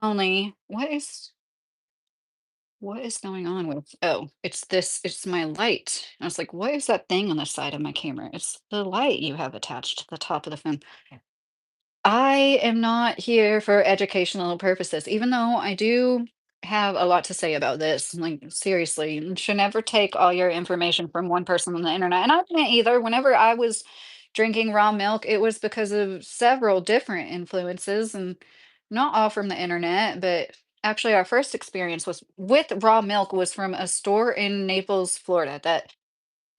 Only what is going on with it's my light. I was like, what is that thing on the side of my camera? It's the light you have attached to the top of the phone. I am not here for educational purposes, even though I do have a lot to say about this. Like, seriously, you should never take all your information from one person on the internet. And I didn't either. Whenever I was drinking raw milk, it was because of several different influences, and not all from the internet, but actually our first experience was with raw milk was from a store in Naples, Florida that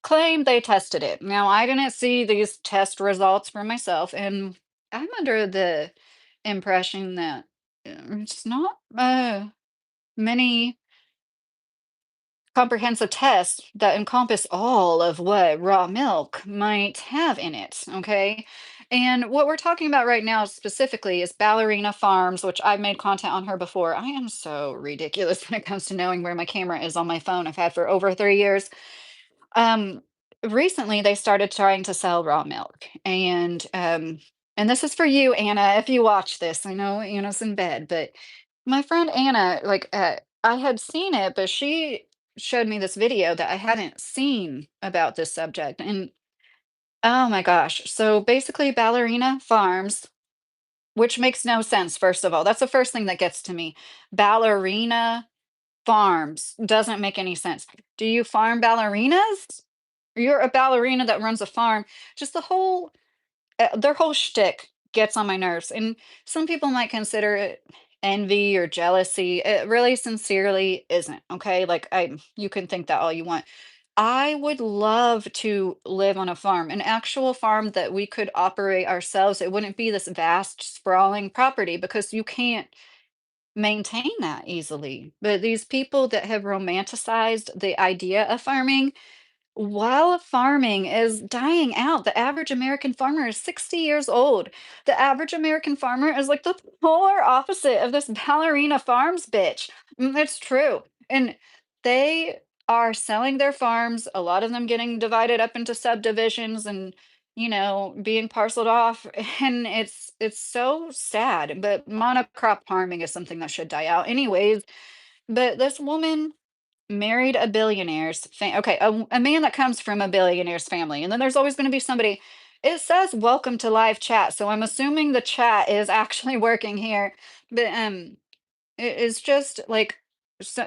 claimed they tested it. Now, I didn't see these test results for myself, and I'm under the impression that it's not many comprehensive tests that encompass all of what raw milk might have in it. Okay. And what we're talking about right now specifically is Ballerina Farms, which I've made content on her before. I am so ridiculous when it comes to knowing where my camera is on my phone. I've had for over 3 years. Um, Recently they started trying to sell raw milk, and this is for you, Anna, if you watch this. I know Anna's in bed, but my friend Anna, like, I had seen it, but she showed me this video that I hadn't seen about this subject, and oh my gosh. So basically, Ballerina Farms, which makes no sense, first of all. That's the first thing that gets to me. Ballerina Farms doesn't make any sense. Do you farm ballerinas? You're a ballerina that runs a farm. Just their whole shtick gets on my nerves, and some people might consider it envy or jealousy. It really sincerely isn't, okay? Like, you can think that all you want. I would love to live on a farm, an actual farm that we could operate ourselves. It wouldn't be this vast, sprawling property because you can't maintain that easily. But these people that have romanticized the idea of farming, while farming is dying out, the average American farmer is 60 years old. The average American farmer is like the polar opposite of this ballerina farms bitch. It's true. And they are selling their farms, a lot of them getting divided up into subdivisions and being parceled off. And it's so sad. But monocrop farming is something that should die out anyways. But this woman married a okay, a man that comes from a billionaire's family, and then there's always going to be somebody. It says welcome to live chat, so I'm assuming the chat is actually working here. But it's just like,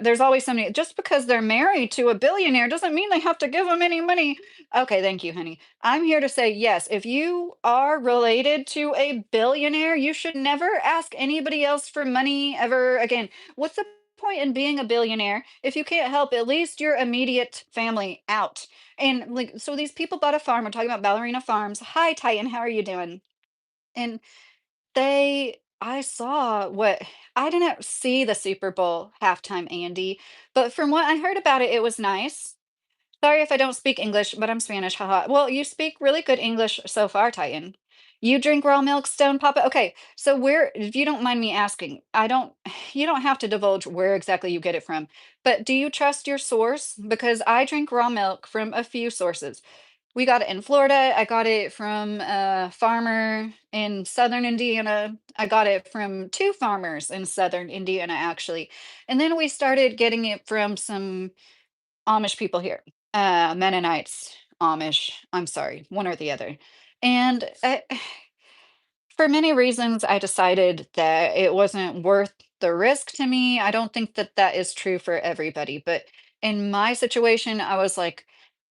there's always somebody. Just because they're married to a billionaire doesn't mean they have to give them any money. Okay, thank you, honey. I'm here to say yes. If you are related to a billionaire, you should never ask anybody else for money ever again. What's the point in being a billionaire if you can't help at least your immediate family out? And like, so these people bought a farm. We're talking about Ballerina Farms. Hi, Titan. How are you doing? And I saw what I didn't see the Super Bowl halftime, Andy, but from what I heard about it, it was nice. Sorry if I don't speak English, but I'm Spanish, haha. Well, you speak really good English so far, Titan. You drink raw milk, Stone Papa? Okay, so where, if you don't mind me asking, you don't have to divulge where exactly you get it from, but do you trust your source? Because I drink raw milk from a few sources. We got it in Florida. I got it from a farmer in southern Indiana. I got it from two farmers in southern Indiana, actually. And then we started getting it from some Amish people here, Mennonites, Amish. I'm sorry, one or the other. And for many reasons, I decided that it wasn't worth the risk to me. I don't think that that is true for everybody, but in my situation, I was like,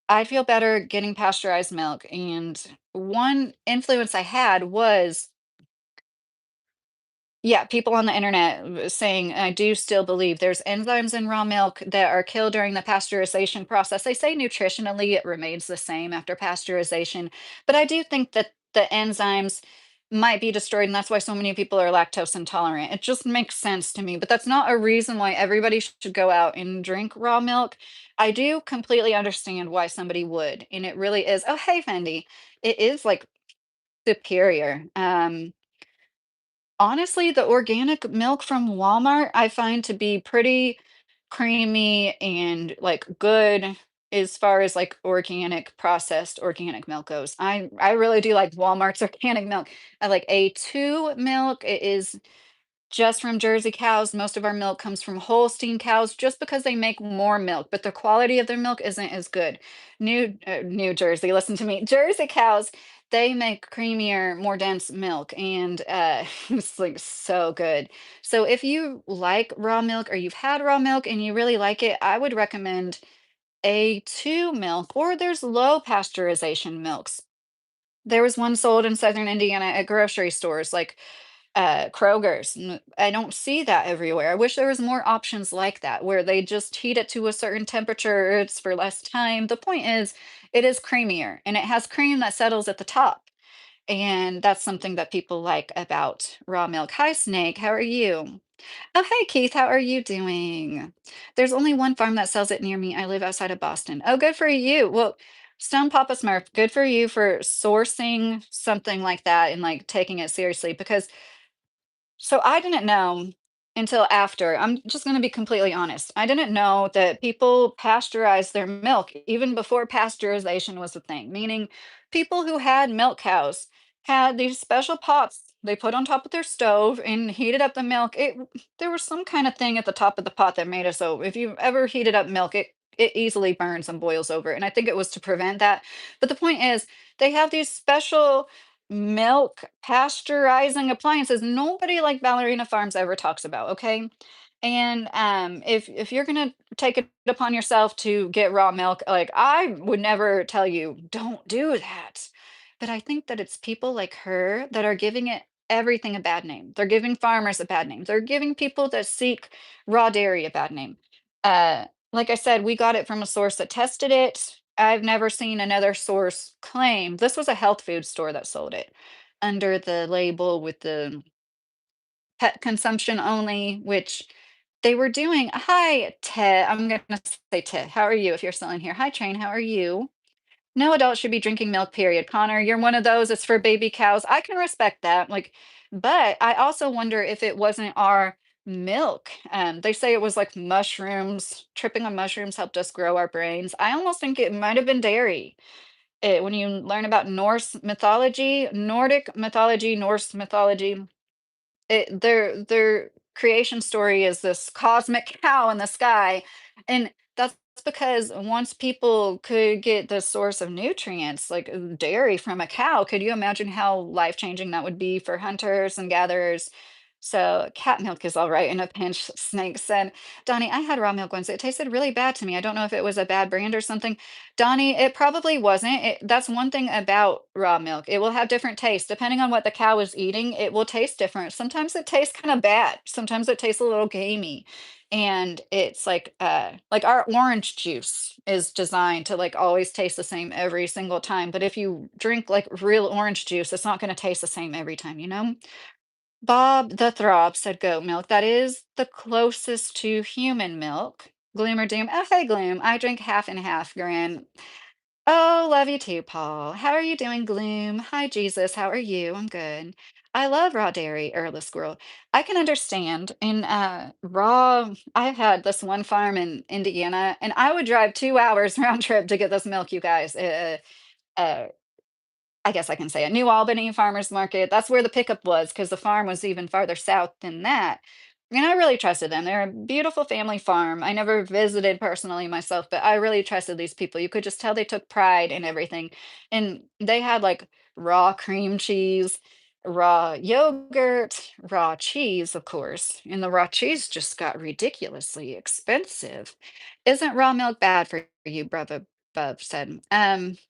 I feel better getting pasteurized milk. And one influence I had was, yeah, people on the internet saying, I do still believe there's enzymes in raw milk that are killed during the pasteurization process. They say nutritionally it remains the same after pasteurization, but I do think that the enzymes might be destroyed, and that's why so many people are lactose intolerant. It just makes sense to me, but that's not a reason why everybody should go out and drink raw milk. I do completely understand why somebody would, and it really is. Oh, hey, Fendi. It is like superior. Honestly, the organic milk from Walmart, I find to be pretty creamy and, like, good as far as, like, organic processed organic milk goes. I really do like Walmart's organic milk. I like A2 milk. It is just from Jersey cows. Most of our milk comes from Holstein cows just because they make more milk, but the quality of their milk isn't as good. New Jersey, listen to me. Jersey cows, they make creamier, more dense milk, and it's like so good. So if you like raw milk or you've had raw milk and you really like it, I would recommend A2 milk, or there's low pasteurization milks. There was one sold in Southern Indiana at grocery stores like Kroger's. I don't see that everywhere. I wish there was more options like that where they just heat it to a certain temperature. It's for less time. The point is, it is creamier and it has cream that settles at the top. And that's something that people like about raw milk. Hi, Snake. How are you? Oh, hey, Keith. How are you doing? There's only one farm that sells it near me. I live outside of Boston. Oh, good for you. Well, Stone Papa Smurf, good for you for sourcing something like that and like taking it seriously because so I didn't know until after. I'm just going to be completely honest. I didn't know that people pasteurize their milk even before pasteurization was a thing, meaning people who had milk cows had these special pots they put on top of their stove and heated up the milk. There was some kind of thing at the top of the pot that made it so if you've ever heated up milk, it easily burns and boils over. And I think it was to prevent that. But the point is, they have these special milk pasteurizing appliances nobody like Ballerina Farms ever talks about, okay? And if you're gonna take it upon yourself to get raw milk, like I would never tell you, don't do that. But I think that it's people like her that are giving it everything a bad name. They're giving farmers a bad name. They're giving people that seek raw dairy a bad name. Like I said, we got it from a source that tested it. I've never seen another source claim this was a health food store that sold it under the label with the pet consumption only, which they were doing. Hi, Ted. I'm going to say Ted. How are you if you're still in here? Hi, Train. How are you? No adult should be drinking milk, period. Connor, you're one of those. It's for baby cows. I can respect that. Like, but I also wonder if it wasn't our milk. They say it was like mushrooms. Tripping on mushrooms helped us grow our brains. I almost think it might have been dairy. When you learn about Norse mythology, Nordic mythology, Norse mythology, their creation story is this cosmic cow in the sky, and that's because once people could get the source of nutrients, like dairy from a cow, could you imagine how life-changing that would be for hunters and gatherers? So cat milk is all right in a pinch, Snake said. Donnie, I had raw milk once. It tasted really bad to me. I don't know if it was a bad brand or something. Donnie, it probably wasn't. That's one thing about raw milk. It will have different tastes. Depending on what the cow is eating, it will taste different. Sometimes it tastes kind of bad. Sometimes it tastes a little gamey. And it's like our orange juice is designed to like always taste the same every single time. But if you drink like real orange juice, it's not going to taste the same every time, you know? Bob the Throb said goat milk. That is the closest to human milk. Gloom or doom. Oh, hey, Gloom. I drink half and half, Gran. Oh, love you too, Paul. How are you doing, Gloom? Hi, Jesus. How are you? I'm good. I love raw dairy, Earless Squirrel. I can understand in raw. I've had this one farm in Indiana, and I would drive 2 hours round trip to get this milk, you guys. Uh, I guess I can say it, New Albany Farmers Market. That's where the pickup was because the farm was even farther south than that. And I really trusted them. They're a beautiful family farm. I never visited personally myself, but I really trusted these people. You could just tell they took pride in everything. And they had like raw cream cheese, raw yogurt, raw cheese, of course. And the raw cheese just got ridiculously expensive. Isn't raw milk bad for you, brother? Bub said.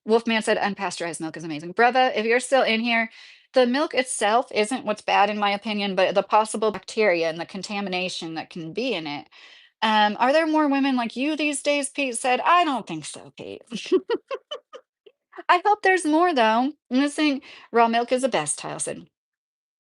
Wolfman said unpasteurized milk is amazing. Brother, if you're still in here, the milk itself isn't what's bad in my opinion, but the possible bacteria and the contamination that can be in it. Are there more women like you these days? Pete said. I don't think so, Pete. I hope there's more though. I'm just saying raw milk is the best, Tile said.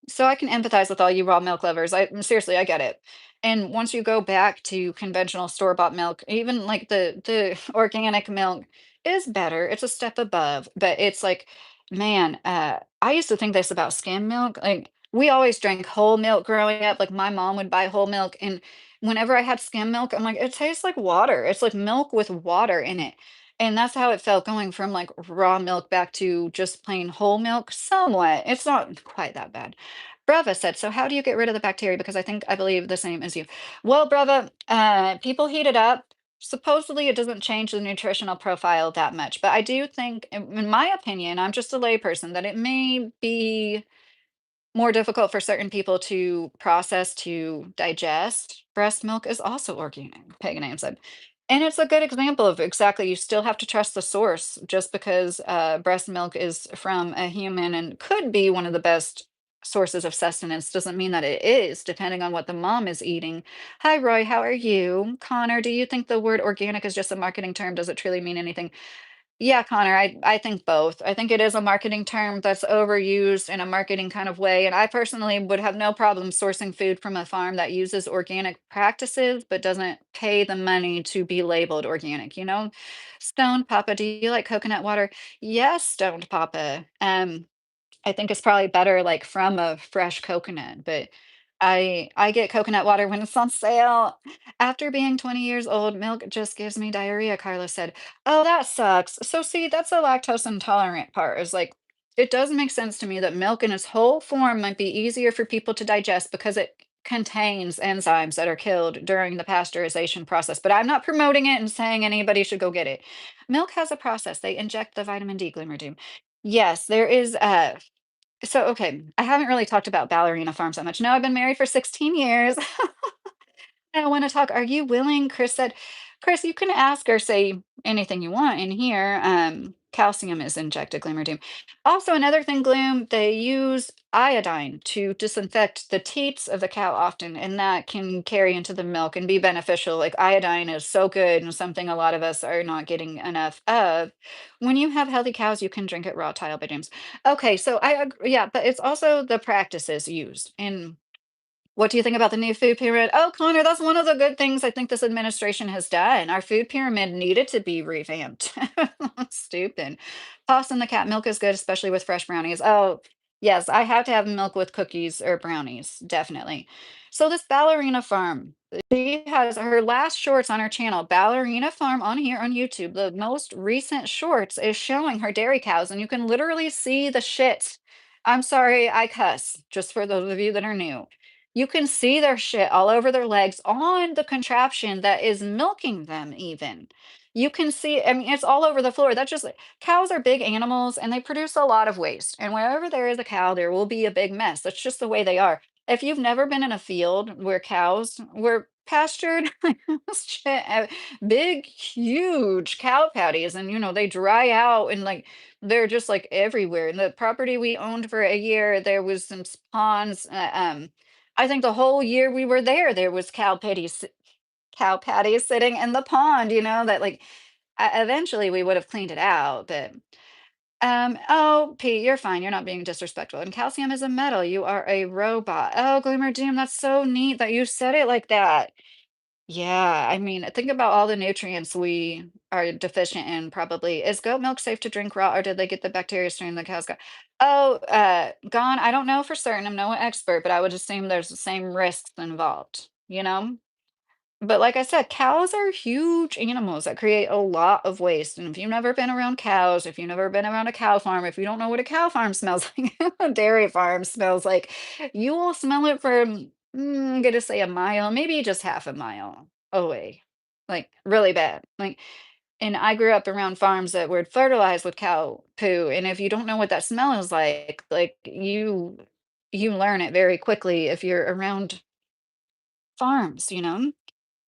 So I can empathize with all you raw milk lovers. Seriously, I get it. And once you go back to conventional store-bought milk, even like the organic milk is better. It's a step above, but it's like, man, I used to think this about skim milk. Like we always drank whole milk growing up. Like my mom would buy whole milk, and whenever I had skim milk, I'm like, it tastes like water. It's like milk with water in it. And that's how it felt going from like raw milk back to just plain whole milk. Somewhat. It's not quite that bad. Brava said, "So how do you get rid of the bacteria? Because I believe the same as you." Well, Brava, people heat it up. Supposedly, it doesn't change the nutritional profile that much, but I do think, in my opinion, I'm just a layperson, that it may be more difficult for certain people to process, to digest. Breast milk is also organic, Pagan Am said. And it's a good example of exactly, you still have to trust the source. Just because breast milk is from a human and could be one of the best sources of sustenance doesn't mean that it is, depending on what the mom is eating. Hi, Roy, how are you? Connor, do you think the word organic is just a marketing term? Does it truly mean anything? Yeah, Connor, I think both. I think it is a marketing term that's overused in a marketing kind of way. And I personally would have no problem sourcing food from a farm that uses organic practices, but doesn't pay the money to be labeled organic, you know? Stoned Papa, do you like coconut water? Yes, Stoned Papa. I think it's probably better, like, from a fresh coconut, but I get coconut water when it's on sale. After being 20 years old, milk just gives me diarrhea, Carla said. Oh, that sucks. So see, that's a lactose intolerant part, is like, it does make sense to me that milk in its whole form might be easier for people to digest because it contains enzymes that are killed during the pasteurization process. But I'm not promoting it and saying anybody should go get it. Milk has a process. They inject the vitamin D, Glimmer Doom. Yes, there is okay, I haven't really talked about Ballerina Farms that much. No, I've been married for 16 years. I want to talk. Are you willing? Chris said, Chris, you can ask or say anything you want in here. Calcium is injected, Glimmer Doom. Also, another thing, Gloom, they use iodine to disinfect the teats of the cow often, and that can carry into the milk and be beneficial. Like, iodine is so good and something a lot of us are not getting enough of. When you have healthy cows, you can drink it raw, tile bedrooms. Okay, so I agree, yeah, but it's also the practices used in. What do you think about the new food pyramid? Oh, Connor, that's one of the good things I think this administration has done. Our food pyramid needed to be revamped. Stupid. Tossing the cat milk is good, especially with fresh brownies. Oh, yes, I have to have milk with cookies or brownies, definitely. So this ballerina farm, she has her last shorts on her channel, Ballerina Farm, on here on YouTube. The most recent shorts is showing her dairy cows, and you can literally see the shit. I'm sorry, I cuss, just for those of you that are new. You can see their shit all over their legs on the contraption that is milking them even. You can see, I mean, it's all over the floor. That's just cows are big animals and they produce a lot of waste. And wherever there is a cow, there will be a big mess. That's just the way they are. If you've never been in a field where cows were pastured, shit, big, huge cow patties, and they dry out and like they're just like everywhere. And the property we owned for a year, there was some ponds. I think the whole year we were there, there was cow patties sitting in the pond, that like eventually we would have cleaned it out, but oh, Pete, you're fine. You're not being disrespectful. And calcium is a metal. You are a robot. Oh, Glimmer Doom, that's so neat that you said it like that. Yeah, I mean, think about all the nutrients we are deficient in probably. Is goat milk safe to drink raw, or did they get the bacteria strain the cows got? Oh, gone. I don't know for certain. I'm no expert, but I would assume there's the same risks involved, you know? But like I said, cows are huge animals that create a lot of waste. And if you've never been around cows, if you've never been around a cow farm, if you don't know what a cow farm smells like, a dairy farm smells like, you will smell it from, I'm gonna say a mile, maybe just half a mile away. Like really bad. Like, and I grew up around farms that were fertilized with cow poo. And if you don't know what that smell is like you learn it very quickly if you're around farms.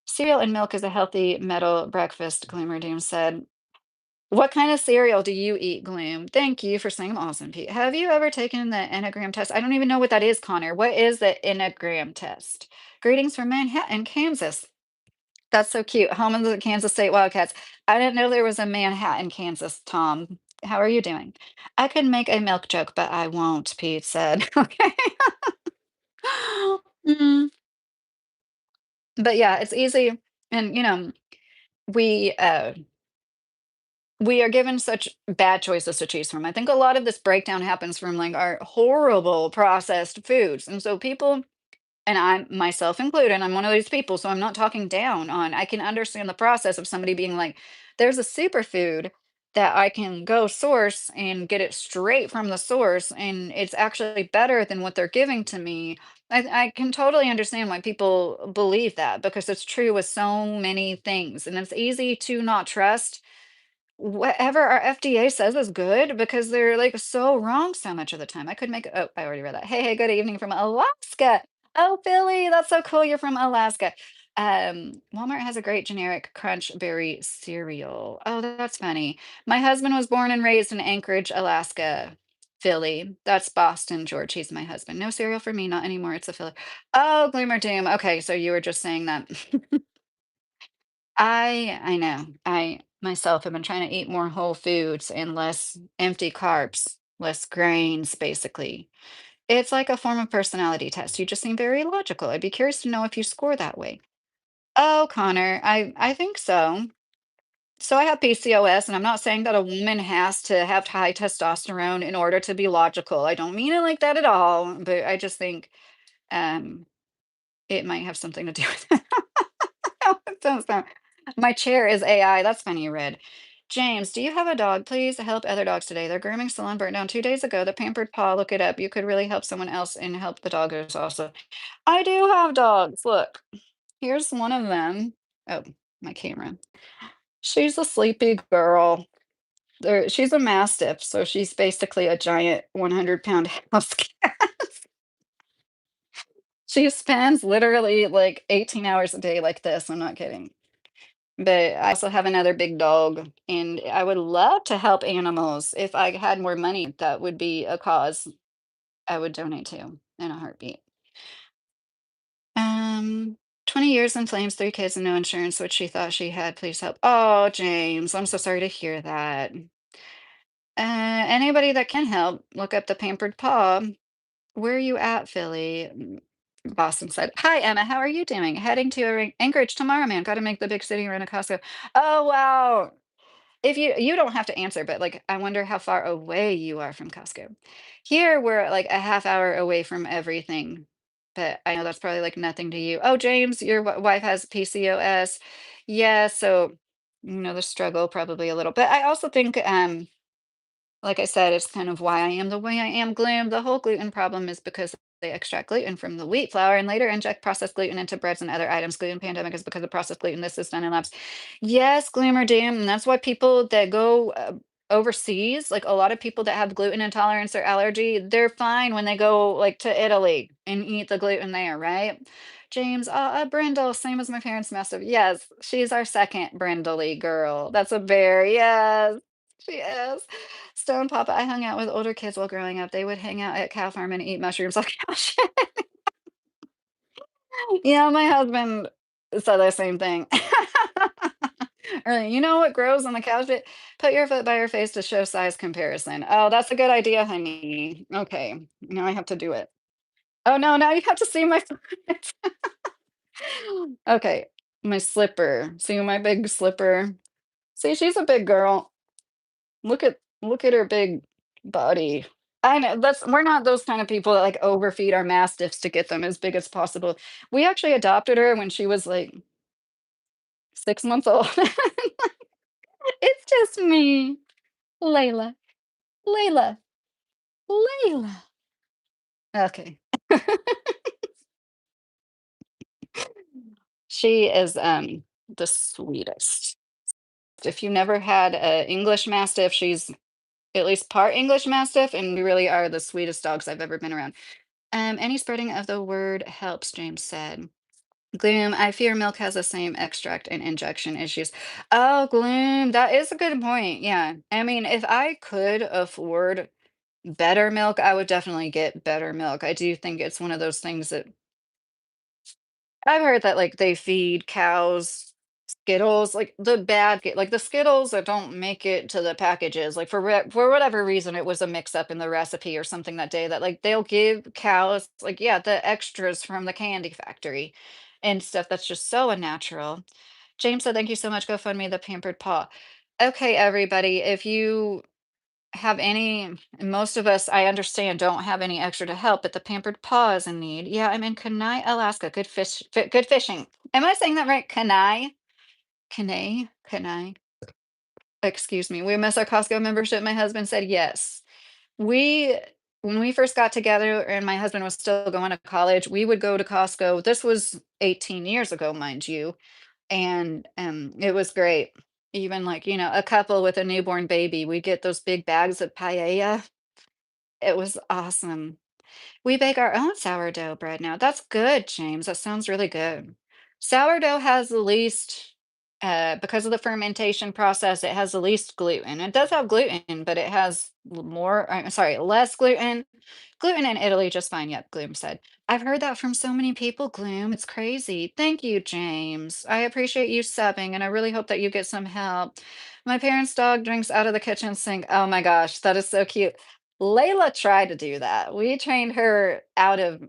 Cereal and milk is a healthy metal breakfast, Gloomer Doom said. What kind of cereal do you eat, Gloom? Thank you for saying awesome, Pete. Have you ever taken the Enneagram test? I don't even know what that is, Connor. What is the Enneagram test? Greetings from Manhattan, Kansas. That's so cute. Home of the Kansas State Wildcats. I didn't know there was a Manhattan, Kansas, Tom. How are you doing? I could make a milk joke, but I won't, Pete said. Okay. Mm, but yeah, it's easy. And we uh we are given such bad choices to choose from. I think a lot of this breakdown happens from like our horrible processed foods. And so people, and I myself included, I'm one of these people, so I'm not talking down on, I can understand the process of somebody being like, there's a superfood that I can go source and get it straight from the source, and it's actually better than what they're giving to me. I can totally understand why people believe that because it's true with so many things, and it's easy to not trust whatever our FDA says is good because they're like so wrong so much of the time. I could make oh, I already read that. Hey, hey, good evening from Alaska. Oh, Billy, that's so cool. You're from Alaska. Walmart has a great generic crunch berry cereal. Oh, that's funny. My husband was born and raised in Anchorage, Alaska. Philly. That's Boston, George. He's my husband. No cereal for me, not anymore. It's a Philly. Oh, Glimmer Doom. Okay, so you were just saying that. I know. I myself have been trying to eat more whole foods and less empty carbs, less grains, basically. It's like a form of personality test. You just seem very logical. I'd be curious to know if you score that way. Oh, Connor, I think so. So I have PCOS, and I'm not saying that a woman has to have high testosterone in order to be logical. I don't mean it like that at all, but I just think um it might have something to do with it. No, it doesn't. My chair is AI. That's funny you read. James, do you have a dog? Please help other dogs today. Their grooming salon burnt down 2 days ago. The pampered paw, look it up. You could really help someone else and help the doggers also. I do have dogs. Look, here's one of them. Oh, my camera. She's a sleepy girl. She's a mastiff, so she's basically a giant 100-pound house cat. She spends literally like 18 hours a day like this. I'm not kidding. But I also have another big dog, and I would love to help animals. If I had more money, that would be a cause I would donate to in a heartbeat. Um, 20 years in flames, 3 kids, and no insurance, which she thought she had. Please help. Oh, James, I'm so sorry to hear that. Anybody that can help, look up the Pampered Paw. Where are you at, Philly? Boston said, "Hi, Emma. How are you doing? Heading to Anchorage tomorrow, man. Got to make the big city run a Costco." Oh, wow. If you don't have to answer, but, like, I wonder how far away you are from Costco. Here, we're, like, a half hour away from everything, but I know that's probably, like, nothing to you. Oh, James, your wife has PCOS. Yeah, so, the struggle probably a little, but I also think, like I said, it's kind of why I am the way I am. Gloom. The whole gluten problem is because they extract gluten from the wheat flour and later inject processed gluten into breads and other items. Gluten pandemic is because of processed gluten. This is done in labs. Yes, gloom or doom. And that's why people that go overseas, like a lot of people that have gluten intolerance or allergy, they're fine when they go like to Italy and eat the gluten there, right? James, Brindle, same as my parents' massive. Yes, she's our second Brindley girl. That's a bear. Yes, she is. Stone Papa, I hung out with older kids while growing up. They would hang out at cow farm and eat mushrooms like cow shit. Yeah, my husband said the same thing. Or, you know what grows on the cow shit? Put your foot by your face to show size comparison. Oh, that's a good idea, honey. Okay, now I have to do it. Oh no, now you have to see my foot. Okay, my slipper. See my big slipper? See, she's a big girl. Look at her big body. I know that's we're not those kind of people that like overfeed our mastiffs to get them as big as possible. We actually adopted her when she was like 6 months old. It's just me, Layla, Layla, Layla. Okay. She is the sweetest. If you never had a English Mastiff, she's at least part English Mastiff, and we really are the sweetest dogs I've ever been around. Any spreading of the word helps, James said. Gloom, I fear milk has the same extract and injection issues. Oh, Gloom, that is a good point. Yeah. I mean, if I could afford better milk, I would definitely get better milk. I do think it's one of those things that I've heard that like they feed cows Skittles, like the bad, like the Skittles that don't make it to the packages, like for whatever reason, it was a mix up in the recipe or something that day that like they'll give cows like yeah the extras from the candy factory and stuff that's just so unnatural. James said, "Thank you so much. Go fund me the Pampered Paw." Okay, everybody, if you have any most of us, I understand, don't have any extra to help, but the Pampered Paw is in need. Yeah, I'm in Kenai, Alaska. Good fishing. Am I saying that right? Kenai? Kenai? Kenai? Excuse me, we miss our Costco membership, my husband said yes. We when we first got together and my husband was still going to college, we would go to Costco. This was 18 years ago, mind you, and, it was great. Even, like, a couple with a newborn baby, we get those big bags of paella. It was awesome. We bake our own sourdough bread now. That's good, James. That sounds really good. Sourdough has the least, because of the fermentation process, it has the least gluten. It does have gluten, but it has more, I'm sorry, less gluten. Gluten in Italy, just fine. Yep, Gloom said. I've heard that from so many people, Gloom. It's crazy. Thank you, James. I appreciate you subbing, and I really hope that you get some help. My parents' dog drinks out of the kitchen sink. Oh my gosh, that is so cute. Layla tried to do that. We trained her out of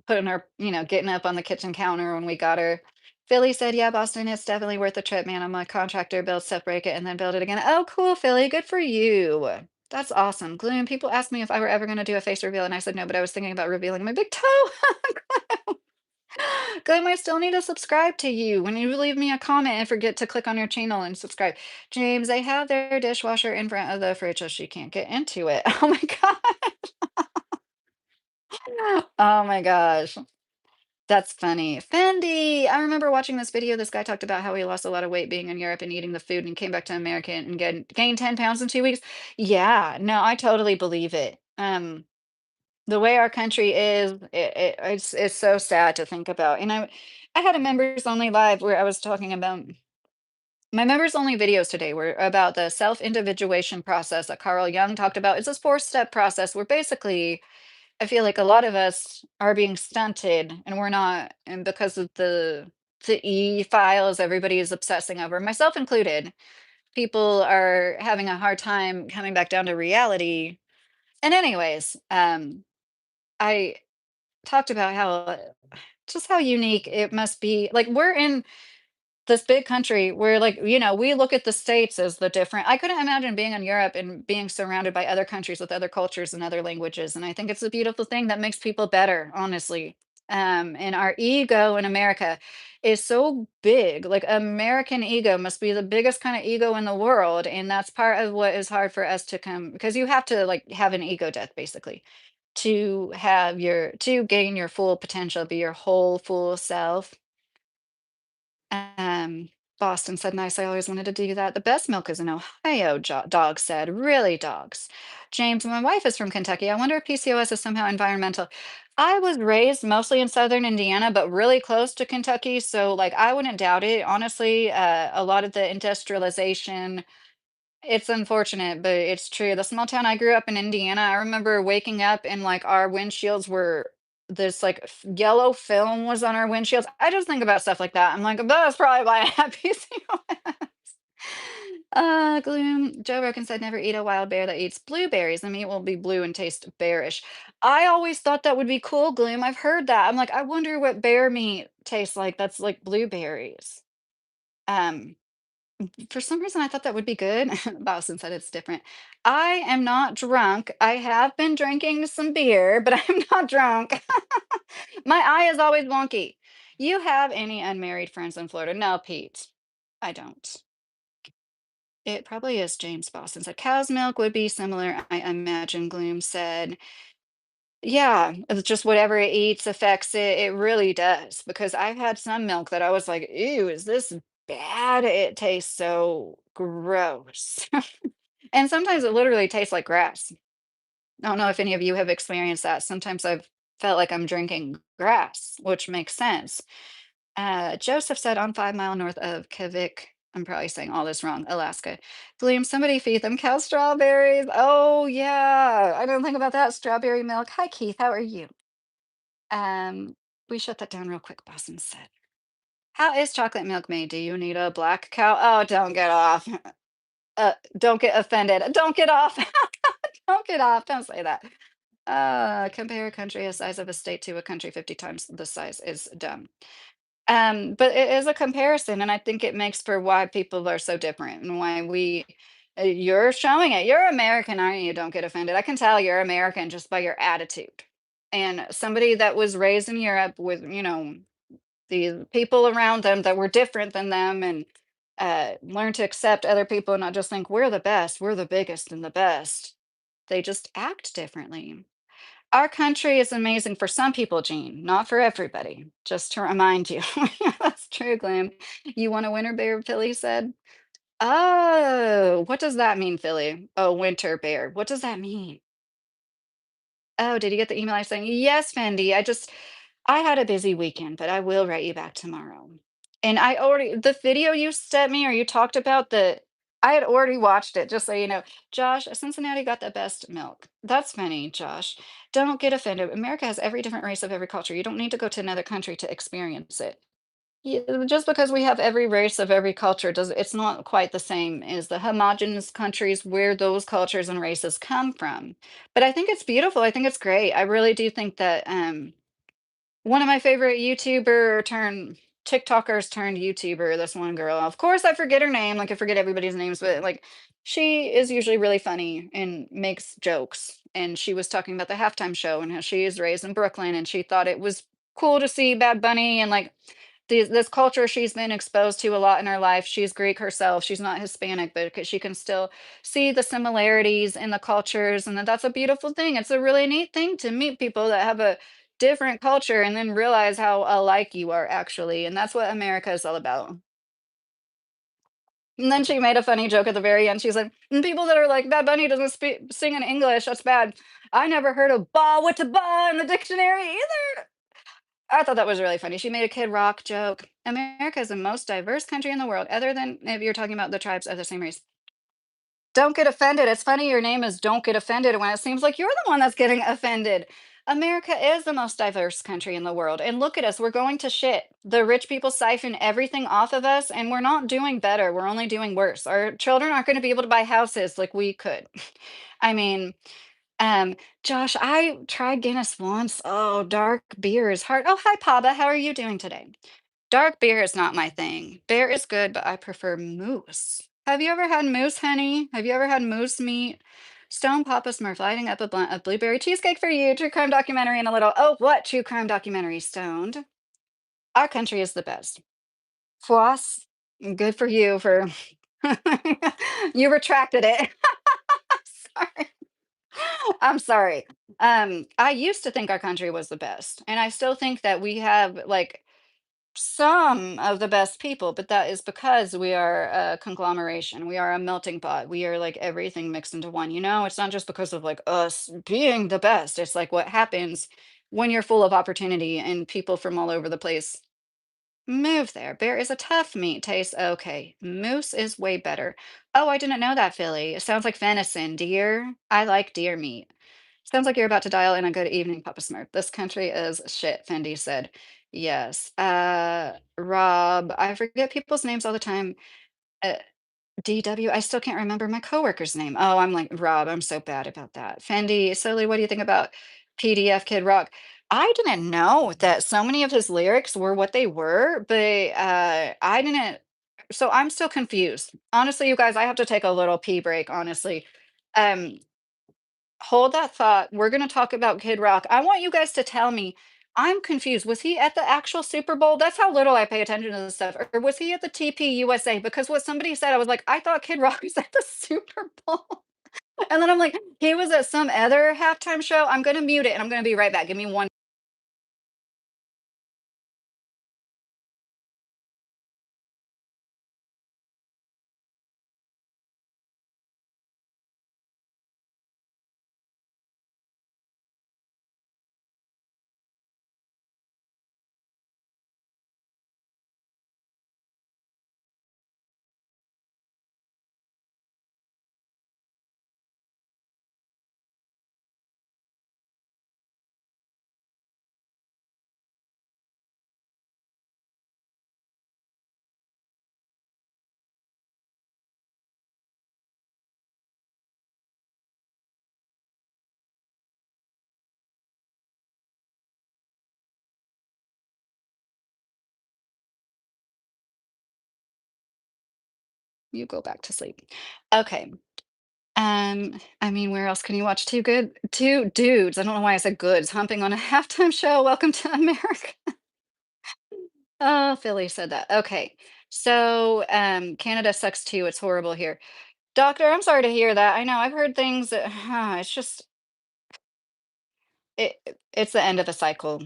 putting her, getting up on the kitchen counter when we got her. Philly said, yeah, Boston, it's definitely worth the trip, man. I'm a contractor, build stuff, break it, and then build it again. Oh, cool, Philly. Good for you. That's awesome. Gloom, people asked me if I were ever going to do a face reveal, and I said no, but I was thinking about revealing my big toe. Gloom, I still need to subscribe to you. When you leave me a comment and forget to click on your channel and subscribe. James, they have their dishwasher in front of the fridge so she can't get into it. Oh my God. Oh my gosh. That's funny. Fendi, I remember watching this video. This guy talked about how he lost a lot of weight being in Europe and eating the food and came back to America and gained 10 pounds in 2 weeks. Yeah, no, I totally believe it. The way our country is, it's so sad to think about. And I had a members only live where I was talking about my members only videos today were about the self individuation process that Carl Jung talked about. It's this 4-step process where basically I feel like a lot of us are being stunted and we're not, and because of the files everybody is obsessing over, myself included, people are having a hard time coming back down to reality. And anyways, I talked about how just how unique it must be. Like we're in this big country where like, we look at the states as the different. I couldn't imagine being in Europe and being surrounded by other countries with other cultures and other languages. And I think it's a beautiful thing that makes people better, honestly. And our ego in America is so big. Like American ego must be the biggest kind of ego in the world. And that's part of what is hard for us to come because you have to like have an ego death basically to gain your full potential, be your whole full self. um, Boston said, nice. I always wanted to do that. The best milk is in Ohio, Dog said. Really, dogs. James, my wife is from Kentucky. I wonder if PCOS is somehow environmental. I was raised mostly in southern Indiana, but really close to Kentucky. So, like, I wouldn't doubt it. Honestly, a lot of the industrialization, it's unfortunate, but it's true. The small town I grew up in Indiana, I remember waking up and like our windshields were this like yellow film was on our windshields. I just think about stuff like that. I'm like, that's probably why I have PCOS. Gloom. Joe Rogan said, never eat a wild bear that eats blueberries. The meat will be blue and taste bearish. I always thought that would be cool, Gloom. I've heard that. I'm like, I wonder what bear meat tastes like. That's like blueberries. Um, for some reason, I thought that would be good. Boston said it's different. I am not drunk. I have been drinking some beer, but I'm not drunk. My eye is always wonky. You have any unmarried friends in Florida? No, Pete. I don't. It probably is James. Boston said cow's milk would be similar, I imagine. Gloom said, yeah, it's just whatever it eats affects it. It really does. Because I've had some milk that I was like, ew, is this bad? It tastes so gross. And sometimes it literally tastes like grass. I don't know if any of you have experienced that. Sometimes I've felt like I'm drinking grass, which makes sense. Joseph said on 5 Mile north of Kavik, I'm probably saying all this wrong, Alaska. William, somebody feed them cow strawberries. Oh, yeah. I didn't think about that. Strawberry milk. Hi, Keith. How are you? Um, we shut that down real quick, Boston said. How is chocolate milk made? Do you need a black cow? Oh, don't get off. Don't get offended. Don't get off. Don't get off. Don't say that. Compare a country the size of a state to a country 50 times the size is dumb. But it is a comparison, and I think it makes for why people are so different and why you're showing it. You're American, aren't you? Don't get offended. I can tell you're American just by your attitude. And somebody that was raised in Europe with, the people around them that were different than them, and learn to accept other people and not just think we're the best, we're the biggest and the best. They just act differently. Our country is amazing for some people, Gene, not for everybody. Just to remind you. That's true, Glenn. You want a winter bear, Philly said? Oh, what does that mean, Philly? Oh, winter bear. What does that mean? Oh, did you get the email I sent you? Yes, Fendi. I had a busy weekend, but I will write you back tomorrow. And I already, the video you sent me or you talked about I had already watched it, just so you know. Josh, Cincinnati got the best milk. That's funny, Josh. Don't get offended. America has every different race of every culture. You don't need to go to another country to experience it. Just because we have every race of every culture does it's not quite the same as the homogenous countries where those cultures and races come from. But I think it's beautiful. I think it's great. I really do think that one of my favorite YouTuber turned TikTokers turned YouTuber, this one girl. Of course, I forget her name. Like I forget everybody's names, but like she is usually really funny and makes jokes. And she was talking about the halftime show and how she is raised in Brooklyn and she thought it was cool to see Bad Bunny and like this culture she's been exposed to a lot in her life. She's Greek herself. She's not Hispanic, but she can still see the similarities in the cultures, and that's a beautiful thing. It's a really neat thing to meet people that have a different culture and then realize how alike you are actually. And that's what America is all about. And then she made a funny joke at the very end. She's like, "And people that are like, Bad Bunny doesn't sing in English. That's bad. I never heard of ba with a ba in the dictionary either." I thought that was really funny. She made a Kid Rock joke. America is the most diverse country in the world, other than if you're talking about the tribes of the same race. Don't get offended. It's funny your name is Don't Get Offended when it seems like you're the one that's getting offended. America is the most diverse country in the world. And look at us, we're going to shit. The rich people siphon everything off of us, and we're not doing better. We're only doing worse. Our children aren't going to be able to buy houses like we could. I mean, um, Josh, I tried Guinness once. Oh, dark beer is hard. Oh, hi, Paba. How are you doing today? Dark beer is not my thing. Beer is good, but I prefer moose. Have you ever had moose, honey? Have you ever had moose meat? Stone Papa Smurf lighting up a blunt of blueberry cheesecake for you. True crime documentary and a little. Oh, what true crime documentary? Stoned. Our country is the best. Floss. Good for you for. You retracted it. Sorry. I'm sorry. I used to think our country was the best, and I still think that we have like some of the best people, but that is because we are a conglomeration. We are a melting pot. We are like everything mixed into one. It's not just because of like us being the best. It's like what happens when you're full of opportunity and people from all over the place move there. Bear is a tough meat. Tastes okay. Moose is way better. Oh, I didn't know that, Philly. It sounds like venison. Deer. I like deer meat. Sounds like you're about to dial in a good evening, Papa Smurf. This country is shit, Fendi said. Yes. Rob, I forget people's names all the time. Uh, DW, I still can't remember my coworker's name. Oh, I'm like, Rob, I'm so bad about that. Fendi, Silly, what do you think about PDF Kid Rock? I didn't know that so many of his lyrics were what they were, but I didn't. So I'm still confused. Honestly, you guys, I have to take a little pee break, honestly. Um, Hold that thought. We're gonna talk about Kid Rock. I want you guys to tell me, I'm confused. Was he at the actual Super Bowl? That's how little I pay attention to this stuff. Or was he at the TP USA? Because what somebody said, I was like, I thought Kid Rock was at the Super Bowl. And then I'm like, he was at some other halftime show. I'm gonna mute it and I'm gonna be right back. Give me one. You go back to sleep. Okay. I mean, where else can you watch two dudes? I don't know why I said goods humping on a halftime show. Welcome to America. Oh, Philly said that. Okay. So, Canada sucks too. It's horrible here. Doctor, I'm sorry to hear that. I know I've heard things that it's just it's the end of the cycle.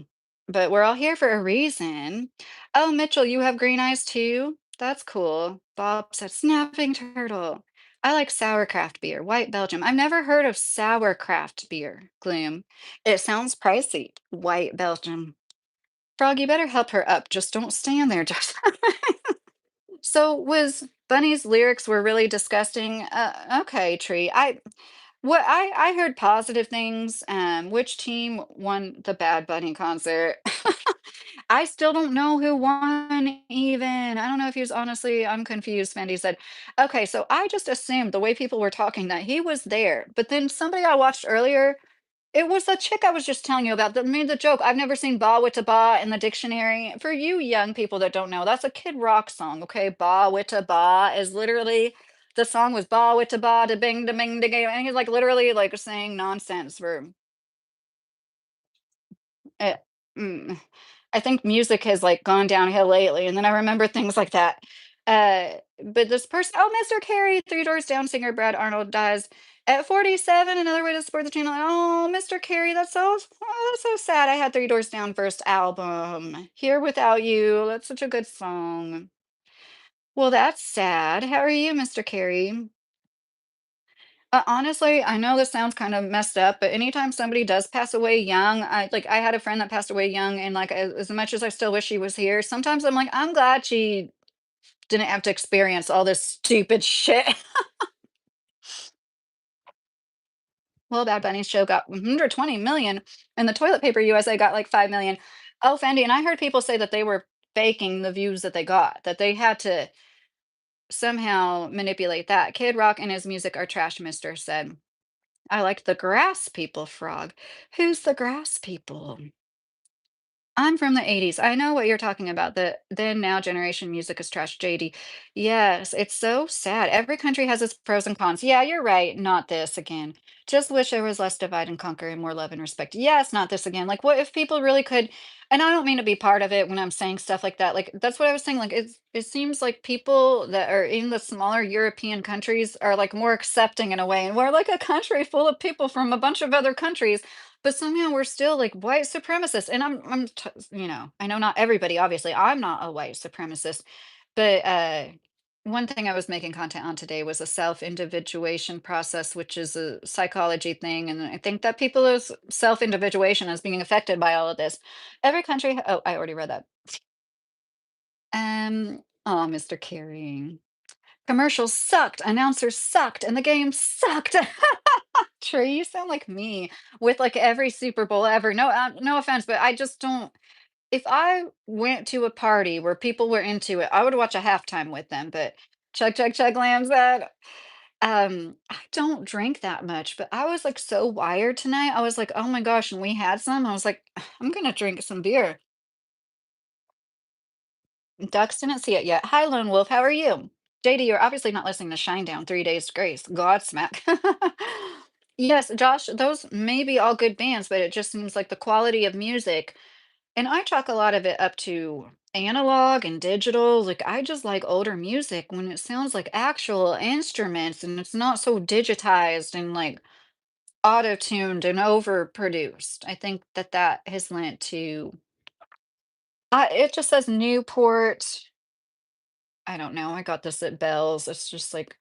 But we're all here for a reason. Oh, Mitchell, you have green eyes too? That's cool. Bob said snapping turtle. I like sauerkraut beer, white Belgium. I've never heard of sauerkraut beer, Gloom. It sounds pricey. White Belgium. Frog, you better help her up. Just don't stand there. Just so was Bunny's lyrics were really disgusting. Okay, Tree. I heard positive things. Which team won the Bad Bunny concert? I still don't know who won even. I don't know if he was honestly, I'm confused, Fendi said. Okay, so I just assumed the way people were talking that he was there. But then somebody I watched earlier, it was the chick I was just telling you about that made the joke. I've never seen ba with ba in the dictionary. For you young people that don't know, that's a Kid Rock song, okay? Ba with ba is literally the song was ba with ba da bing da bing da gang, and he's like literally like saying nonsense for eh, mm. I think music has like gone downhill lately, and then I remember things like that. But this person, oh, Mr. Carey, Three Doors Down singer Brad Arnold dies at 47. Another way to support the channel. Oh, Mr. Carey, that's so sad. I had Three Doors Down first album. Here Without You. That's such a good song. Well, that's sad. How are you, Mr. Carey? Honestly, I know this sounds kind of messed up, but anytime somebody does pass away young, I had a friend that passed away young, and like as much as I still wish she was here, sometimes I'm like, I'm glad she didn't have to experience all this stupid shit. Well, Bad Bunny's show got 120 million, and the Toilet Paper USA got like 5 million. Oh, Fendi, and I heard people say that they were faking the views that they got, that they had to somehow manipulate that. Kid Rock and his music are trash, Mister said. I like the Grass People Frog. Who's the Grass People? I'm from the '80s. I know what you're talking about. The then now generation music is trash, JD. Yes, it's so sad. Every country has its pros and cons. Yeah, you're right. Not this again. Just wish there was less divide and conquer and more love and respect. Yes, not this again. Like, what if people really could? And I don't mean to be part of it when I'm saying stuff like that. Like, that's what I was saying. Like, it seems like people that are in the smaller European countries are like more accepting in a way. And we're like a country full of people from a bunch of other countries, but somehow we're still like white supremacists. And I know not everybody, obviously. I'm not a white supremacist, but one thing I was making content on today was a self-individuation process, which is a psychology thing. And I think that people's self-individuation is being affected by all of this. Every country, oh, I already read that. Oh, Mr. Carey. Commercials sucked, announcers sucked, and the game sucked. Trey, you sound like me with like every Super Bowl ever. No, no offense, but I just don't. If I went to a party where people were into it, I would watch a halftime with them. But chug, chug, chug, lambs. That I don't drink that much, but I was like so wired tonight. I was like, oh my gosh, and we had some. I was like, I'm gonna drink some beer. Ducks didn't see it yet. Hi, Lone Wolf. How are you? JD, you're obviously not listening to Shinedown 3 Days Grace. Godsmack. Yes, Josh, those may be all good bands, but it just seems like the quality of music, and I chalk a lot of it up to analog and digital. Like, I just like older music when it sounds like actual instruments and it's not so digitized and like auto-tuned and overproduced. I think that that has lent to, it just says Newport. I don't know. I got this at Bell's. It's just like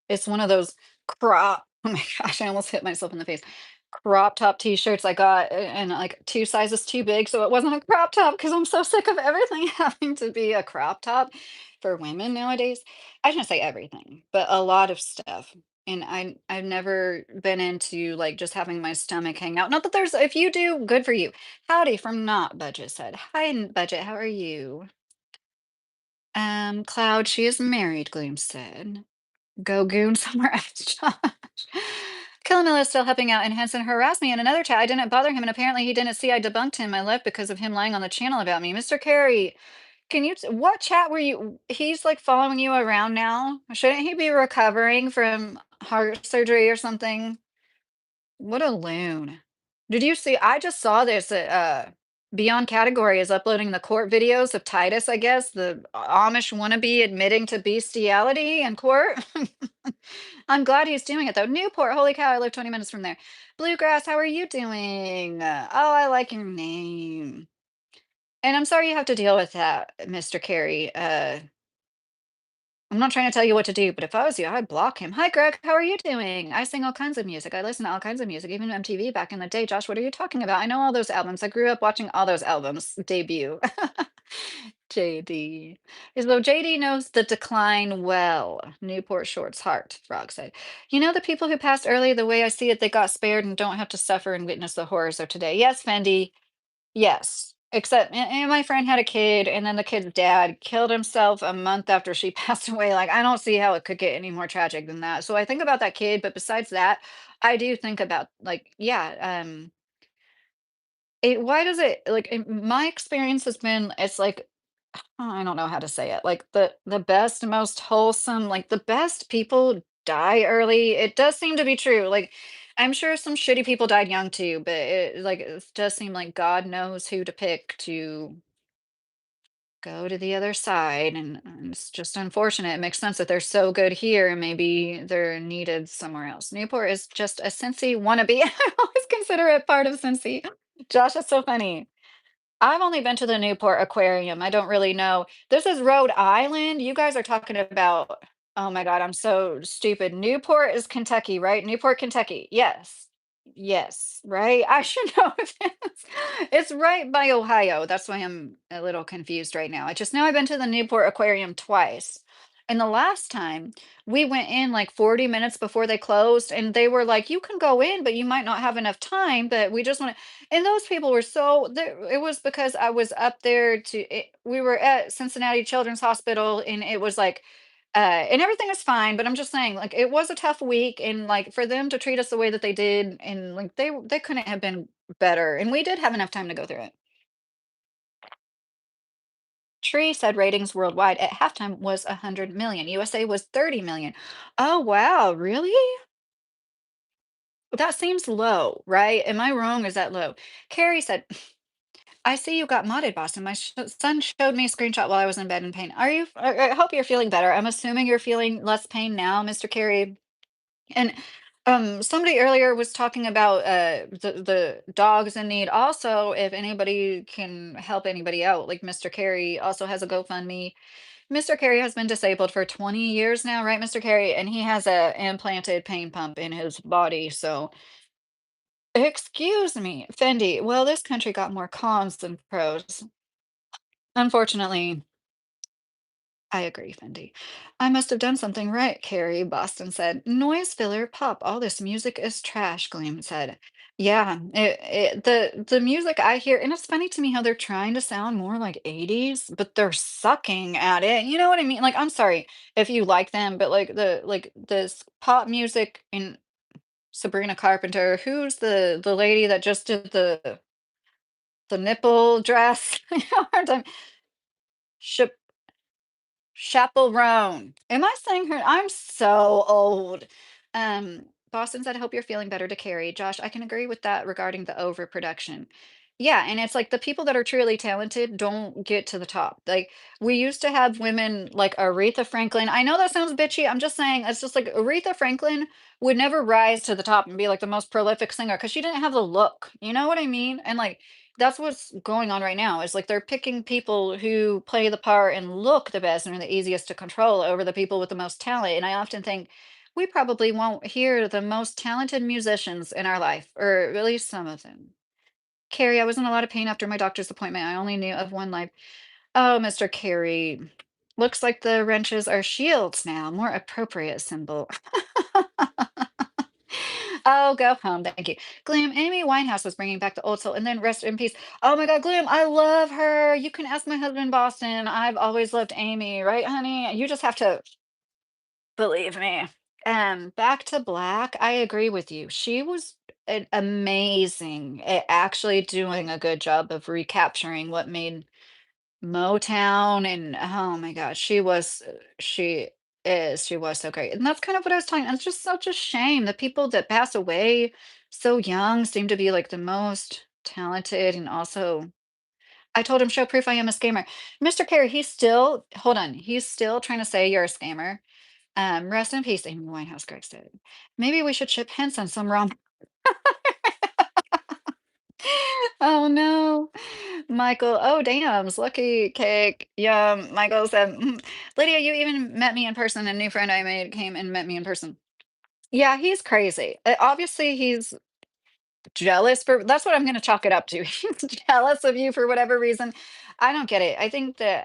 it's one of those crop oh my gosh, I almost hit myself in the face. Crop top t-shirts I got and like 2 sizes too big, so it wasn't a crop top because 'cause I'm so sick of everything having to be a crop top for women nowadays. I shouldn't say everything, but a lot of stuff. And I've never been into like just having my stomach hang out. Not that there's if you do, good for you. Howdy from Not Budget said. Hi, Budget. How are you? Cloud, she is married, Gloom said. Go goon somewhere else, Josh. Killamilla is still helping out, and Henson harassed me in another chat. I didn't bother him, and apparently he didn't see I debunked him. I left because of him lying on the channel about me. Mr. Carey, what chat were you? He's like following you around now. Shouldn't he be recovering from heart surgery or something? What a loon. Did you see? I just saw this. Beyond Category is uploading the court videos of Titus, I guess, the Amish wannabe admitting to bestiality in court. I'm glad he's doing it though. Newport, holy cow, I live 20 minutes from there. Bluegrass, how are you doing? Oh, I like your name. And I'm sorry you have to deal with that, Mr. Carey. I'm not trying to tell you what to do, but if I was you, I'd block him. Hi, Greg. How are you doing? I sing all kinds of music. I listen to all kinds of music, even MTV back in the day. Josh, what are you talking about? I know all those albums. I grew up watching all those albums debut. JD. So JD knows the decline well. Newport Shorts Heart, Frog said. You know the people who passed early, the way I see it, they got spared and don't have to suffer and witness the horrors of today. Yes, Fendi. Yes, except and my friend had a kid, and then the kid's dad killed himself a month after she passed away. Like, I don't see how it could get any more tragic than that. So I think about that kid, but besides that, I do think about like, yeah, why does it like my experience has been it's like I don't know how to say it. Like the best, most wholesome, like the best people die early. It does seem to be true. Like I'm sure some shitty people died young too, but it does seem like God knows who to pick to go to the other side, and it's just unfortunate. It makes sense that they're so good here, and maybe they're needed somewhere else. Newport is just a Cincy wannabe. I always consider it part of Cincy. Josh, that's so funny. I've only been to the Newport Aquarium. I don't really know. This is Rhode Island. You guys are talking about, oh my God, I'm so stupid. Newport is Kentucky, right? Newport, Kentucky. Yes. Yes, right? I should know this. It's right by Ohio. That's why I'm a little confused right now. I just know I've been to the Newport Aquarium twice. And the last time we went in like 40 minutes before they closed, and they were like, you can go in, but you might not have enough time. But we just want to, and those people were so there. It was because I was up there we were at Cincinnati Children's Hospital, and it was like, and everything is fine. But I'm just saying, like, it was a tough week, and like for them to treat us the way that they did, and like they couldn't have been better. And we did have enough time to go through it. Tree said ratings worldwide at halftime was 100 million. USA was 30 million. Oh wow, really? That seems low, right? Am I wrong? Is that low? Carrie said, I see you got modded, Boston. My son showed me a screenshot while I was in bed in pain. I hope you're feeling better. I'm assuming you're feeling less pain now, Mr. Carey. And somebody earlier was talking about the dogs in need. Also, if anybody can help anybody out, like Mr. Carey also has a GoFundMe. Mr. Carey has been disabled for 20 years now, right, Mr. Carey? And he has a implanted pain pump in his body. So excuse me, Fendi. Well, this country got more cons than pros. Unfortunately, I agree, Fendi. I must have done something right, Carrie, Boston said. Noise filler, pop. All this music is trash, Gleam said. Yeah, the music I hear, and it's funny to me how they're trying to sound more like 80s, but they're sucking at it. You know what I mean? Like, I'm sorry if you like them, but like this pop music in Sabrina Carpenter, who's the lady that just did the nipple dress? Hard time. Chaperone. Am I saying her? I'm so old. Boston said, I hope you're feeling better to carry. Josh, I can agree with that regarding the overproduction. Yeah, and it's like the people that are truly talented don't get to the top. Like we used to have women like Aretha Franklin. I know that sounds bitchy. I'm just saying it's just like Aretha Franklin would never rise to the top and be like the most prolific singer because she didn't have the look. You know what I mean? And like that's what's going on right now is like they're picking people who play the part and look the best and are the easiest to control over the people with the most talent. And I often think we probably won't hear the most talented musicians in our life, or at least some of them. Carrie, I was in a lot of pain after my doctor's appointment. I only knew of one life. Oh, Mr. Carey. Looks like the wrenches are shields now. More appropriate symbol. Oh, go home. Thank you. Gloom, Amy Winehouse was bringing back the old soul and then rest in peace. Oh my God, Gloom, I love her. You can ask my husband, Boston. I've always loved Amy, right, honey? You just have to believe me. Back to Black, I agree with you. She was amazing at actually doing a good job of recapturing what made Motown, and oh my god, she she was so great. And that's kind of what I was talking. It's just such a shame. The people that pass away so young seem to be like the most talented and also I told him, "Show proof I am a scammer." Mr. Carey, he's still hold on, he's still trying to say you're a scammer. Rest in peace, Amy Winehouse, Greg said. Maybe we should ship hints on some rom Oh, no. Michael, oh, dams, lucky cake. Yum. Michael said, Lydia, you even met me in person. A new friend I made came and met me in person. Yeah, he's crazy. Obviously, he's jealous for that's what I'm going to chalk it up to. He's jealous of you for whatever reason. I don't get it. I think that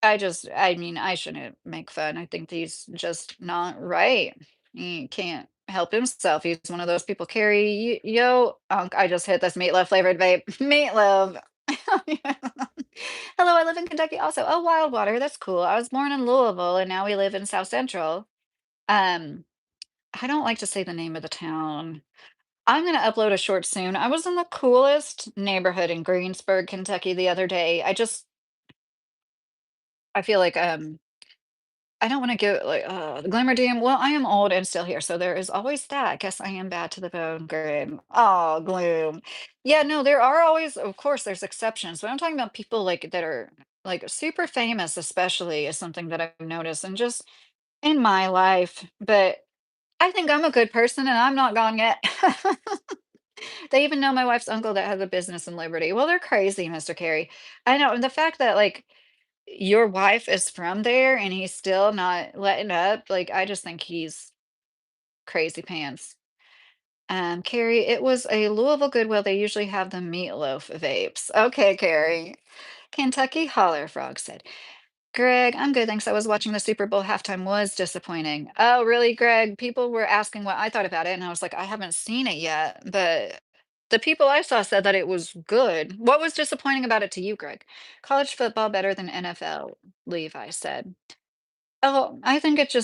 I mean, I shouldn't make fun. I think he's just not right. He can't help himself. He's one of those people. Carrie, yo, I just hit this meatloaf flavored vape. Meatloaf. Hello, I live in Kentucky also. Oh, Wildwater. That's cool. I was born in Louisville and now we live in South Central. Um, I don't like to say the name of the town. I'm gonna upload a short soon. I was in the coolest neighborhood in Greensburg, Kentucky the other day. I feel like I don't want to go like the glamour doom. Well, I am old and still here, so there is always that. Guess I am bad to the bone. Grim. Oh, gloom. Yeah, no, there are always, of course, there's exceptions, but I'm talking about people like that are like super famous, especially is something that I've noticed and just in my life. But I think I'm a good person and I'm not gone yet. They even know my wife's uncle that has a business in Liberty. Well, they're crazy, Mr. Carey. I know, and the fact that like your wife is from there and he's still not letting up, like, I just think he's crazy pants. Carrie, it was a Louisville Goodwill. They usually have the meatloaf vapes. Okay, Carrie. Kentucky Holler Frog said, Greg, I'm good, thanks. I was watching the Super Bowl halftime was disappointing. Oh, really, Greg? People were asking what I thought about it, and I was like, I haven't seen it yet, but the people I saw said that it was good. What was disappointing about it to you, Greg? College football better than NFL, Levi said. Oh, I think it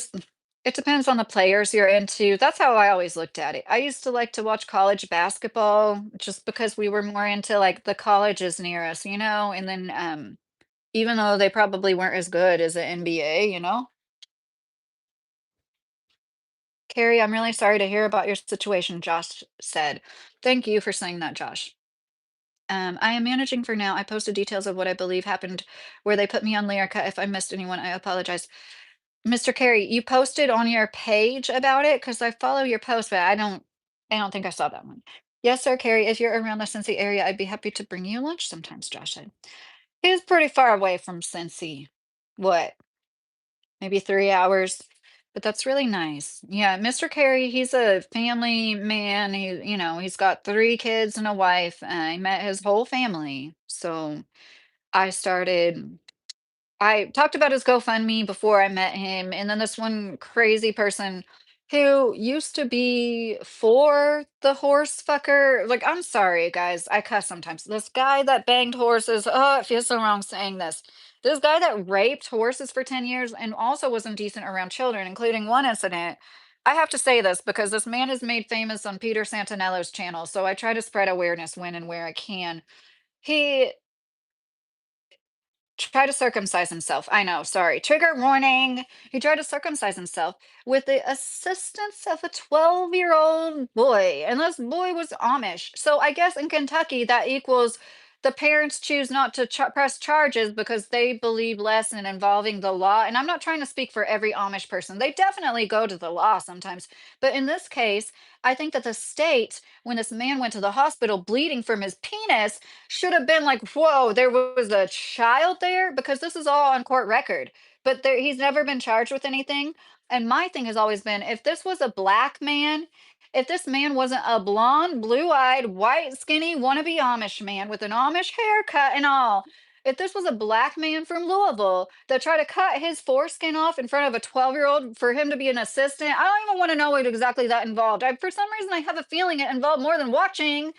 depends on the players you're into. That's how I always looked at it. I used to like to watch college basketball just because we were more into like the colleges near us, and then even though they probably weren't as good as the NBA. Carrie, I'm really sorry to hear about your situation, Josh said. Thank you for saying that, Josh. I am managing for now. I posted details of what I believe happened where they put me on Lyrica. If I missed anyone, I apologize. Mr. Carey, you posted on your page about it because I follow your post, but I don't think I saw that one. Yes, sir, Carrie. If you're around the Cincy area, I'd be happy to bring you lunch sometimes, Josh said. He was pretty far away from Cincy. What? Maybe 3 hours. But that's really nice. Yeah, Mr. Carey, he's a family man. He's got 3 kids and a wife. And I met his whole family. So I started I talked about his GoFundMe before I met him, and then this one crazy person who used to be for the horse fucker. Like, I'm sorry, guys. I cuss sometimes. This guy that banged horses. Oh, it feels so wrong saying this. This guy that raped horses for 10 years and also was indecent around children, including one incident. I have to say this because this man is made famous on Peter Santinello's channel. So I try to spread awareness when and where I can. He Try to circumcise himself. I know, sorry. Trigger warning. He tried to circumcise himself with the assistance of a 12-year-old boy. And this boy was Amish. So I guess in Kentucky, that equals the parents choose not to press charges because they believe less in involving the law. And I'm not trying to speak for every Amish person. They definitely go to the law sometimes. But in this case, I think that the state, when this man went to the hospital bleeding from his penis, should have been like, whoa, there was a child there because this is all on court record. But he's never been charged with anything. And my thing has always been if this was a black man, if this man wasn't a blonde, blue eyed, white, skinny, wannabe Amish man with an Amish haircut and all, if this was a black man from Louisville that tried to cut his foreskin off in front of a 12-year-old for him to be an assistant, I don't even want to know what exactly that involved. For some reason, I have a feeling it involved more than watching.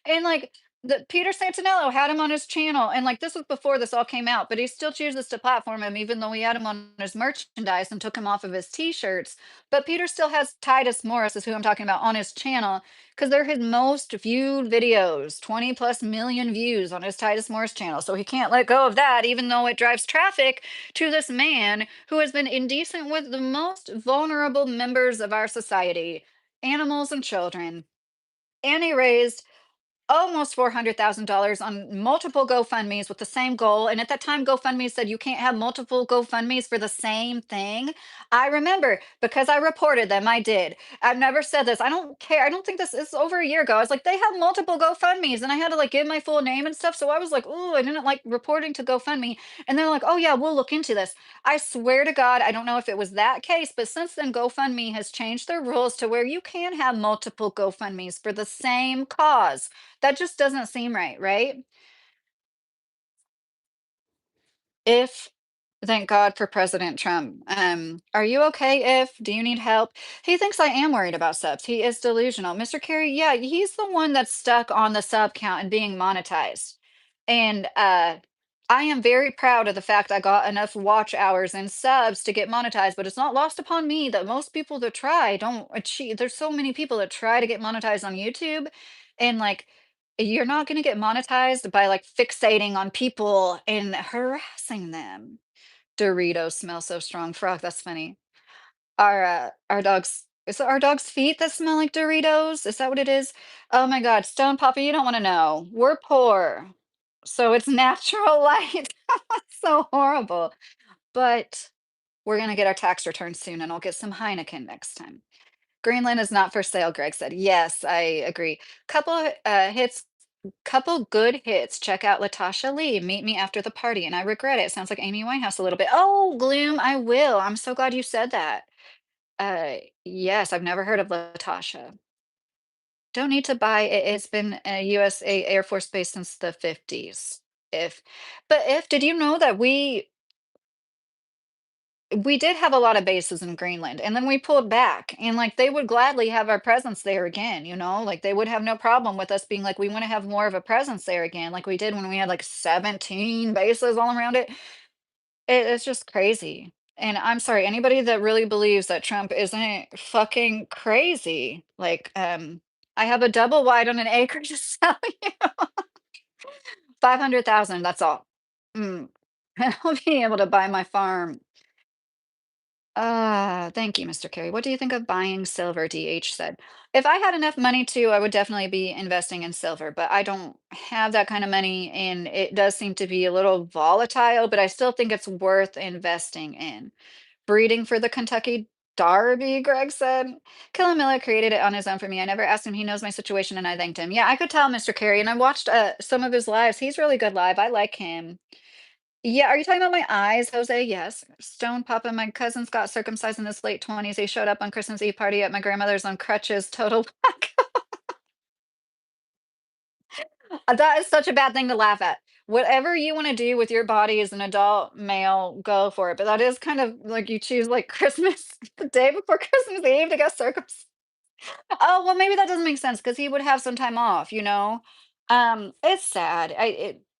And like the Peter Santinello had him on his channel, and like this was before this all came out, but he still chooses to platform him, even though he had him on his merchandise and took him off of his t-shirts. But Peter still has Titus Morris, is who I'm talking about, on his channel because they're his most viewed videos, 20 plus million views on his Titus Morris channel. So he can't let go of that, even though it drives traffic to this man who has been indecent with the most vulnerable members of our society, animals and children. And he raised almost $400,000 on multiple GoFundMe's with the same goal. And at that time, GoFundMe said you can't have multiple GoFundMe's for the same thing. I remember because I reported them, I did. I've never said this. I don't care. I don't think this is over a year ago. I was like, they have multiple GoFundMe's and I had to like give my full name and stuff. So I was like, oh, I didn't like reporting to GoFundMe. And they're like, oh, yeah, we'll look into this. I swear to God, I don't know if it was that case, but since then, GoFundMe has changed their rules to where you can have multiple GoFundMe's for the same cause. That just doesn't seem right, right? If Thank God for President Trump. Are you okay if do you need help? He thinks I am worried about subs. He is delusional. Mr. Kerry, yeah, he's the one that's stuck on the sub count and being monetized. And I am very proud of the fact I got enough watch hours and subs to get monetized, but it's not lost upon me that most people that try don't achieve. There's so many people that try to get monetized on YouTube, and like you're not going to get monetized by like fixating on people and harassing them. Doritos smell so strong. Frog, that's funny. Our dogs is it our dog's feet that smell like Doritos? Is that what it is? Oh my God, Stone Papa, you don't want to know. We're poor. So it's natural light. So horrible. But we're gonna get our tax return soon and I'll get some Heineken next time. Greenland is not for sale, Greg said. Yes, I agree. Couple good hits. Check out Latasha Lee. Meet me after the party. And I regret it. Sounds like Amy Winehouse a little bit. Oh, Gloom, I will. I'm so glad you said that. Yes, I've never heard of Latasha. Don't need to buy it. It's been a USA Air Force Base since the 50s. If, but if, did you know that we did have a lot of bases in Greenland and then we pulled back and like they would gladly have our presence there again, like they would have no problem with us being like, we want to have more of a presence there again, like we did when we had like 17 bases all around it. It's just crazy. And I'm sorry, anybody that really believes that Trump isn't fucking crazy, like, I have a double wide on an acre to sell you. 500,000, that's all. Mm. I'll be able to buy my farm. Thank you, Mr. Carey. What do you think of buying silver? DH said. If I had enough money to, I would definitely be investing in silver, but I don't have that kind of money, and it does seem to be a little volatile, but I still think it's worth investing in. Breeding for the Kentucky Derby, Greg said. Killer Miller created it on his own for me. I never asked him. He knows my situation, and I thanked him. Yeah, I could tell, Mr. Carey, and I watched some of his lives. He's really good live. I like him. Yeah, are you talking about my eyes, Jose? Yes. Stone Papa, my cousins got circumcised in his late 20s. He showed up on Christmas Eve party at my grandmother's on crutches. Total whack. That is such a bad thing to laugh at. Whatever you want to do with your body as an adult male, go for it. But that is kind of like you choose like Christmas, the day before Christmas Eve to get circumcised. Oh, well, maybe that doesn't make sense because he would have some time off, you know? It's sad.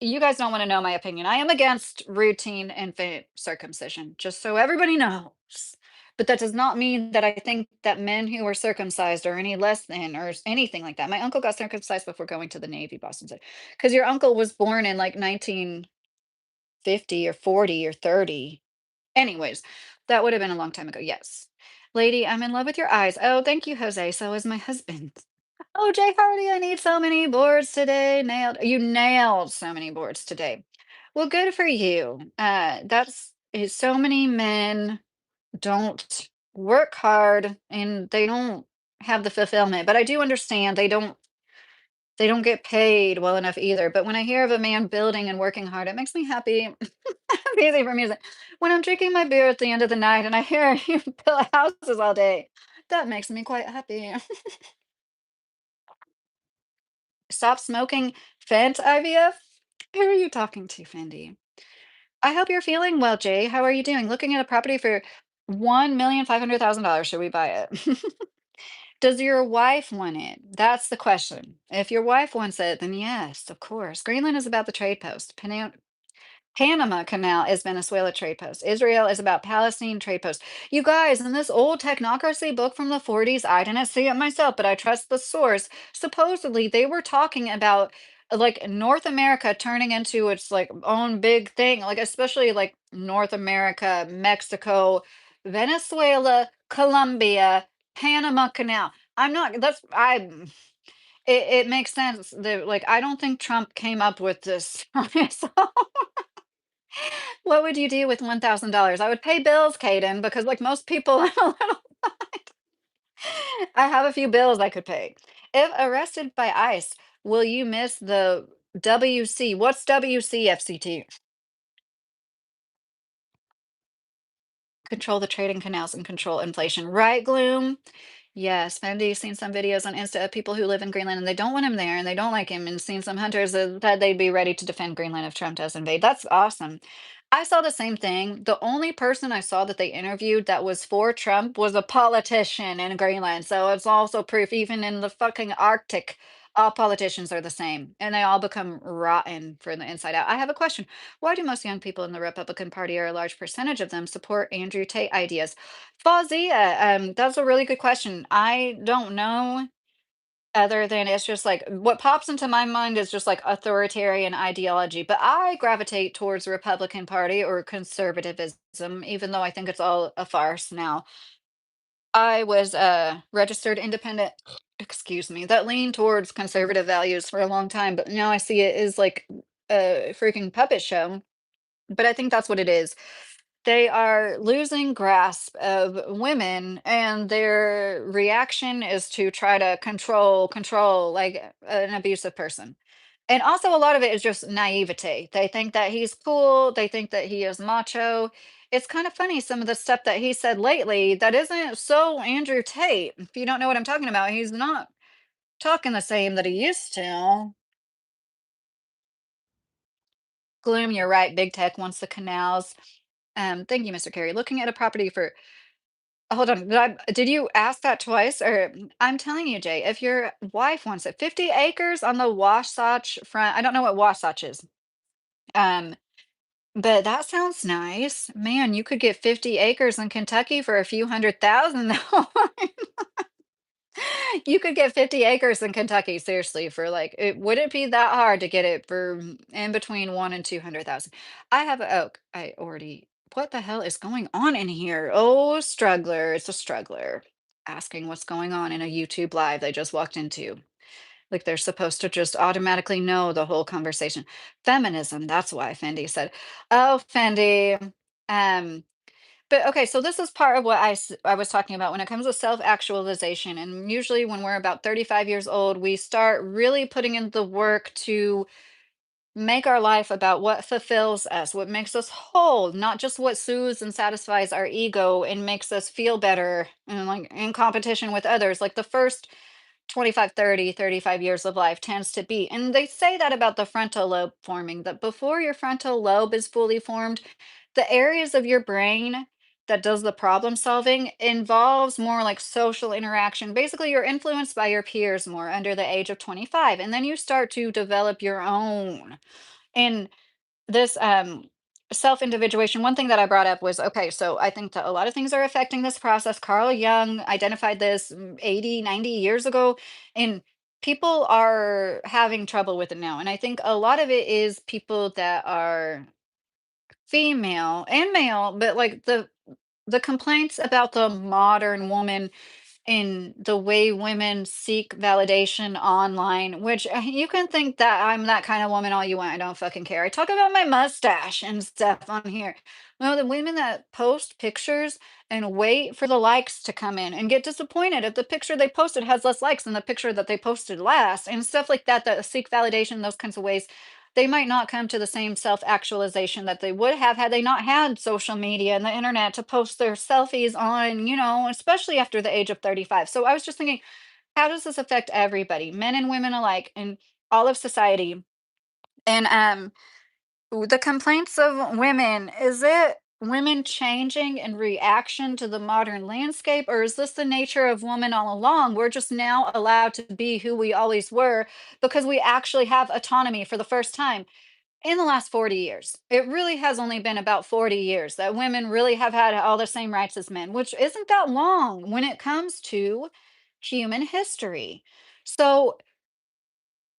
You guys don't want to know my opinion. I am against routine infant circumcision, just so everybody knows. But that does not mean that I think that men who are circumcised are any less than or anything like that. My uncle got circumcised before going to the Navy, Boston said, because your uncle was born in like 1950 or 40 or 30. Anyways, that would have been a long time ago. Yes. Lady, I'm in love with your eyes. Oh, thank you, Jose. So is my husband. Oh, Jay Hardy, I need so many boards today. You nailed so many boards today. Well, good for you. So many men don't work hard and they don't have the fulfillment. But I do understand they don't get paid well enough either. But when I hear of a man building and working hard, it makes me happy. Easy for music. When I'm drinking my beer at the end of the night and I hear you build houses all day, that makes me quite happy. Stop smoking Fent IVF? Who are you talking to, Fendi? I hope you're feeling well, Jay. How are you doing? Looking at a property for $1,500,000. Should we buy it? Does your wife want it? That's the question. If your wife wants it, then yes, of course. Greenland is about the trade post. Panama Canal is Venezuela trade post. Israel is about Palestine trade post. You guys, in this old technocracy book from the 40s, I didn't see it myself, but I trust the source. Supposedly, they were talking about like North America turning into its like own big thing, like especially like North America, Mexico, Venezuela, Colombia, Panama Canal. I'm not, that's, I, it makes sense that, like, I don't think Trump came up with this. So, what would you do with $1,000? I would pay bills, Caden, because like most people, I'm a little I have a few bills I could pay. If arrested by ICE, will you miss the WC? What's WCFCT? Control the trading canals and control inflation. Right, Gloom? Yes, Wendy's seen some videos on Insta of people who live in Greenland and they don't want him there and they don't like him, and seen some hunters that said they'd be ready to defend Greenland if Trump does invade. That's awesome. I saw the same thing. The only person I saw that they interviewed that was for Trump was a politician in Greenland. So it's also proof, even in the fucking Arctic, all politicians are the same and they all become rotten from the inside out. I have a question. Why do most young people in the Republican Party, or a large percentage of them, support Andrew Tate ideas? Fauzzia, that's a really good question. I don't know, other than it's just like what pops into my mind is just like authoritarian ideology. But I gravitate towards the Republican Party or conservatism, even though I think it's all a farce now. I was a registered independent, excuse me, that leaned towards conservative values for a long time, but now I see it as like a freaking puppet show. But I think that's what it is. They are losing grasp of women, and their reaction is to try to control like an abusive person. And also, a lot of it is just naivete. They think that he's cool, they think that he is macho. It's kind of funny some of the stuff that he said lately that isn't so Andrew Tate. If you don't know what I'm talking about, he's not talking the same that he used to. Gloom, you're right. Big tech wants the canals. Thank you, Mr. Carey. Looking at a property for hold on, did you ask that twice? Or I'm telling you, Jay, if your wife wants it, 50 acres on the Wasatch Front. I don't know what Wasatch is. Um, but that sounds nice. Man, you could get 50 acres in Kentucky for a few hundred thousand. You could get 50 acres in Kentucky, seriously, for like, it wouldn't be that hard to get it for in between one and 200,000. I have a oak. I already, what the hell is going on in here? Oh, struggler. It's a struggler asking what's going on in a YouTube live they just walked into. Like they're supposed to just automatically know the whole conversation. Feminism, that's why Fendi said. Oh, Fendi. Um, but okay, so this is part of what I was talking about when it comes to self-actualization. And usually when we're about 35 years old, we start really putting in the work to make our life about what fulfills us, what makes us whole, not just what soothes and satisfies our ego and makes us feel better and like in competition with others. Like the first 25, 30, 35 years of life tends to be. And they say that about the frontal lobe forming, that before your frontal lobe is fully formed, the areas of your brain that does the problem solving involves more like social interaction. Basically, you're influenced by your peers more under the age of 25. And then you start to develop your own. And this self-individuation, one thing that I brought up was okay, so I think that a lot of things are affecting this process. Carl Jung identified this 80, 90 years ago, and people are having trouble with it now. And I think a lot of it is people that are female and male, but like the complaints about the modern woman in the way women seek validation online, which you can think that I'm that kind of woman all you want. I don't fucking care. I talk about my mustache and stuff on here. No, the women that post pictures and wait for the likes to come in and get disappointed if the picture they posted has less likes than the picture that they posted last and stuff like that, that seek validation those kinds of ways. They might not come to the same self actualization that they would have had they not had social media and the internet to post their selfies on, especially after the age of 35. So I was just thinking, how does this affect everybody, men and women alike, in all of society? And the complaints of women, is it women changing in reaction to the modern landscape, or is this the nature of woman all along? We're just now allowed to be who we always were because we actually have autonomy for the first time in the last 40 years. It really has only been about 40 years that women really have had all the same rights as men, which isn't that long when it comes to human history. So,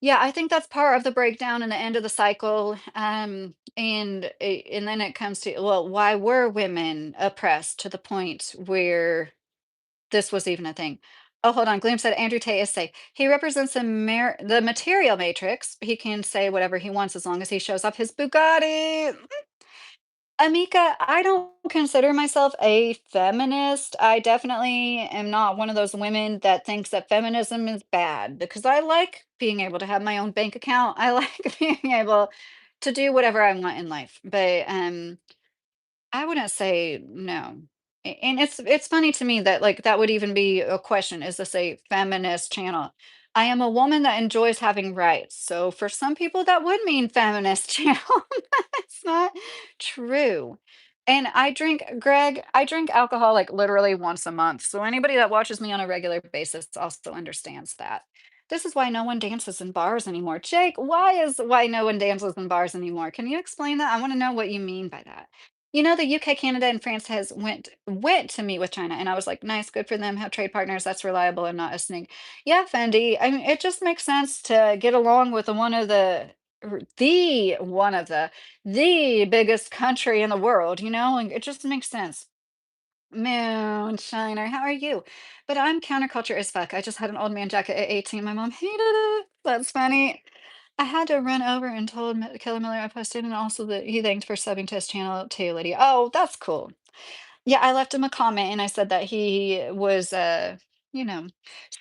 yeah, I think that's part of the breakdown and the end of the cycle. And then it comes to, well, why were women oppressed to the point where this was even a thing? Oh, hold on. Gloom said Andrew Tate is safe. He represents the material matrix. He can say whatever he wants as long as he shows off his Bugatti. Amika, I don't consider myself a feminist. I definitely am not one of those women that thinks that feminism is bad because I like being able to have my own bank account. I like being able to do whatever I want in life. But I wouldn't say no. And it's funny to me that like that would even be a question. Is this a feminist channel? I am a woman that enjoys having rights. So for some people that would mean feminist channel. It's not true. And I drink alcohol like literally once a month. So anybody that watches me on a regular basis also understands that. This is why no one dances in bars anymore. Jake, why no one dances in bars anymore? Can you explain that? I want to know what you mean by that. You know, the UK, Canada, and France has went to meet with China, and I was like, nice, good for them. Have trade partners that's reliable and not a snake. Yeah, Fendi. I mean, it just makes sense to get along with one of the one of the biggest country in the world. You know, and it just makes sense. Moonshiner, how are you? But I'm counterculture as fuck. I just had an old man jacket at 18. My mom hated it. That's funny. I had to run over and told Killer Miller I posted, and also that he thanked for subbing to his channel too, Lydia. Oh, that's cool. Yeah, I left him a comment and I said that he was, you know,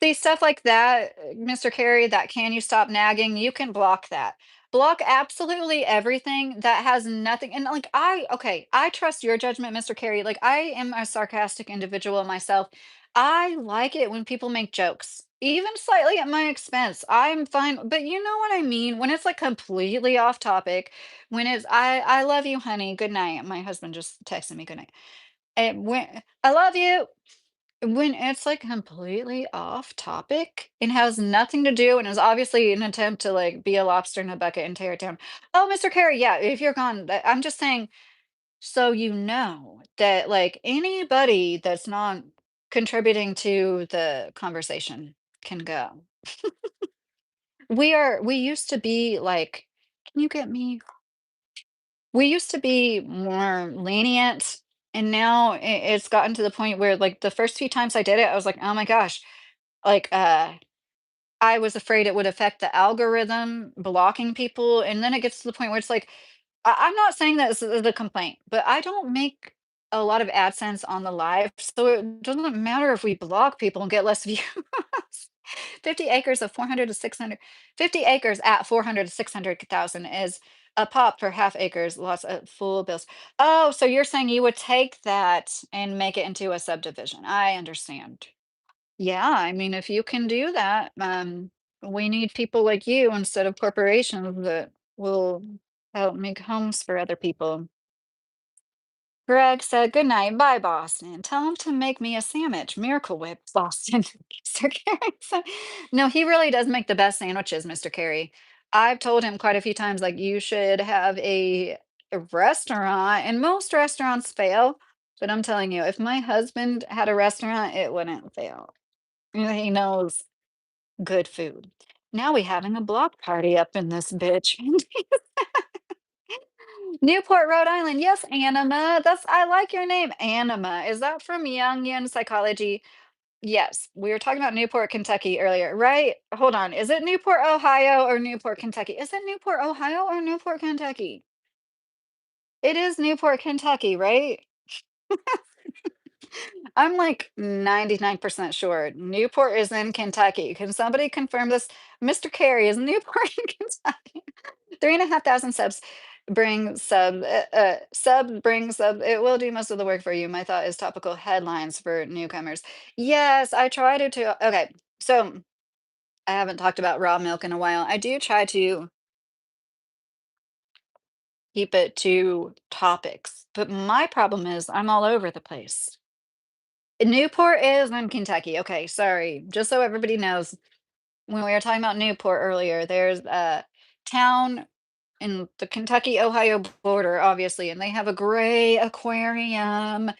see stuff like that, Mr. Carey, that can you stop nagging? You can block that. Block absolutely everything that has nothing. And like, okay, I trust your judgment, Mr. Carey. Like, I am a sarcastic individual myself. I like it when people make jokes, even slightly at my expense. I'm fine. But you know what I mean? When it's like completely off topic, when I love you, honey. Good night. My husband just texted me good night. And when I love you, when it's, like, completely off topic and has nothing to do and is obviously an attempt to, like, be a lobster in a bucket and tear it down. Oh, Mr. Carey, yeah, if you're gone, I'm just saying, so you know that, like, anybody that's not contributing to the conversation can go. We used to be like, "Can you get me?" We used to be more lenient, and now it's gotten to the point where, like, the first few times I did it, I was like, "Oh my gosh," like, I was afraid it would affect the algorithm blocking people, and then it gets to the point where it's like, I'm not saying that this is a complaint, but I don't make a lot of AdSense on the live, so it doesn't matter if we block people and get less views. 50 acres of 400 to 600, 50 acres at 400 to 600,000 is a pop for half acres, lots of full bills. Oh, so you're saying you would take that and make it into a subdivision. I understand. Yeah, I mean, if you can do that, we need people like you instead of corporations that will help make homes for other people. Greg said, "Good night. Bye, Boston. Tell him to make me a sandwich. Miracle Whip, Boston." Mr. Carey said, no, he really does make the best sandwiches, Mr. Carey. I've told him quite a few times, like, you should have a restaurant, and most restaurants fail. But I'm telling you, if my husband had a restaurant, it wouldn't fail. You know, he knows good food. Now we having a block party up in this bitch. Newport, Rhode Island. Yes, Anima. I like your name, Anima. Is that from Jungian psychology? Yes, we were talking about Newport, Kentucky earlier, right? Hold on. Is it Newport, Ohio or Newport, Kentucky? Is it Newport, Ohio or Newport, Kentucky? It is Newport, Kentucky, right? I'm like 99% sure Newport is in Kentucky. Can somebody confirm this? Mr. Carey is Newport in Kentucky. 3,500 subs bring sub. It will do most of the work for you. My thought is topical headlines for newcomers. Yes, I try to okay. So I haven't talked about raw milk in a while. I do try to keep it to topics, but my problem is I'm all over the place. Newport is in Kentucky. Okay, sorry. Just so everybody knows, when we were talking about Newport earlier, there's a town in the Kentucky-Ohio border, obviously, and they have a gray aquarium.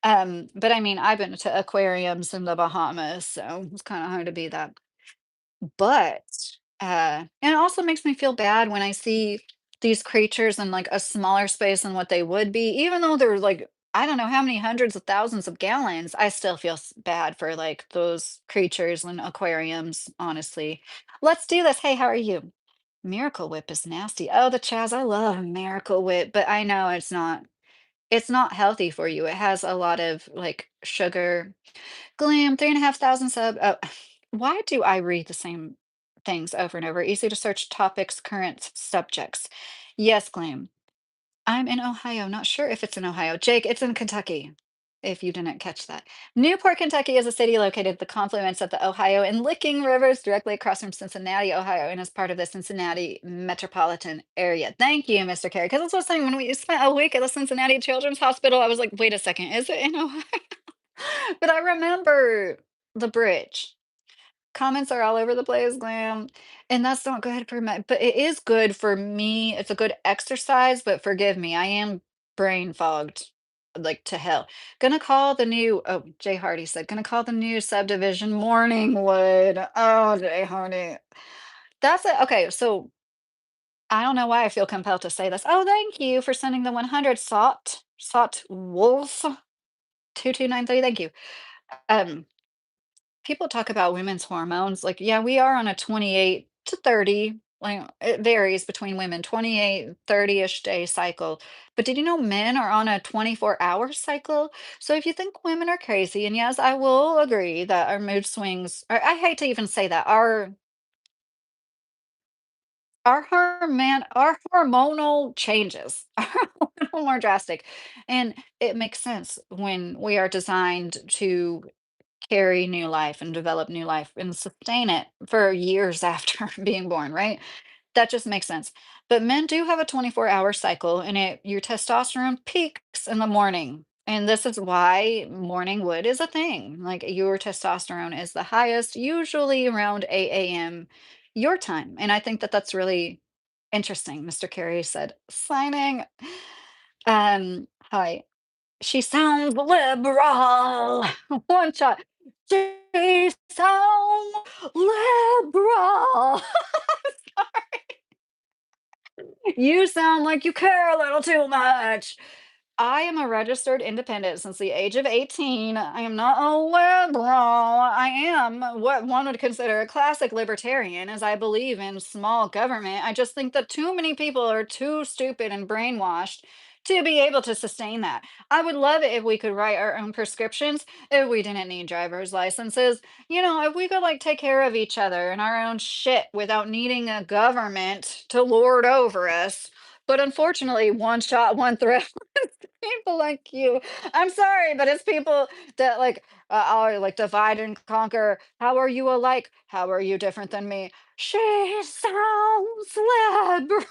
But I mean, I've been to aquariums in the Bahamas, so it's kind of hard to beat that. But and it also makes me feel bad when I see these creatures in like a smaller space than what they would be, even though they're like I don't know how many hundreds of thousands of gallons. I still feel bad for like those creatures in aquariums, honestly. Let's do this. Hey, how are you? Miracle Whip is nasty. Oh, the Chaz, I love Miracle Whip, but I know it's not healthy for you. It has a lot of like sugar. Glam, 3,500 sub. Oh, why do I read the same things over and over? Easy to search topics, current subjects. Yes, Glam. I'm in Ohio. Not sure if it's in Ohio. Jake, it's in Kentucky, if you didn't catch that. Newport, Kentucky is a city located at the confluence of the Ohio and Licking Rivers directly across from Cincinnati, Ohio, and is part of the Cincinnati metropolitan area. Thank you, Mr. Carey. Because that's what I was saying. When we spent a week at the Cincinnati Children's Hospital, I was like, wait a second, is it in Ohio? But I remember the bridge. Comments are all over the place, Glam, and that's not good for my but it is good for me. It's a good exercise, but forgive me, I am brain fogged like to hell. Gonna call the new oh, Jay Hardy said, gonna call the new subdivision Morningwood. Oh, Jay Hardy. That's it. Okay, so I don't know why I feel compelled to say this. Oh, thank you for sending the 100 Sot Wolf 2293. Thank you. Um People talk about women's hormones, like, yeah, we are on a 28 to 30, like, it varies between women, 28, 30-ish day cycle. But did you know men are on a 24-hour cycle? So if you think women are crazy, and yes, I will agree that our mood swings, or I hate to even say that, our hormonal changes are a little more drastic. And it makes sense when we are designed to carry new life and develop new life and sustain it for years after being born, right? That just makes sense. But men do have a 24-hour cycle and your testosterone peaks in the morning. And this is why morning wood is a thing. Like your testosterone is the highest, usually around 8 a.m. your time. And I think that that's really interesting. Mr. Carey said, signing. Hi. She sounds liberal. One shot. She sounds liberal. You sound like you care a little too much. I am a registered independent since the age of 18. I am not a liberal. I am what one would consider a classic libertarian, as I believe in small government. I just think that too many people are too stupid and brainwashed to be able to sustain that. I would love it if we could write our own prescriptions, if we didn't need driver's licenses. If we could like take care of each other and our own shit without needing a government to lord over us. But unfortunately, one shot, one thrill. People like you. I'm sorry, but it's people that like are like divide and conquer. How are you alike? How are you different than me? She sounds liberal.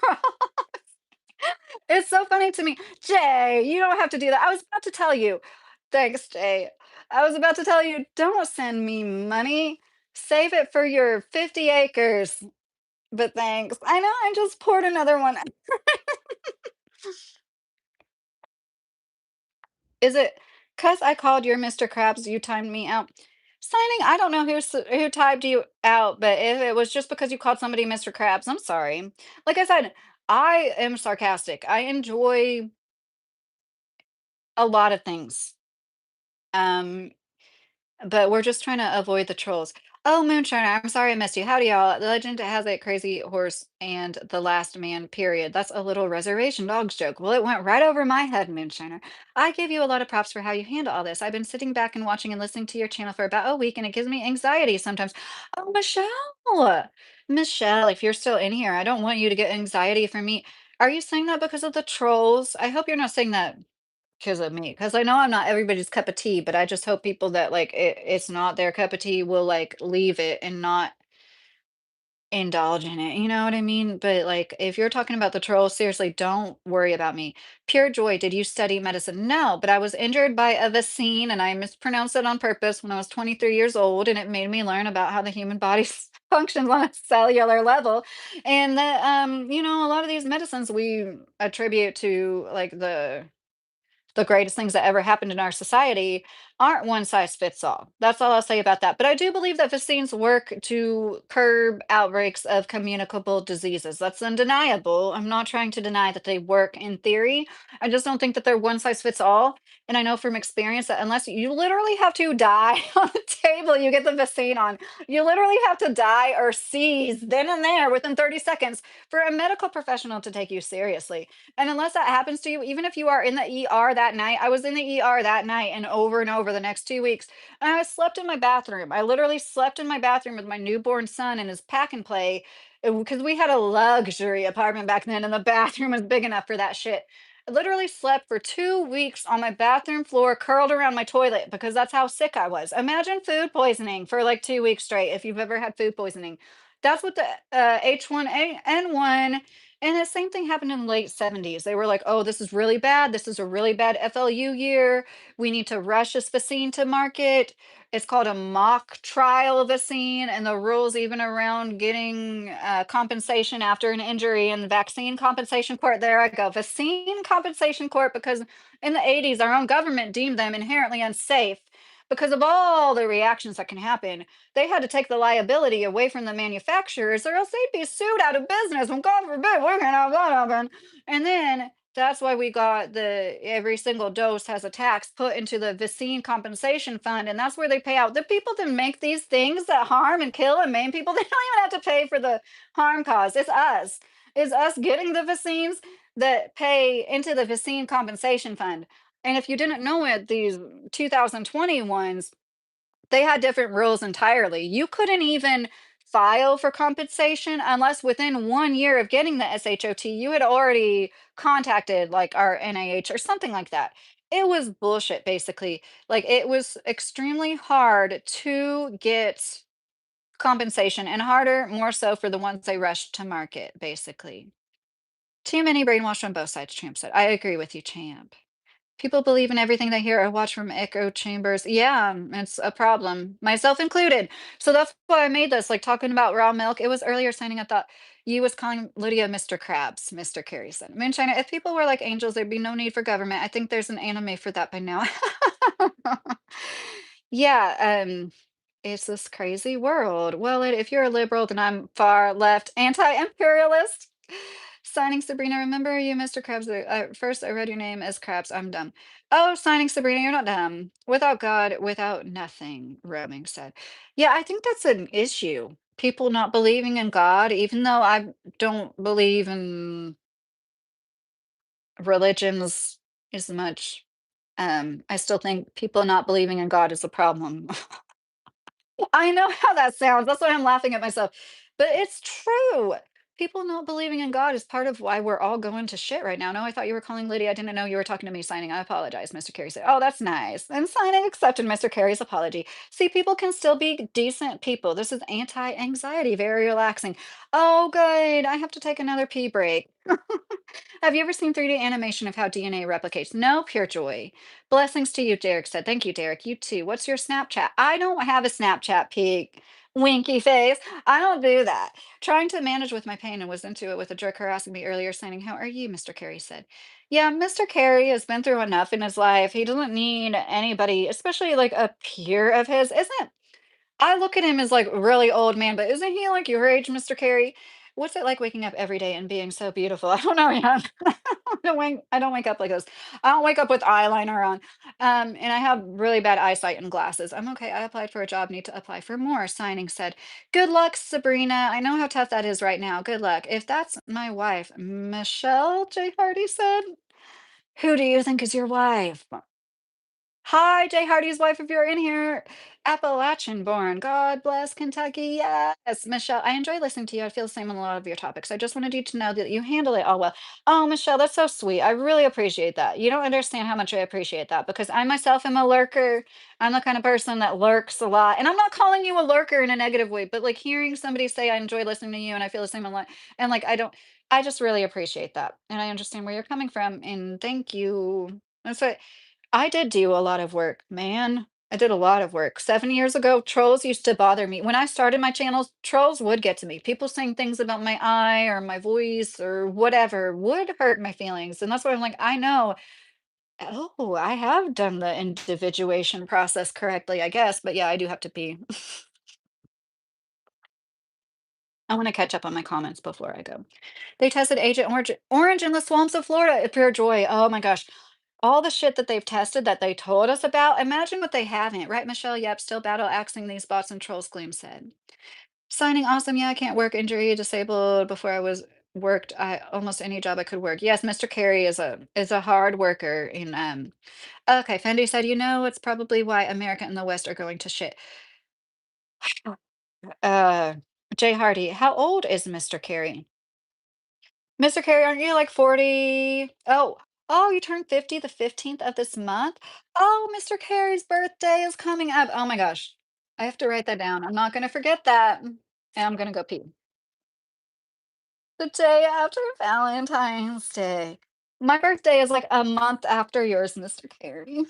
It's so funny to me. Jay, you don't have to do that. I was about to tell you. Thanks, Jay. I was about to tell you, don't send me money. Save it for your 50 acres. But thanks. I know I just poured another one. Is it because I called your Mr. Krabs, you timed me out? Signing, I don't know who timed you out, but if it was just because you called somebody Mr. Krabs, I'm sorry. Like I said, I am sarcastic. I enjoy a lot of things. Um, But we're just trying to avoid the trolls. Oh, Moonshiner, I'm sorry I missed you. Howdy, y'all. The legend has a crazy horse and the last man, period. That's a little reservation dogs joke. Well, it went right over my head, Moonshiner. I give you a lot of props for how you handle all this. I've been sitting back and watching and listening to your channel for about a week, and it gives me anxiety sometimes. Oh, Michelle. Michelle, if you're still in here, I don't want you to get anxiety from me. Are you saying that because of the trolls? I hope you're not saying that 'cause of me, because I know I'm not everybody's cup of tea, but I just hope people that, like, it's not their cup of tea will, like, leave it and not indulge in it, you know what I mean? But, like, if you're talking about the trolls, seriously, don't worry about me. Pure joy, did you study medicine? No, but I was injured by a vaccine, and I mispronounced it on purpose when I was 23 years old, and it made me learn about how the human body functions on a cellular level, and that, a lot of these medicines we attribute to, like, the the greatest things that ever happened in our society aren't one size fits all. That's all I'll say about that. But I do believe that vaccines work to curb outbreaks of communicable diseases. That's undeniable. I'm not trying to deny that they work in theory. I just don't think that they're one size fits all. And I know from experience that unless you literally have to die on the table, you get the vaccine on. You literally have to die or seize then and there within 30 seconds for a medical professional to take you seriously. And unless that happens to you, even if you are in the ER that night, I was in the ER that night and over the next 2 weeks. And I slept in my bathroom. I literally slept in my bathroom with my newborn son and his pack and play because we had a luxury apartment back then and the bathroom was big enough for that shit. I literally slept for 2 weeks on my bathroom floor, curled around my toilet because that's how sick I was. Imagine food poisoning for like 2 weeks straight if you've ever had food poisoning. That's what the H1N1 and the same thing happened in the late 70s. They were like, oh, this is really bad. This is a really bad FLU year. We need to rush this vaccine to market. It's called a mock trial vaccine, and the rules even around getting compensation after an injury and vaccine compensation court. There I go, vaccine compensation court, because in the 80s, our own government deemed them inherently unsafe because of all the reactions that can happen. They had to take the liability away from the manufacturers, or else they'd be sued out of business. And God forbid we're gonna have that happen. And then that's why we got the every single dose has a tax put into the vaccine compensation fund, and that's where they pay out the people that make these things that harm and kill and maim people. They don't even have to pay for the harm caused. It's us. It's us getting the vaccines that pay into the vaccine compensation fund. And if you didn't know it, these 2020 ones, they had different rules entirely. You couldn't even file for compensation unless within 1 year of getting the SHOT, you had already contacted like our NIH or something like that. It was bullshit, basically. Like it was extremely hard to get compensation and harder, more so for the ones they rushed to market, basically. Too many brainwashed on both sides, Champ said. I agree with you, Champ. People believe in everything they hear or watch from echo chambers. Yeah, it's a problem, myself included. So that's why I made this, like talking about raw milk. It was earlier signing. I thought you was calling Lydia Mr. Krabs, Mr. Carey said. Moonshiner, if people were like angels, there'd be no need for government. I think there's an anime for that by now. Yeah, it's this crazy world. Well, if you're a liberal, then I'm far left, anti-imperialist. Signing Sabrina, remember you, Mr. Krabs? First, I read your name as Krabs. I'm dumb. Oh, signing Sabrina, you're not dumb. Without God, without nothing, roaming said. Yeah, I think that's an issue. People not believing in God, even though I don't believe in religions as much. I still think people not believing in God is a problem. I know how that sounds. That's why I'm laughing at myself. But it's true. People not believing in God is part of why we're all going to shit right now. No, I thought you were calling Lydia. I didn't know you were talking to me signing. I apologize, Mr. Carey said. Oh, that's nice. And signing accepted Mr. Carey's apology. See, people can still be decent people. This is anti-anxiety, very relaxing. Oh, good. I have to take another pee break. Have you ever seen 3D animation of how DNA replicates? No, pure joy. Blessings to you, Derek said. Thank you, Derek. You too. What's your Snapchat? I don't have a Snapchat peak. Winky face. I don't do that. Trying to manage with my pain and was into it with a jerk harassing me earlier, saying, how are you? Mr. Carey said. Yeah, Mr. Carey has been through enough in his life. He doesn't need anybody, especially like a peer of his. Isn't I look at him as like really old man, but isn't he like your age, Mr. Carey? What's it like waking up every day and being so beautiful? I don't know, man. I don't wake up like this. I don't wake up with eyeliner on. And I have really bad eyesight and glasses. I'm okay. I applied for a job, need to apply for more. Signing said, good luck, Sabrina. I know how tough that is right now. Good luck. If that's my wife, Michelle, J. Hardy said. Who do you think is your wife? Hi, Jay Hardy's wife, if you're in here. Appalachian born. God bless Kentucky. Yes, Michelle. I enjoy listening to you. I feel the same on a lot of your topics. I just wanted you to know that you handle it all well. Oh, Michelle, that's so sweet. I really appreciate that. You don't understand how much I appreciate that because I myself am a lurker. I'm the kind of person that lurks a lot. And I'm not calling you a lurker in a negative way, but like hearing somebody say, I enjoy listening to you and I feel the same a lot. And like, I just really appreciate that. And I understand where you're coming from. And thank you. That's what I did do a lot of work, man. I did a lot of work. 7 years ago, trolls used to bother me. When I started my channels, trolls would get to me. People saying things about my eye or my voice or whatever would hurt my feelings. And that's why I'm like, I know. Oh, I have done the individuation process correctly, I guess, but yeah, I do have to pee. I want to catch up on my comments before I go. They tested Agent Orange in the swamps of Florida. Pure joy. Oh my gosh. All the shit that they've tested that they told us about. Imagine what they haven't, right, Michelle? Yep, still battle axing these bots and trolls, Gleam said. Signing awesome. Yeah, I can't work. Injury, disabled. Before I was worked, I almost any job I could work. Yes, Mr. Carey is a hard worker. And okay, Fendi said, it's probably why America and the West are going to shit. Uh, Jay Hardy, how old is Mr. Carey? Mr. Carey, aren't you like 40? Oh, you turned 50 the 15th of this month? Oh, Mr. Carey's birthday is coming up. Oh my gosh. I have to write that down. I'm not going to forget that. And I'm going to go pee. The day after Valentine's Day. My birthday is like a month after yours, Mr. Carey.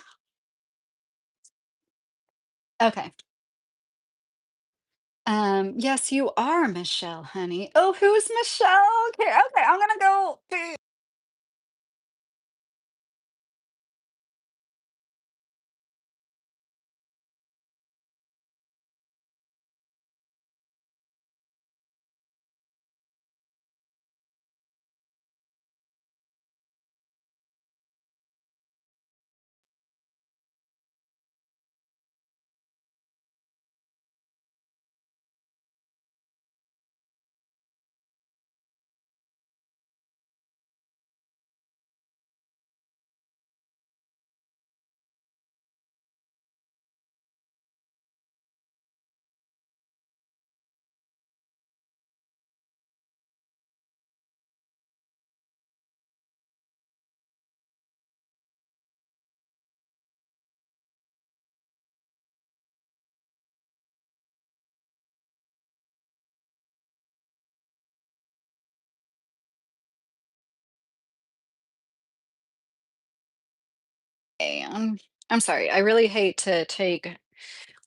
Okay. Yes, you are Michelle, honey. Oh, who's Michelle? Okay, okay, I'm gonna go pee. I'm sorry. I really hate to take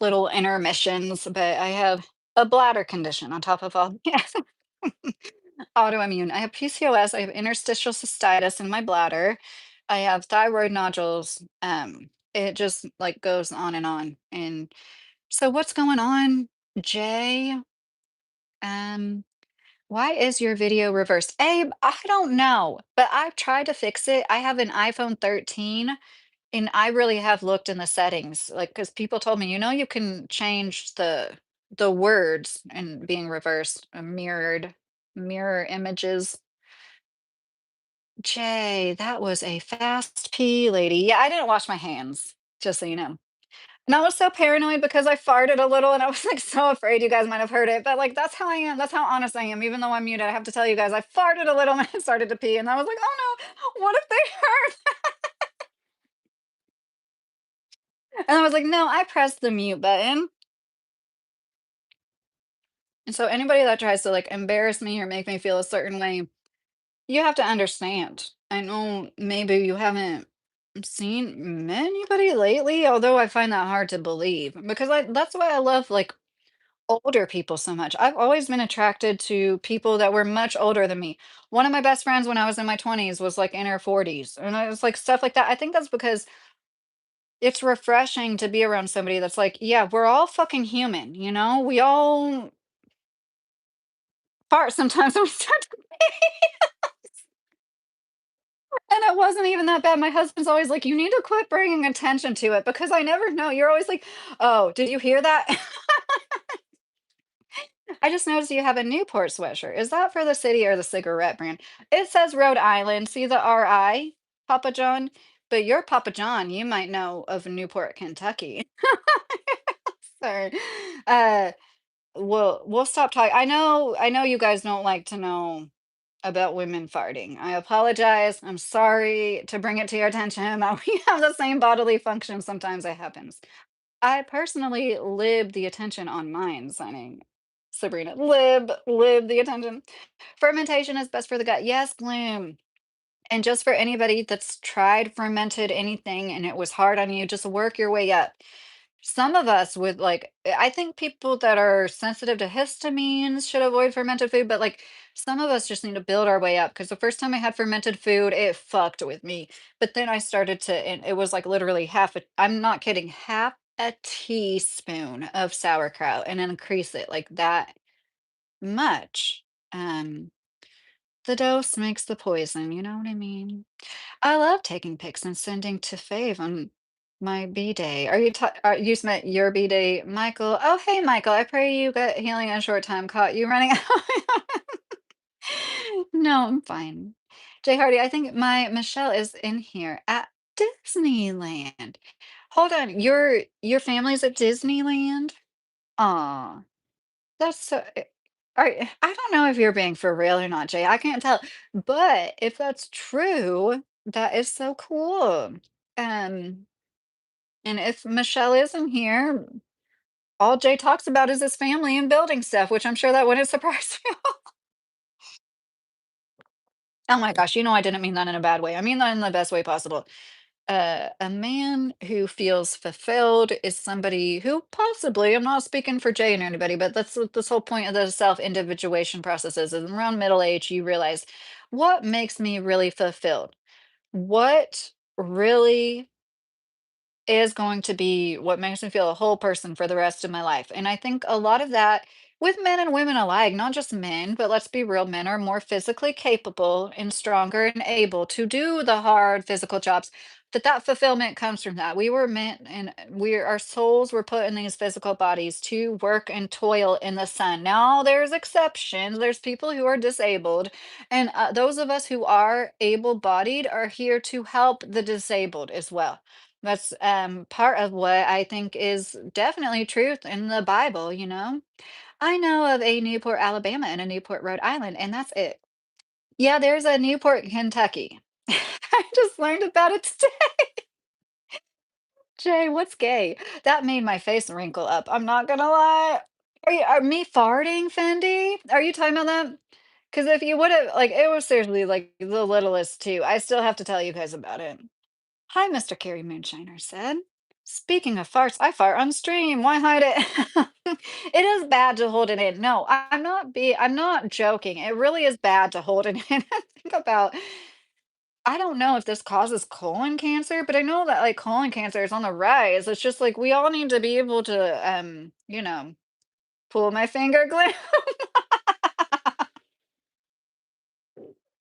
little intermissions, but I have a bladder condition on top of all yes. Autoimmune. I have PCOS, I have interstitial cystitis in my bladder. I have thyroid nodules. It just like goes on and on. And so what's going on, Jay? Um, why is your video reversed? Abe, I don't know, but I've tried to fix it. I have an iPhone 13 and I really have looked in the settings, like, because people told me, you can change the words and being reversed, mirror images. Jay, that was a fast pee lady. Yeah, I didn't wash my hands, just so you know. And I was so paranoid because I farted a little and I was like so afraid you guys might have heard it. But like that's how I am. That's how honest I am. Even though I'm muted, I have to tell you guys I farted a little and I started to pee. And I was like, oh no, what if they heard? And I was like, no, I pressed the mute button. And so anybody that tries to like embarrass me or make me feel a certain way, you have to understand. I know maybe you haven't seen anybody lately, although I find that hard to believe because that's why I love like older people so much. I've always been attracted to people that were much older than me. One of my best friends when I was in my 20s was like in her 40s. And I was like stuff like that. I think that's because it's refreshing to be around somebody that's like, yeah, we're all fucking human, We all fart sometimes when we start to and it wasn't even that bad. My husband's always like, "You need to quit bringing attention to it because I never know." You're always like, "Oh, did you hear that?" I just noticed you have a Newport sweatshirt. Is that for the city or the cigarette brand? It says Rhode Island. See the RI, Papa John? But your Papa John, you might know of Newport, Kentucky. Sorry. Uh, we'll stop talking. I know you guys don't like to know about women farting. I apologize. I'm sorry to bring it to your attention that we have the same bodily function. Sometimes it happens. I personally lib the attention on mine, signing Sabrina. Lib the attention. Fermentation is best for the gut. Yes, Bloom. And just for anybody that's tried fermented anything and it was hard on you, just work your way up. Some of us would like, I think people that are sensitive to histamines should avoid fermented food, but like Some of us just need to build our way up because the first time I had fermented food, it fucked with me. But then I started to, and it was like literally I'm not kidding, half a teaspoon of sauerkraut and then increase it like that much. Um, the dose makes the poison, you know what I mean? I love taking pics and sending to Fave on my B-day. You meant your B-day, Michael? Oh, hey, Michael. I pray you got healing in a short time. Caught you running. No, I'm fine. Jay Hardy, I think my Michelle is in here at Disneyland. Hold on, your family's at Disneyland? Aw, that's so. I don't know if you're being for real or not, Jay. I can't tell. But if that's true, that is so cool. Um, and if Michelle isn't here, all Jay talks about is his family and building stuff, which I'm sure that wouldn't surprise you. Oh my gosh, you know I didn't mean that in a bad way. I mean that in the best way possible. A man who feels fulfilled is somebody who possibly, I'm not speaking for Jay or anybody, but that's what this whole point of the self-individuation process is. And around middle age, you realize what makes me really fulfilled? What really is going to be what makes me feel a whole person for the rest of my life. And I think a lot of that with men and women alike, not just men, but let's be real, men are more physically capable and stronger and able to do the hard physical jobs. That fulfillment comes from that. We were meant and our souls were put in these physical bodies to work and toil in the sun. Now there's exceptions. There's people who are disabled, and those of us who are able-bodied are here to help the disabled as well. That's part of what I think is definitely truth in the Bible, you know? I know of a Newport, Alabama and a Newport, Rhode Island, and that's it. Yeah, there's a Newport, Kentucky. I just learned about it today. Jay, what's gay? That made my face wrinkle up. I'm not gonna lie. Are me farting, Fendi? Are you talking about that? Because if you would have, like, it was seriously like the littlest too. I still have to tell you guys about it. Hi, Mr. Carrie Moonshiner said. Speaking of farts, I fart on stream. Why hide it? It is bad to hold it in. No, I'm not joking. It really is bad to hold it in. Think about I don't know if this causes colon cancer, but I know that like colon cancer is on the rise. It's just like we all need to be able to pull my finger gland.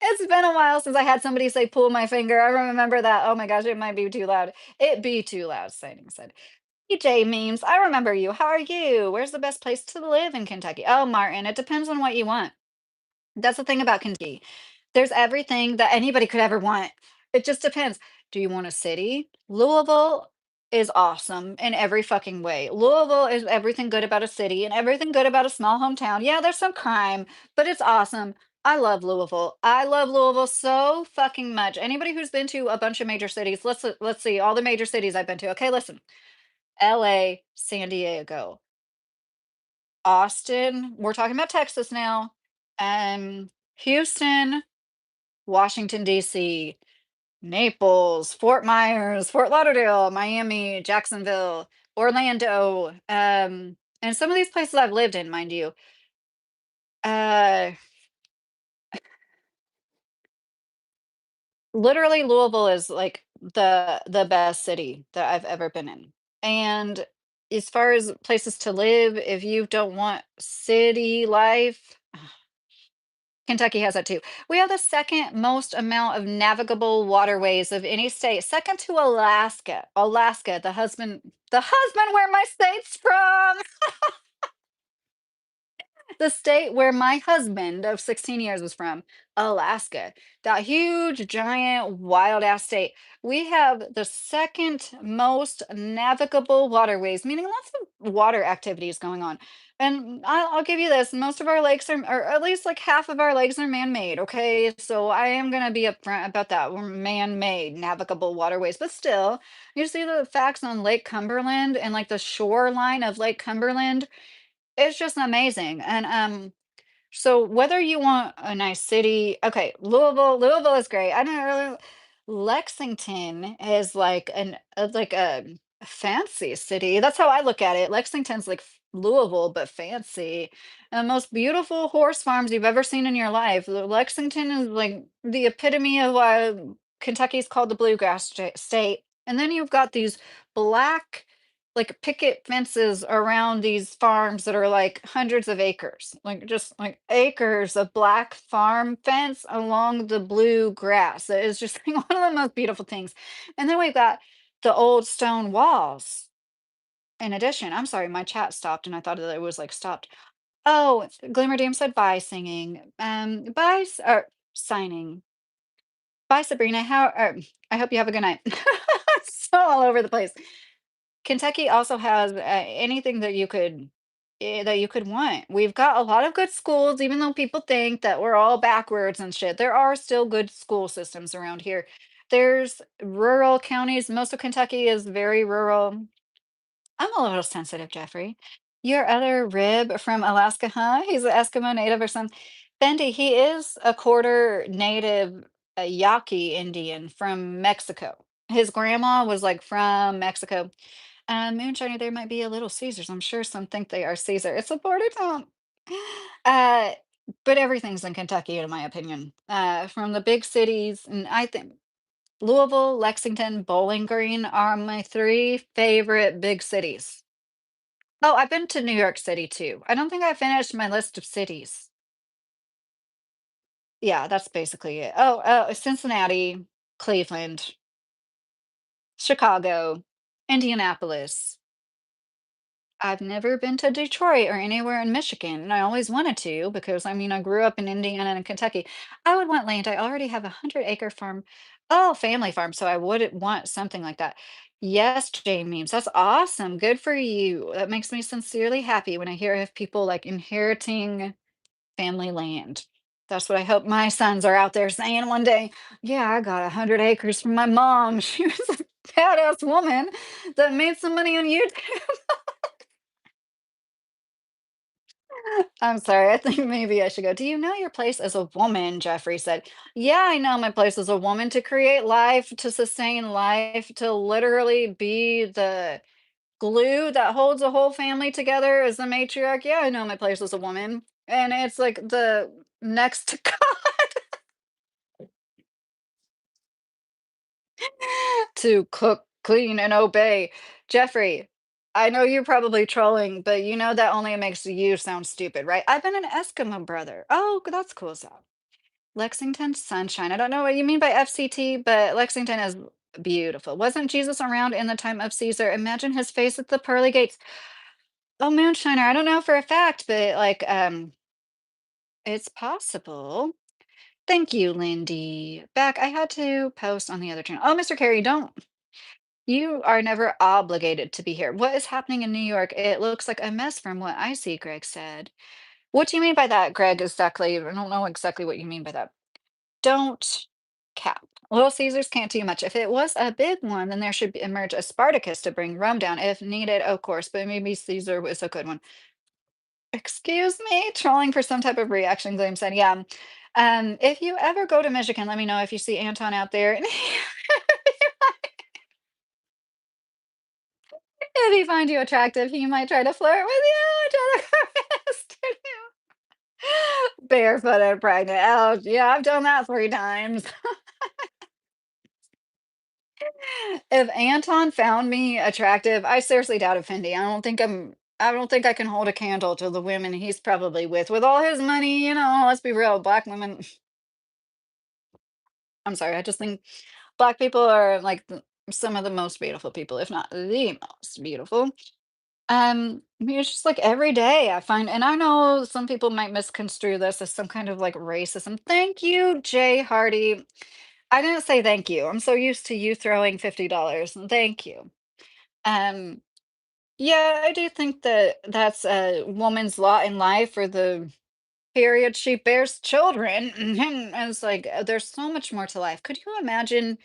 It's been a while since I had somebody say pull my finger. I remember that. Oh my gosh, it might be too loud. It be too loud, Sighting said. EJ memes, I remember you. How are you? Where's the best place to live in Kentucky? Oh, Martin, it depends on what you want. That's the thing about Kentucky. There's everything that anybody could ever want. It just depends. Do you want a city? Louisville is awesome in every fucking way. Louisville is everything good about a city and everything good about a small hometown. Yeah, there's some crime, but it's awesome. I love Louisville. I love Louisville so fucking much. Anybody who's been to a bunch of major cities, let's see all the major cities I've been to. Okay, listen. LA, San Diego, Austin, we're talking about Texas now, Houston, Washington, D.C., Naples, Fort Myers, Fort Lauderdale, Miami, Jacksonville, Orlando, and some of these places I've lived in, mind you. Uh, Literally, Louisville is like the best city that I've ever been in. And as far as places to live, if you don't want city life, Kentucky has that too. We have the second most amount of navigable waterways of any state, second to Alaska. Alaska, the husband where my state's from. The state where my husband of 16 years was from, Alaska. That huge, giant, wild ass state. We have the second most navigable waterways, meaning lots of water activities going on. And I'll give you this, most of our lakes are, or at least like half of our lakes are man-made, okay? So I am going to be upfront about that. We're man-made navigable waterways, but still, you see the facts on Lake Cumberland and like the shoreline of Lake Cumberland, it's just amazing. And so whether you want a nice city, okay, Louisville is great. I don't really Lexington is like a fancy city. That's how I look at it. Lexington's like Louisville, but fancy. And the most beautiful horse farms you've ever seen in your life. Lexington is like the epitome of why Kentucky's called the bluegrass state. And then you've got these black, like picket fences around these farms that are like hundreds of acres, like just like acres of black farm fence along the blue grass. It is just like one of the most beautiful things. And then we've got the old stone walls in addition. I'm sorry, my chat stopped and I thought that it was like stopped. Oh, Glimmer Doom said bye singing. Bye or signing. Bye Sabrina. I hope you have a good night. So all over the place. Kentucky also has anything that you could want. We've got a lot of good schools, even though people think that we're all backwards and shit. There are still good school systems around here. There's rural counties. Most of Kentucky is very rural. I'm a little sensitive, Jeffrey. Your other rib from Alaska, huh? He's an Eskimo native or something. Bendy, he is a quarter native Yaqui Indian from Mexico. His grandma was like from Mexico. Moonshiner, there might be a little Caesars. I'm sure some think they are Caesar. It's a border town. Uh, but everything's in Kentucky, in my opinion. From the big cities, and I think Louisville, Lexington, Bowling Green are my three favorite big cities. Oh, I've been to New York City too. I don't think I finished my list of cities. Yeah, that's basically it. Oh, Cincinnati, Cleveland, Chicago, Indianapolis. I've never been to Detroit or anywhere in Michigan, and I always wanted to because I mean I grew up in Indiana and Kentucky. I would want land. I already have a 100-acre farm. Oh, family farm. So I would want something like that. Yes, Jane memes. That's awesome. Good for you. That makes me sincerely happy when I hear of people like inheriting family land. That's what I hope my sons are out there saying one day. Yeah, I got 100 acres from my mom. She was a badass woman that made some money on YouTube. I'm sorry. I think maybe I should go. Do you know your place as a woman? Jeffrey said. Yeah, I know my place as a woman to create life, to sustain life, to literally be the glue that holds a whole family together as the matriarch. Yeah, I know my place as a woman. And it's like the next to to cook, clean, and obey. Jeffrey, I know you're probably trolling, but you know that only makes you sound stupid, right? I've been an Eskimo brother. Oh, that's cool stuff. Lexington Sunshine. I don't know what you mean by FCT, but Lexington is beautiful. Wasn't Jesus around in the time of Caesar? Imagine his face at the pearly gates. Oh, Moonshiner. I don't know for a fact, but like, it's possible. Thank you, Lindy. Back, I had to post on the other channel. Oh, Mr. Carey, don't. You are never obligated to be here. What is happening in New York? It looks like a mess from what I see, Greg said. What do you mean by that, Greg, exactly? I don't know exactly what you mean by that. Don't cap. Little Caesars can't do much. If it was a big one, then there should emerge a Spartacus to bring Rome down if needed, of course, but maybe Caesar was a good one. Excuse me? Trolling for some type of reaction, Gleam said. Yeah. If you ever go to Michigan, let me know if you see Anton out there. If he finds you attractive, he might try to flirt with you. Try to caress you. Barefoot and pregnant. Oh, yeah, I've done that 3 times. If Anton found me attractive, I seriously doubt Fendi. I don't think I can hold a candle to the women he's probably with all his money, let's be real, black women. I'm sorry, I just think black people are like some of the most beautiful people, if not the most beautiful. I mean, it's just like every day I find, and I know some people might misconstrue this as some kind of like racism. Thank you, Jay Hardy. I didn't say thank you. I'm so used to you throwing $50. Thank you. Um, yeah, I do think that that's a woman's lot in life for the period she bears children. And it's like there's so much more to life. Could you imagine?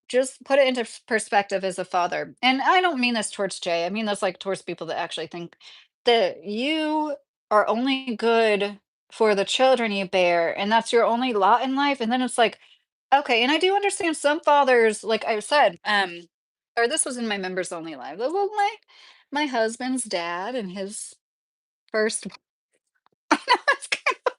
Just put it into perspective as a father, and I don't mean this towards Jay, I mean this, like, towards people that actually think that you are only good for the children you bear, and that's your only lot in life, and then it's like, okay, and I do understand some fathers, like I said, or this was in my members only live. This was my husband's dad and his first. I know it's kind of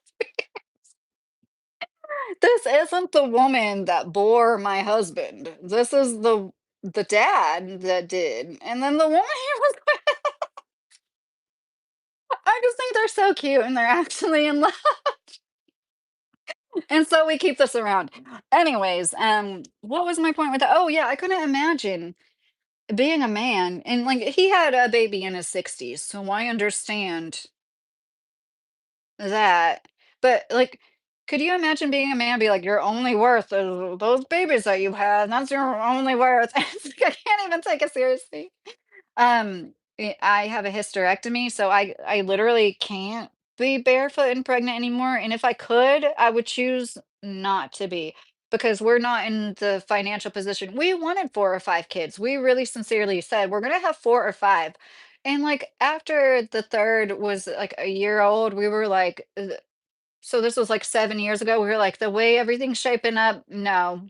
this isn't the woman that bore my husband. This is the dad that did. And then the woman he was I just think they're so cute and they're actually in love. And so we keep this around. Anyways, what was my point with that? Oh yeah, I couldn't imagine being a man and like he had a baby in his 60s, so I understand that. But like, could you imagine being a man, be like, your only worth is those babies that you had, and that's your only worth? It's like, I can't even take it seriously. I have a hysterectomy, so I literally can't be barefoot and pregnant anymore, and if I could, I would choose not to be because we're not in the financial position. We wanted 4 or 5 kids. We really sincerely said, "We're gonna have 4 or 5." And, like, after the 3rd was, like, a year old, we were like, so this was, like, 7 years ago, we were like, "The way everything's shaping up, no."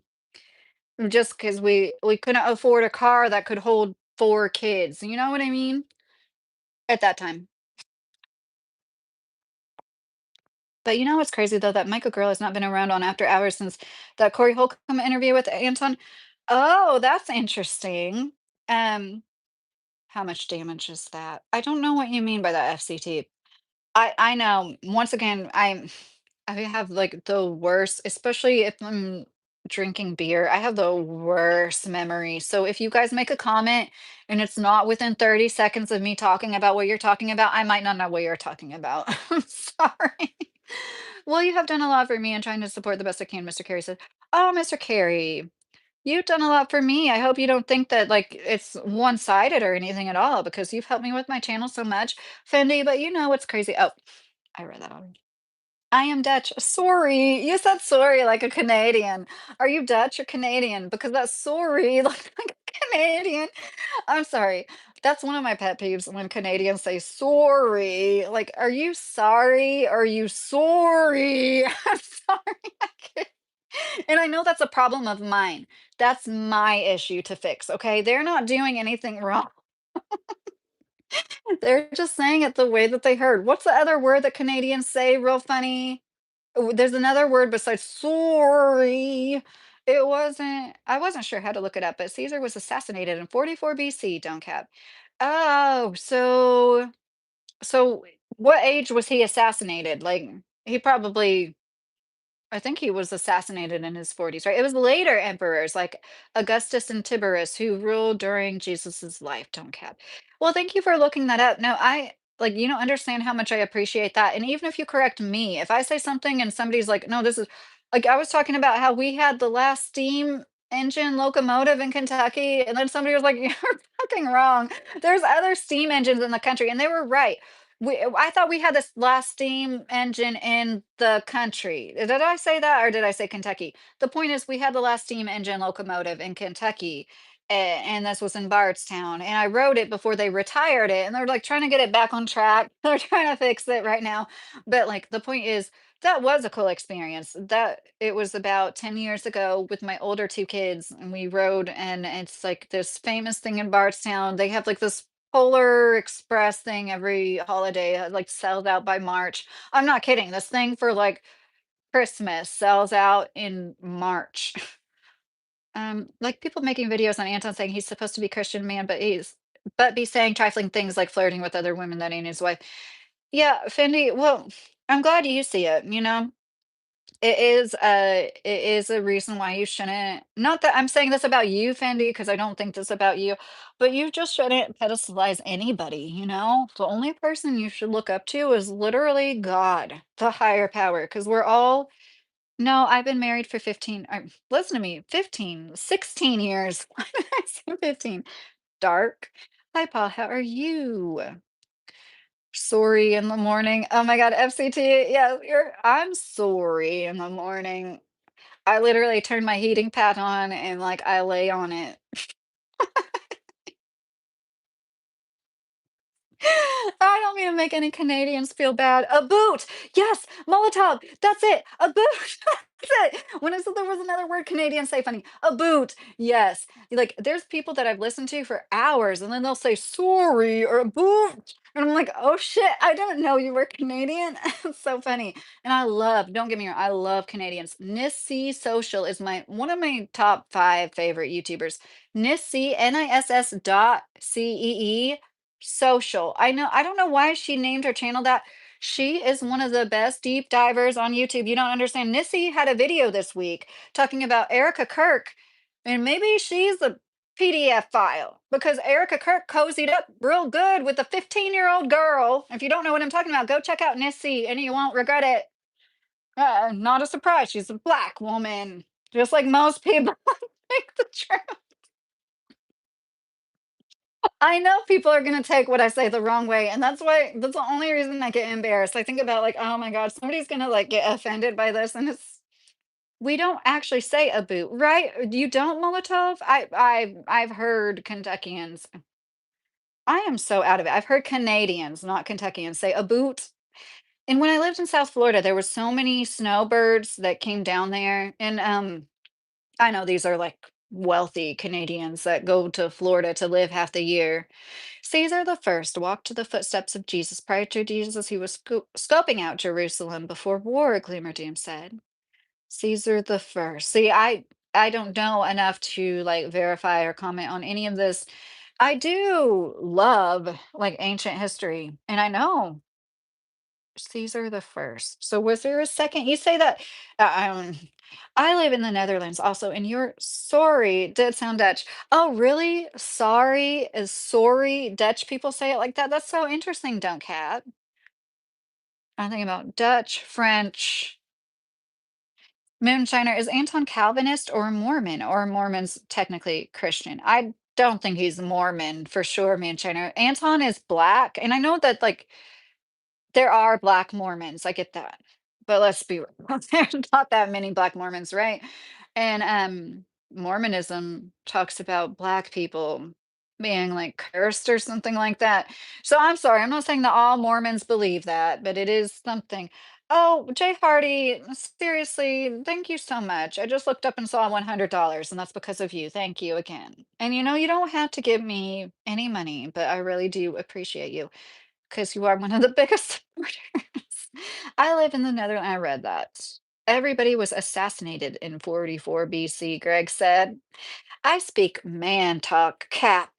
Just because we couldn't afford a car that could hold 4 kids, you know what I mean? At that time. But you know what's crazy though? That Michael Girl has not been around on After Hours since that Corey Holcomb interview with Anton. Oh, that's interesting. Um, how much damage is that? I don't know what you mean by that FCT. I know. Once again, I have like the worst, especially if I'm drinking beer. I have the worst memory. So if you guys make a comment and it's not within 30 seconds of me talking about what you're talking about, I might not know what you're talking about. I'm sorry. Well, you have done a lot for me and trying to support the best I can, Mr. Carey said. Oh, Mr. Carey, you've done a lot for me. I hope you don't think that like it's one-sided or anything at all because you've helped me with my channel so much, Fendi. But you know what's crazy? Oh, I read that already. I am Dutch. Sorry. You said sorry like a Canadian. Are you Dutch or Canadian? Because that's sorry like a Canadian. I'm sorry. That's one of my pet peeves when Canadians say sorry. Like, are you sorry? Are you sorry? I'm sorry. I can't- And I know that's a problem of mine. That's my issue to fix. Okay. They're not doing anything wrong. They're just saying it the way that they heard. What's the other word that Canadians say real funny? Oh, there's another word besides sorry. I wasn't sure how to look it up, but Caesar was assassinated in 44 BC, don't cap. Oh, so what age was he assassinated? Like he probably I think he was assassinated in his 40s, right? It was later emperors like Augustus and Tiberius who ruled during Jesus's life. Don't cap. Well, thank you for looking that up. No, I like you don't understand how much I appreciate that. And even if you correct me, if I say something and somebody's like, no, this is like I was talking about how we had the last steam engine locomotive in Kentucky, and then somebody was like, you're fucking wrong. There's other steam engines in the country, and they were right. I thought we had this last steam engine in the country. Did I say that or did I say Kentucky? The point is we had the last steam engine locomotive in Kentucky and this was in Bardstown and I rode it before they retired it and they're like trying to get it back on track. They're trying to fix it right now. But like the point is that was a cool experience. That it was about 10 years ago with my older 2 kids and we rode and it's like this famous thing in Bardstown. They have like this Polar Express thing every holiday, like, sells out by March. I'm not kidding, this thing for, like, Christmas sells out in March. Like, people making videos on Anton saying he's supposed to be Christian man, but be saying trifling things like flirting with other women that ain't his wife. Yeah, Fendi, well, I'm glad you see it, you know? It is a reason why you shouldn't not that I'm saying this about you, Fendi, because I don't think this about you, but you just shouldn't pedestalize anybody, you know? The only person you should look up to is literally God, the higher power, because we're all no, I've been married for 15 listen to me, 15, 16 years. Why did I say 15? Dark. Hi, Paul, how are you? Sorry in the morning. Oh my God, FCT. Yeah, I'm sorry in the morning. I literally turn my heating pad on and, like, I lay on it. I don't don't mean to make any Canadians feel bad. A boot. Yes, Molotov. That's it. A boot. That's it. When I said there was another word Canadians say funny. A boot. Yes. Like there's people that I've listened to for hours and then they'll say sorry or a boot. And I'm like, oh shit, I don't know you were Canadian. It's so funny. And I love, don't get me wrong, I love Canadians. Nissy Social is my one of my top five favorite YouTubers. Nissy, Niss dot CEE Social. I know, I don't know why she named her channel that. She is one of the best deep divers on YouTube. You don't understand. Nissy had a video this week talking about Erica Kirk, and maybe she's the PDF file because Erica Kirk cozied up real good with a 15-year-old girl. If you don't know what I'm talking about, go check out Nissy and you won't regret it. Not a surprise. She's a black woman, just like most people. Pick the truth. I know people are gonna take what I say the wrong way, and that's the only reason I get embarrassed. I think about like, oh my god, somebody's gonna like get offended by this, and it's we don't actually say a boot, right? You don't Molotov? I've heard Kentuckians. I am so out of it. I've heard Canadians, not Kentuckians, say a boot. And when I lived in South Florida, there were so many snowbirds that came down there, and I know these are like wealthy Canadians that go to Florida to live half the year. Caesar the first walked to the footsteps of Jesus. Prior to Jesus, he was scoping out Jerusalem before war, Gloomerdam said. Caesar the first. See, I don't know enough to like verify or comment on any of this. I do love like ancient history, and I know Caesar the first. So was there a second? You say that I live in the Netherlands also, and you're sorry did sound Dutch. Oh, really? Sorry is sorry. Dutch people say it like that. That's so interesting, don't cat. I'm thinking about Dutch, French. Moonshiner, is Anton Calvinist or Mormon? Or Mormon's technically Christian? I don't think he's Mormon for sure, Moonshiner. Anton is black, and I know that like there are Black Mormons, I get that, but let's be real, there's not that many Black Mormons, right? And, Mormonism talks about Black people being, like, cursed or something like that. So I'm sorry, I'm not saying that all Mormons believe that, but it is something. Oh, Jay Hardy, seriously, thank you so much. I just looked up and saw $100, and that's because of you. Thank you again. And, you know, you don't have to give me any money, but I really do appreciate you. 'Cause you are one of the biggest supporters. I live in the Netherlands. I read that. Everybody was assassinated in 44 BC, Greg said. I speak man talk, cap.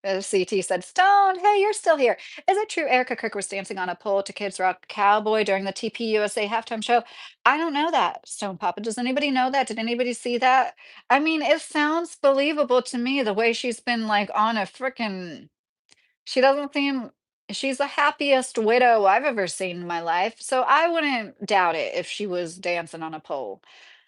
CT said, Stone, hey, you're still here. Is it true Erica Kirk was dancing on a pole to Kids Rock Cowboy during the TPUSA halftime show? I don't know that, Stone Papa. Does anybody know that? Did anybody see that? I mean, it sounds believable to me the way she's been like on a freaking she doesn't seem she's the happiest widow I've ever seen in my life, so I wouldn't doubt it if she was dancing on a pole.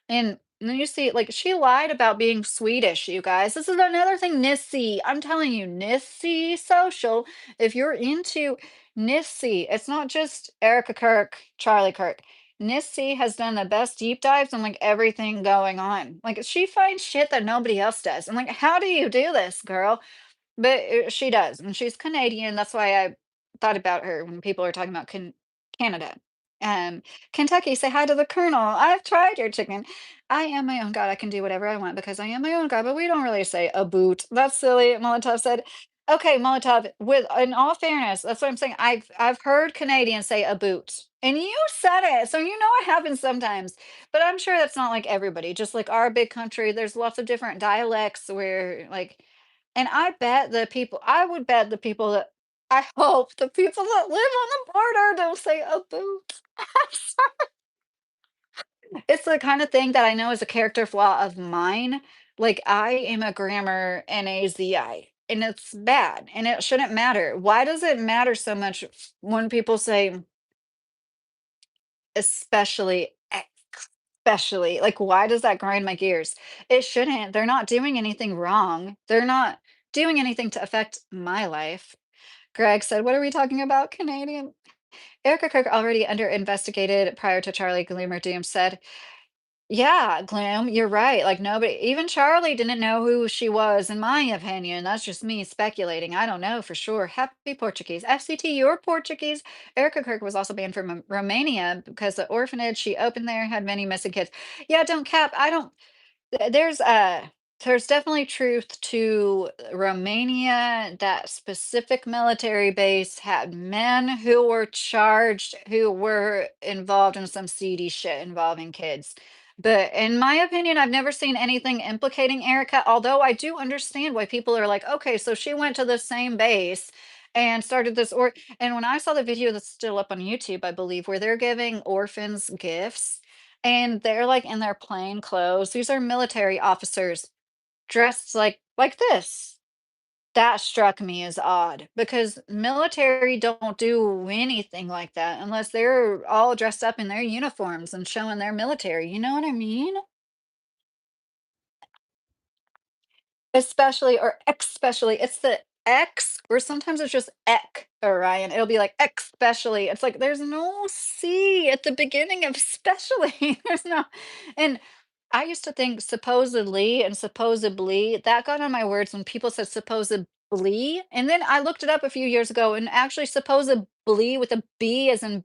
And then you see, like, she lied about being Swedish, you guys. This is another thing, Nissy. I'm telling you, Nissy Social. If you're into Nissy, it's not just Erica Kirk, Charlie Kirk. Nissy has done the best deep dives on like everything going on. Like she finds shit that nobody else does. I'm like, how do you do this, girl? But, she does, and she's Canadian, that's why I thought about her when people are talking about Canada. Kentucky, say hi to the Colonel. I've tried your chicken. I am my own god, I can do whatever I want because I am my own god, but we don't really say a boot. That's silly, Molotov said. Okay, Molotov, with in all fairness, that's what I'm saying. I've heard Canadians say a boot, and you said it, so you know it happens sometimes. But I'm sure that's not like everybody. Just like our big country, there's lots of different dialects where like and I would bet the people that I hope the people that live on the border don't say a boot. I'm sorry. It's the kind of thing that I know is a character flaw of mine. Like I am a grammar NAZI and it's bad and it shouldn't matter. Why does it matter so much when people say especially, especially? Like why does that grind my gears? It shouldn't. They're not doing anything wrong. They're not doing anything to affect my life. Greg said, "What are we talking about, Canadian?" Erica Kirk, already under investigated prior to Charlie Gloomer Doom, said, Yeah, Glam, you're right. Like nobody, even Charlie didn't know who she was, in my opinion. That's just me speculating. I don't know for sure. Happy Portuguese. FCT, you're Portuguese. Erica Kirk was also banned from Romania because the orphanage she opened there had many missing kids. Yeah, don't cap. I don't. There's definitely truth to Romania. That specific military base had men who were charged, who were involved in some seedy shit involving kids. But in my opinion, I've never seen anything implicating Erica, although I do understand why people are like, okay, so she went to the same base and started this or and when I saw the video that's still up on YouTube, I believe, where they're giving orphans gifts and they're, like, in their plain clothes. These are military officers dressed like this. That struck me as odd because military don't do anything like that unless they're all dressed up in their uniforms and showing their military, you know what I mean? Especially or especially, it's the X or sometimes it's just "ek", Orion. It'll be like "especially." It's like there's no C at the beginning of "specially." There's no and I used to think supposedly and supposably, that got on my words when people said supposedly, and then I looked it up a few years ago, and actually supposedly with a B as in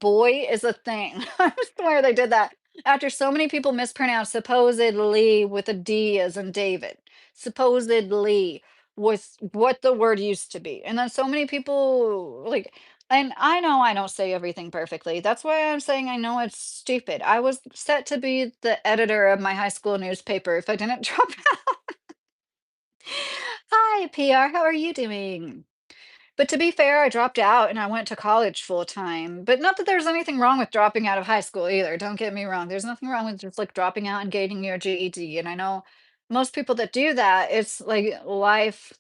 boy is a thing. I swear they did that after so many people mispronounced supposedly with a D as in David. Supposedly was what the word used to be. And then so many people like and I know I don't say everything perfectly. That's why I'm saying I know it's stupid. I was set to be the editor of my high school newspaper if I didn't drop out. Hi, PR. How are you doing? But to be fair, I dropped out and I went to college full time. But not that there's anything wrong with dropping out of high school either. Don't get me wrong. There's nothing wrong with just like dropping out and getting your GED. And I know most people that do that, it's like life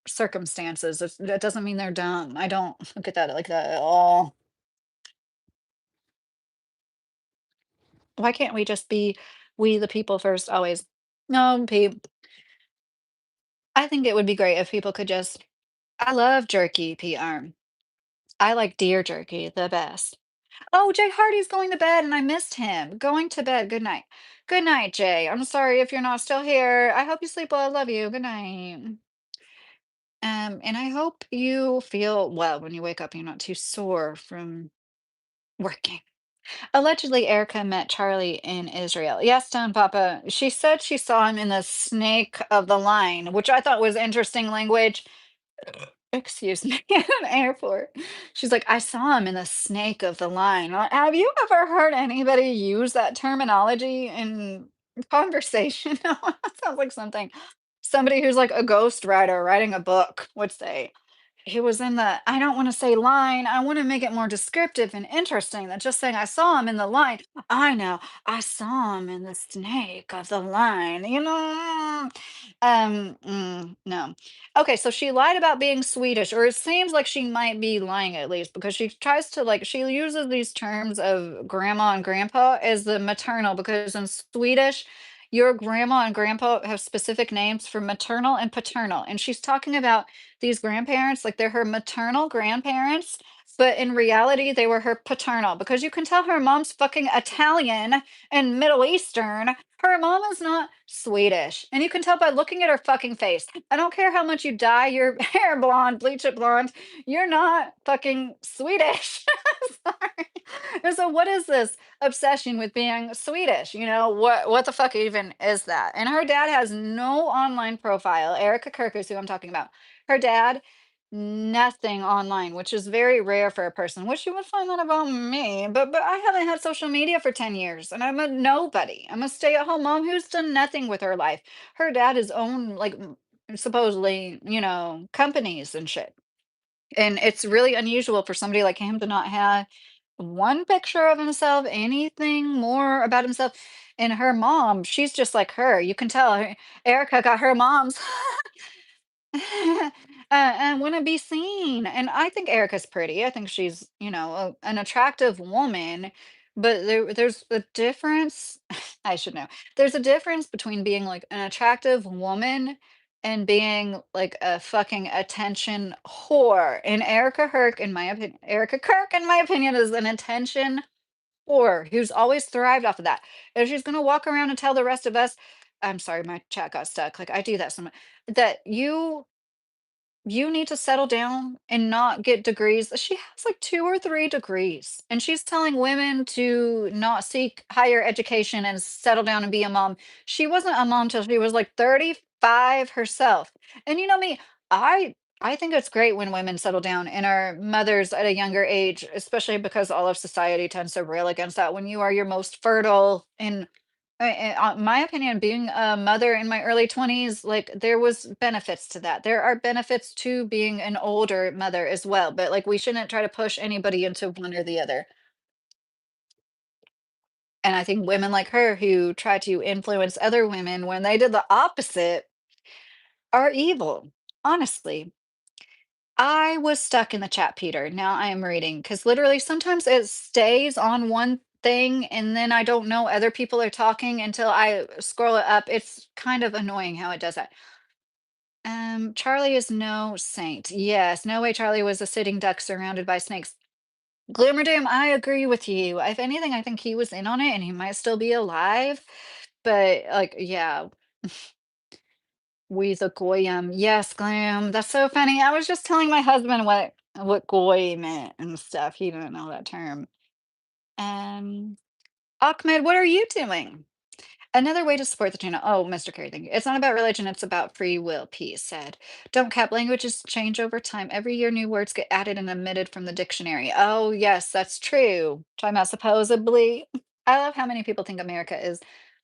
circumstances. That doesn't mean they're dumb. I don't look at that like that at all. Why can't we just be we the people first always? No, I think it would be great if people could just I love jerky, PR. I like deer jerky the best. Oh, Jay Hardy's going to bed and I missed him. Going to bed. Good night. Good night, Jay. I'm sorry if you're not still here. I hope you sleep well. I love you. Good night. And I hope you feel well when you wake up and you're not too sore from working. Allegedly, Erica met Charlie in Israel. Yes, Don Papa. She said she saw him in the snake of the line, which I thought was interesting language. Excuse me, at an airport. She's like, I saw him in the snake of the line. Have you ever heard anybody use that terminology in conversation? No, that sounds like something somebody who's like a ghost writer writing a book would say. He was in the I don't wanna say line, I wanna make it more descriptive and interesting than just saying, "I saw him in the line." I know, "I saw him in the snake of the line," you know? No. Okay, so she lied about being Swedish, or it seems like she might be lying at least because she tries to, like she uses these terms of grandma and grandpa as the maternal because in Swedish, your grandma and grandpa have specific names for maternal and paternal, and she's talking about these grandparents, like they're her maternal grandparents, but in reality, they were her paternal because you can tell her mom's fucking Italian and Middle Eastern. Her mom is not Swedish. And you can tell by looking at her fucking face. I don't care how much you dye your hair blonde, bleach it blonde, you're not fucking Swedish. Sorry. And so, what is this obsession with being Swedish? You know, what the fuck even is that? And her dad has no online profile. Erica Kirk is who I'm talking about. Her dad, nothing online, which is very rare for a person. Wish you would find that about me. But I haven't had social media for 10 years and I'm a nobody. I'm a stay-at-home mom who's done nothing with her life. Her dad has owned like supposedly, companies and shit. And it's really unusual for somebody like him to not have one picture of himself, anything more about himself. And her mom, she's just like her. You can tell Erica got her mom's and want to be seen. And I think Erica's pretty. I think she's, an attractive woman. But there's a difference. I should know. There's a difference between being like an attractive woman and being like a fucking attention whore. And Erica Kirk, in my opinion, is an attention or who's always thrived off of that, if she's gonna walk around and tell the rest of us, I'm sorry, my chat got stuck. Like I do that so much, that you need to settle down and not get degrees. She has like 2 or 3 degrees, and she's telling women to not seek higher education and settle down and be a mom. She wasn't a mom till she was like 35 herself. And you know me, I think it's great when women settle down and are mothers at a younger age, especially because all of society tends to rail against that when you are your most fertile and my opinion, being a mother in my early 20s, like there was benefits to that. There are benefits to being an older mother as well, but like we shouldn't try to push anybody into one or the other. And I think women like her who try to influence other women when they did the opposite are evil. Honestly, I was stuck in the chat, Peter. Now I am reading because literally sometimes it stays on one thing and then I don't know other people are talking until I scroll it up. It's kind of annoying how it does that. Charlie is no saint. Yes, no way Charlie was a sitting duck surrounded by snakes. Gloomerdam, I agree with you. If anything, I think he was in on it and he might still be alive. But like, yeah, we the goyim. Yes, Glam. That's so funny. I was just telling my husband what goy meant and stuff. He didn't know that term. Um, Ahmed, what are you doing? Another way to support the channel. Oh, Mr. Carey, thank you. It's not about religion, it's about free will, P said. Don't cap languages change over time. Every year, new words get added and omitted from the dictionary. Oh, yes, that's true. Talking about supposedly. I love how many people think America is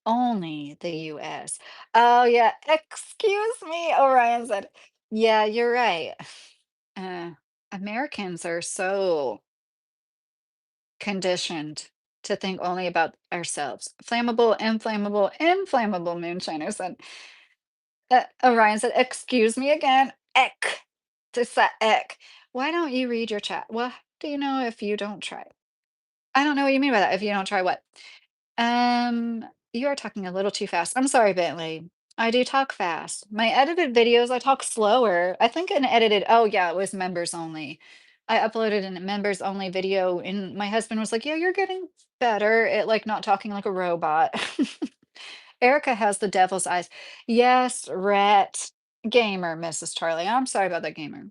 only the US. Oh, yeah. Excuse me, Orion said. Yeah, you're right. Uh, Americans are so conditioned to think only about ourselves. Flammable, inflammable, inflammable moonshiners. And Orion said, "Excuse me again." Eck. Just that eck. Why don't you read your chat? Well, do you know if you don't try? I don't know what you mean by that. If you don't try what? You are talking a little too fast. I'm sorry, Bentley. I do talk fast. My edited videos, I talk slower. I think an edited, oh yeah, it was members only. I uploaded a members only video and my husband was like, "Yeah, you're getting better at like not talking like a robot." Erica has the devil's eyes. Yes, rat gamer, Mrs. Charlie. I'm sorry about that gamer.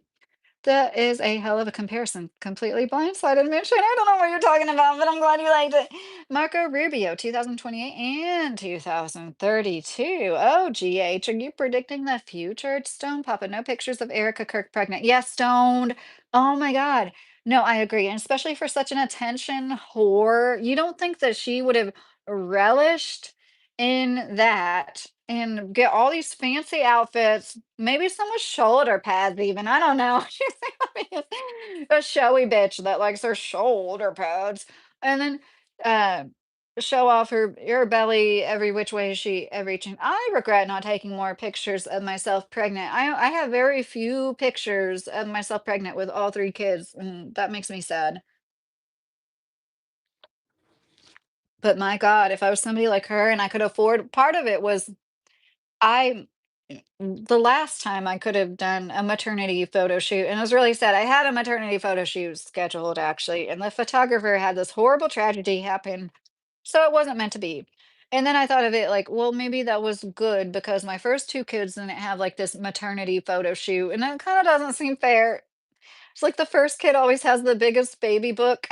That is a hell of a comparison. Completely blindsided mention. I don't know what you're talking about, but I'm glad you liked it. Marco Rubio, 2028 and 2032. Oh, GH, are you predicting the future? Stone Papa, no pictures of Erica Kirk pregnant. Yes, stoned. Oh my God. No, I agree. And especially for such an attention whore, you don't think that she would have relished in that and get all these fancy outfits, maybe some with shoulder pads even, I don't know. She's like a showy bitch that likes her shoulder pads, and then, uh, show off her belly every which way she every chin. I regret not taking more pictures of myself pregnant. I have very few pictures of myself pregnant with all 3 kids, and that makes me sad. But my God, if I was somebody like her and I could afford part of it was I the last time I could have done a maternity photo shoot, and it was really sad. I had a maternity photo shoot scheduled actually, and the photographer had this horrible tragedy happen, so it wasn't meant to be. And then I thought of it like, well, maybe that was good because my first 2 kids didn't have like this maternity photo shoot, and that kind of doesn't seem fair. It's like the first kid always has the biggest baby book.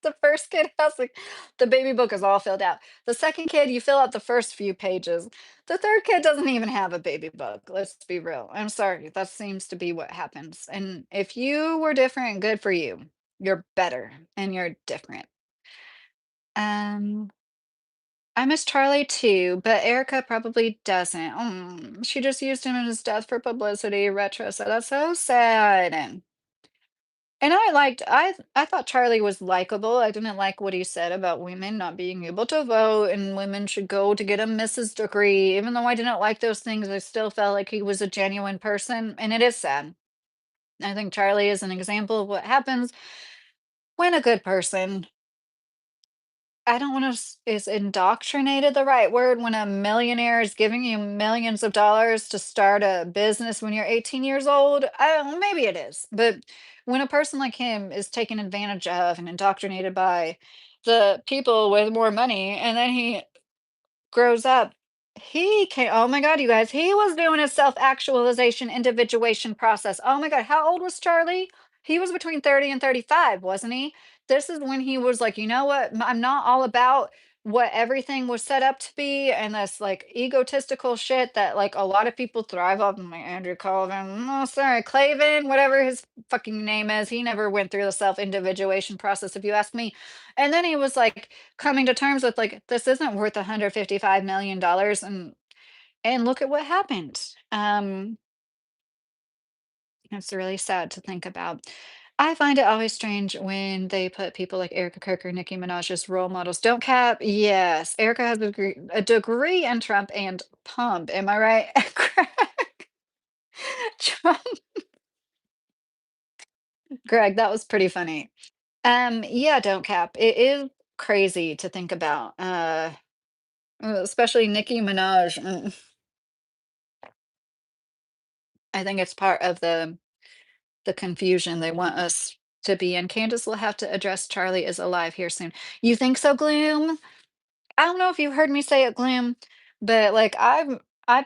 The first kid has like the baby book is all filled out. The second kid, you fill out the first few pages. The third kid doesn't even have a baby book. Let's be real. I'm sorry. That seems to be what happens. And if you were different, good for you. You're better and you're different. Um, I miss Charlie too, but Erica probably doesn't. She just used him in his death for publicity. Retro, so that's so sad. And I thought Charlie was likable. I didn't like what he said about women not being able to vote and women should go to get a Mrs. degree. Even though I didn't like those things, I still felt like he was a genuine person, and it is sad. I think Charlie is an example of what happens when a good person, I don't want to, is indoctrinated the right word when a millionaire is giving you millions of dollars to start a business when you're 18 years old? I don't know, maybe it is. But when a person like him is taken advantage of and indoctrinated by the people with more money, and then he grows up, he can oh my god, you guys, he was doing a self-actualization, individuation process. Oh my god, how old was Charlie? He was between 30 and 35, wasn't he? This is when he was like, "You know what? I'm not all about what everything was set up to be and this like egotistical shit that like a lot of people thrive off." I'm like Andrew Colvin, oh sorry, Clavin, whatever his fucking name is. He never went through the self-individuation process, if you ask me. And then he was like, coming to terms with like this isn't worth $155 million, and look at what happened. It's really sad to think about. I find it always strange when they put people like Erica Kirk or Nicki Minaj as role models. Don't cap. Yes, Erica has a degree in Trump and pump. Am I right? Trump. Greg, that was pretty funny. Yeah, don't cap. It is crazy to think about. Especially Nicki Minaj. I think it's part of the confusion they want us to be in. Candace will have to address Charlie is alive here soon. You think so, Gloom? I don't know if you heard me say it, Gloom, but like I've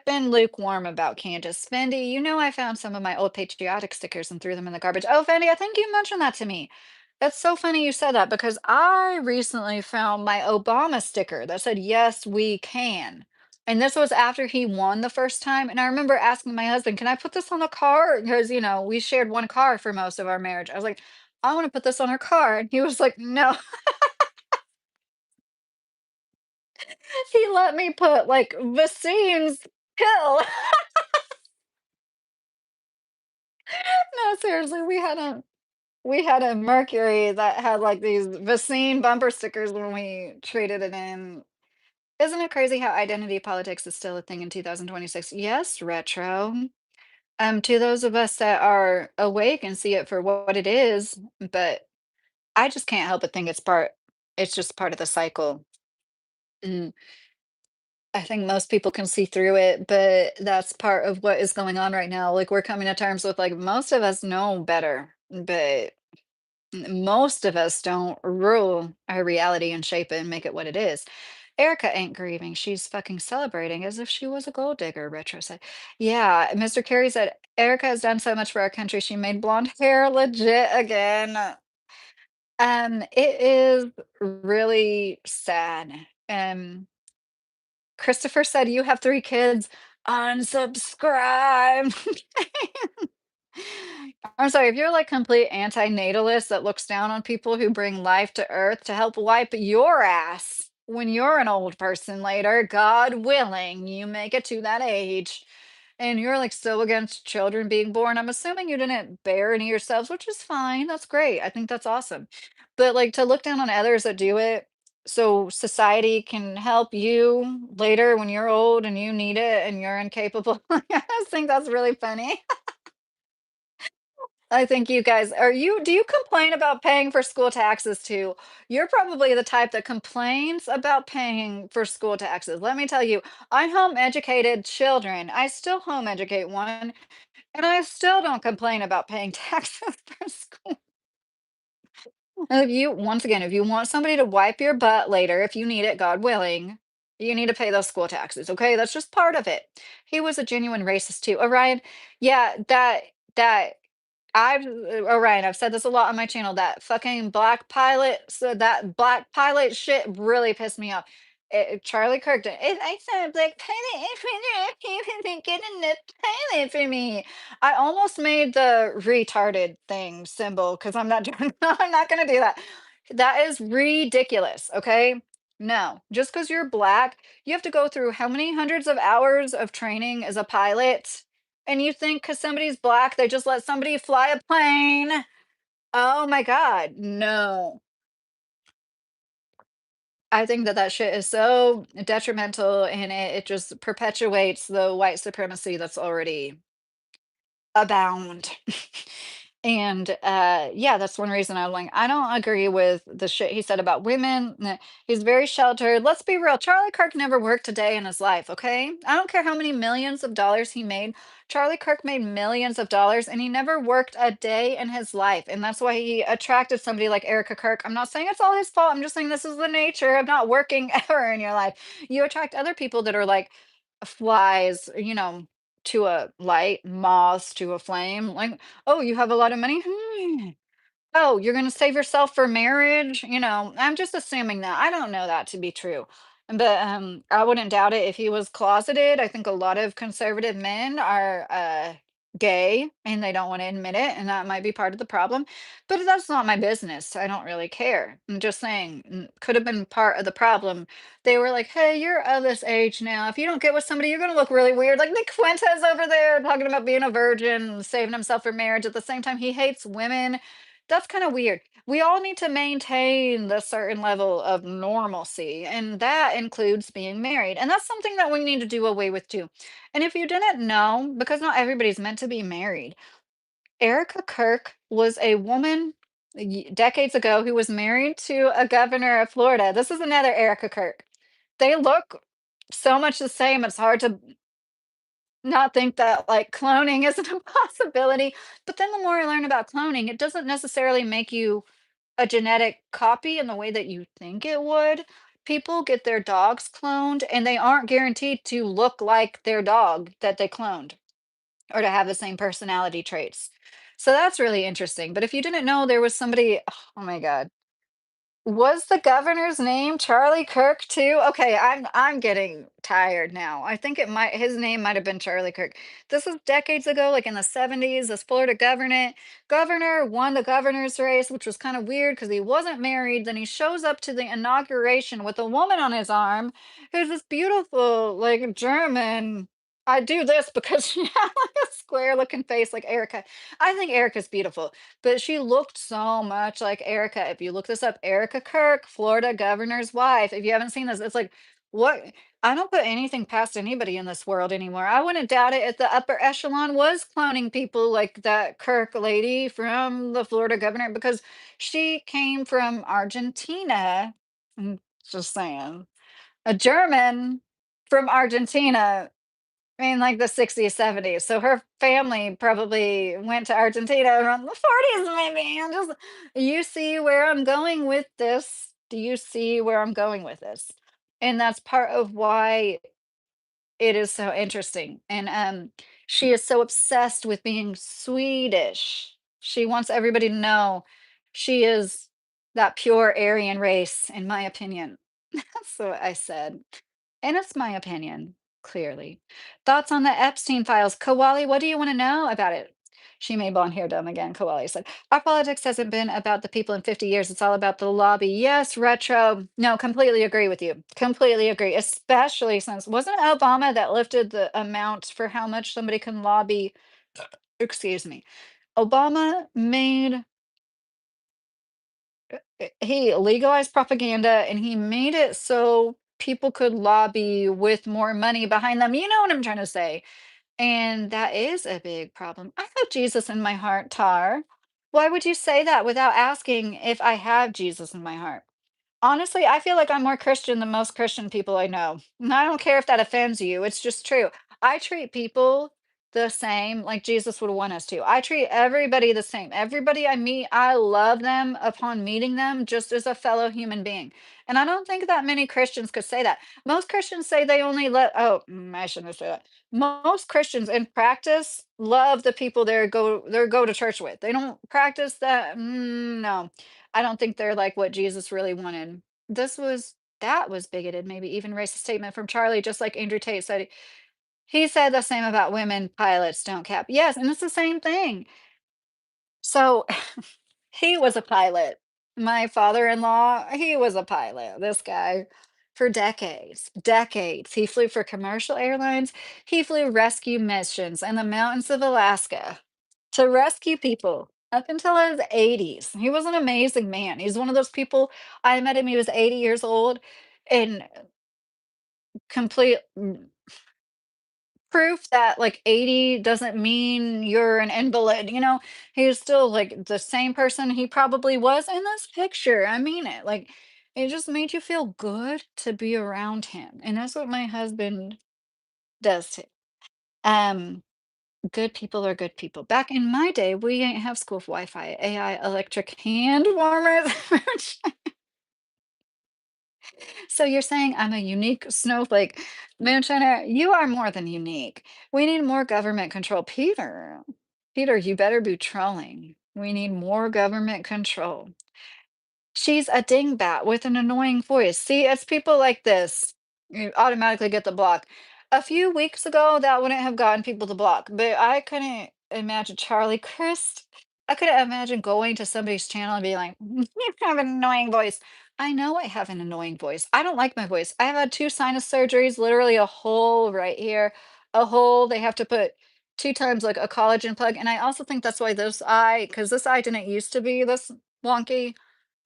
been lukewarm about Candace. Fendi, you know I found some of my old patriotic stickers and threw them in the garbage. Oh, Fendi, I think you mentioned that to me. That's so funny you said that because I recently found my Obama sticker that said, "Yes, we can." And this was after he won the first time. And I remember asking my husband, "Can I put this on the car?" Because, we shared one car for most of our marriage. I was like, "I want to put this on our car." And he was like, "No." He let me put like Vasene's pill. No, seriously, we had a Mercury that had like these Vasine bumper stickers when we traded it in. Isn't it crazy how identity politics is still a thing in 2026? Yes, retro. To those of us that are awake and see it for what it is, but I just can't help but think it's just part of the cycle. Mm, I think most people can see through it, but that's part of what is going on right now. Like we're coming to terms with like most of us know better, but most of us don't rule our reality and shape it and make it what it is. Erica ain't grieving. She's fucking celebrating as if she was a gold digger, Retro said. Yeah, Mr. Carey said, Erica has done so much for our country. She made blonde hair legit again. It is really sad. Christopher said, you have 3 kids. Unsubscribe. I'm sorry, if you're like complete anti-natalist that looks down on people who bring life to earth to help wipe your ass when you're an old person later, God willing, you make it to that age, and you're like so against children being born, I'm assuming you didn't bear any yourselves, which is fine. That's great. I think that's awesome. But like to look down on others that do it so society can help you later when you're old and you need it and you're incapable. I just think that's really funny. I think you guys do you complain about paying for school taxes too? You're probably the type that complains about paying for school taxes. Let me tell you, I home educated children. I still home educate one, and I still don't complain about paying taxes for school. If you once again, if you want somebody to wipe your butt later, if you need it, God willing, you need to pay those school taxes, okay? That's just part of it. He was a genuine racist too. Orion, yeah, that Orion, I've said this a lot on my channel. That fucking black pilot, so that black pilot shit really pissed me off. Charlie Kirk, if I said black pilot, if you can get enough pilot for me. I almost made the retarded thing symbol because I'm not doing, I'm not gonna do that. That is ridiculous. Okay. No, just because you're black, you have to go through how many hundreds of hours of training as a pilot? And you think because somebody's black, they just let somebody fly a plane? Oh my God, no. I think that that shit is so detrimental and it just perpetuates the white supremacy that's already abound. And yeah, that's one reason I'm like, I don't agree with the shit he said about women. He's very sheltered. Let's be real. Charlie Kirk never worked a day in his life, okay? I don't care how many millions of dollars he made. Charlie Kirk made millions of dollars and he never worked a day in his life. And that's why he attracted somebody like Erica Kirk. I'm not saying it's all his fault. I'm just saying this is the nature of not working ever in your life. You attract other people that are like flies, to a light, moths to a flame. Like, oh, you have a lot of money? Hmm. Oh, you're gonna save yourself for marriage? I'm just assuming that. I don't know that to be true. But I wouldn't doubt it if he was closeted. I think a lot of conservative men are gay and they don't want to admit it, and that might be part of the problem. But that's not my business. I don't really care. I'm just saying, could have been part of the problem. They were like, hey, you're of this age now. If you don't get with somebody, you're gonna look really weird. Like Nick Fuentes over there talking about being a virgin, and saving himself for marriage. At the same time, he hates women. That's kind of weird. We all need to maintain the certain level of normalcy, and that includes being married. And that's something that we need to do away with too. And if you didn't know, because not everybody's meant to be married, Erica Kirk was a woman decades ago who was married to a governor of Florida. This is another Erica Kirk. They look so much the same. It's hard to not think that like cloning isn't a possibility. But then the more I learn about cloning, it doesn't necessarily make you a genetic copy in the way that you think it would. People get their dogs cloned and they aren't guaranteed to look like their dog that they cloned or to have the same personality traits. So that's really interesting. But if you didn't know there was somebody, oh my God, was the governor's name Charlie Kirk too? Okay, I'm getting tired now. I think it might his name might have been Charlie Kirk. This was decades ago, like in the 70s. This Florida governor won the governor's race, which was kind of weird because he wasn't married. Then he shows up to the inauguration with a woman on his arm who's this beautiful, like German. I do this because she had like a square looking face like Erica. I think Erica's beautiful. But she looked so much like Erica. If you look this up, Erica Kirk, Florida governor's wife. If you haven't seen this, it's like, what? I don't put anything past anybody in this world anymore. I wouldn't doubt it if the upper echelon was cloning people like that Kirk lady from the Florida governor because she came from Argentina. Just saying. A German from Argentina in like the 60s, 70s. So her family probably went to Argentina around the 40s, maybe. And just, you see where I'm going with this? Do you see where I'm going with this? And that's part of why it is so interesting. And she is so obsessed with being Swedish. She wants everybody to know she is that pure Aryan race, in my opinion. That's what I said. And it's my opinion, clearly. Thoughts on the Epstein files? Kawali, what do you want to know about it? She made blonde hair dumb again, Kawali said. Our politics hasn't been about the people in 50 years. It's all about the lobby. Yes, retro. No, completely agree with you. Completely agree. Especially since, wasn't it Obama that lifted the amount for how much somebody can lobby? Excuse me. Obama made he legalized propaganda and he made it so people could lobby with more money behind them. You know what I'm trying to say? And that is a big problem. I have Jesus in my heart, Tar. Why would you say that without asking if I have Jesus in my heart? Honestly, I feel like I'm more Christian than most Christian people I know. And I don't care if that offends you. It's just true. I treat people the same like Jesus would want us to. I treat everybody the same. Everybody I meet, I love them upon meeting them just as a fellow human being. And I don't think that many Christians could say that. Most Christians say they only let, oh, I shouldn't have said that. Most Christians in practice love the people they go to church with. They don't practice that. No. I don't think they're like what Jesus really wanted. That was bigoted, maybe even racist statement from Charlie, just like Andrew Tate said. He said the same about women pilots don't cap. Yes, and it's the same thing. So he was a pilot. My father-in-law, he was a pilot. This guy for decades, decades. He flew for commercial airlines. He flew rescue missions in the mountains of Alaska to rescue people up until his 80s. He was an amazing man. He's one of those people I met him, he was 80 years old and complete proof that like 80 doesn't mean you're an invalid, you know? He's still like the same person he probably was in this picture. I mean it. Like it just made you feel good to be around him. And that's what my husband does too. Um, Good people are good people. Back in my day, we ain't have school Wi-Fi, AI, electric hand warmers. So you're saying I'm a unique snowflake. Moonshiner, you are more than unique. We need more government control. Peter, Peter, you better be trolling. We need more government control. She's a dingbat with an annoying voice. See, it's people like this. You automatically get the block. A few weeks ago, that wouldn't have gotten people to block, but I couldn't imagine Charlie Crist. I couldn't imagine going to somebody's channel and being like, you have an annoying voice. I know I have an annoying voice. I don't like my voice. I've had two sinus surgeries, literally a hole right here, a hole. They have to put two times like a collagen plug. And I also think that's why this eye, because this eye didn't used to be this wonky.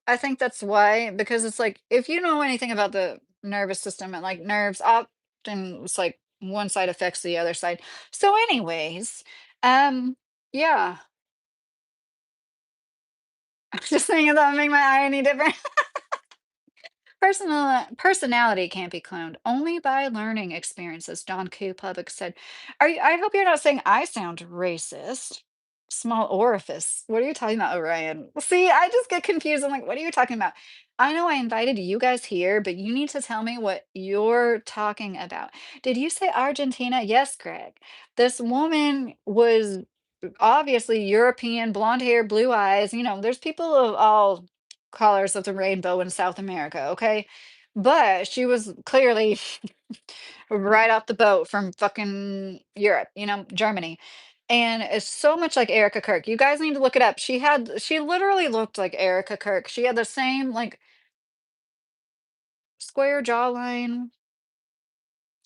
I think that's why, because it's like if you know anything about the nervous system and like nerves often it's like one side affects the other side. So anyways, um yeah, I'm just saying that make my eye any different. Personality can't be cloned, only by learning experiences, Don Q. Public said. I hope you're not saying I sound racist. Small orifice. What are you talking about, Orion? See, I just get confused. I'm like, what are you talking about? I know I invited you guys here, but you need to tell me what you're talking about. Did you say Argentina? Yes, Greg. This woman was obviously European, blonde hair, blue eyes. You know, there's people of all colors of the rainbow in South America, okay? But she was clearly right off the boat from fucking Europe, you know, Germany. And it's so much like Erica Kirk. You guys need to look it up. She literally looked like Erica Kirk. She had the same like square jawline.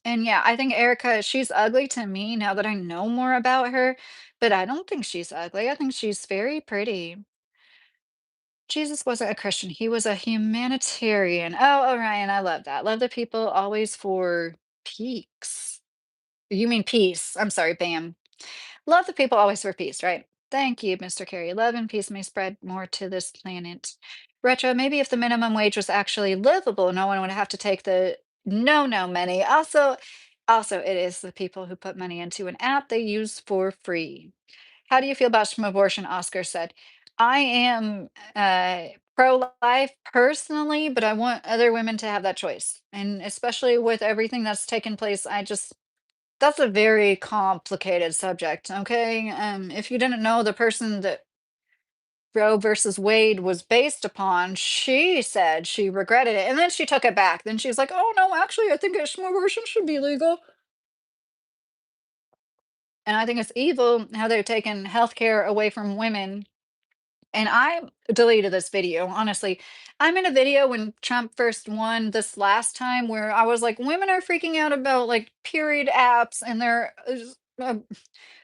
And yeah, I think Erica, she's ugly to me now that I know more about her, but I don't think she's ugly. I think she's very pretty. Jesus wasn't a Christian. He was a humanitarian. Oh, Orion, I love that. Love the people always for peaks. You mean peace. I'm sorry, Bam. Love the people always for peace, right? Thank you, Mr. Carey. Love and peace may spread more to this planet. Retro, maybe if the minimum wage was actually livable, no one would have to take the no money. Also, it is the people who put money into an app they use for free. How do you feel about abortion? Oscar said. I am pro-life personally, but I want other women to have that choice. And especially with everything that's taken place, that's a very complicated subject, okay? If you didn't know the person that Roe versus Wade was based upon, she said she regretted it. And then she took it back. Then she was like, oh no, actually, I think abortion should be legal. And I think it's evil how they're taking healthcare away from women. And I deleted this video, honestly. I'm in a video when Trump first won this last time where I was like, women are freaking out about like period apps and their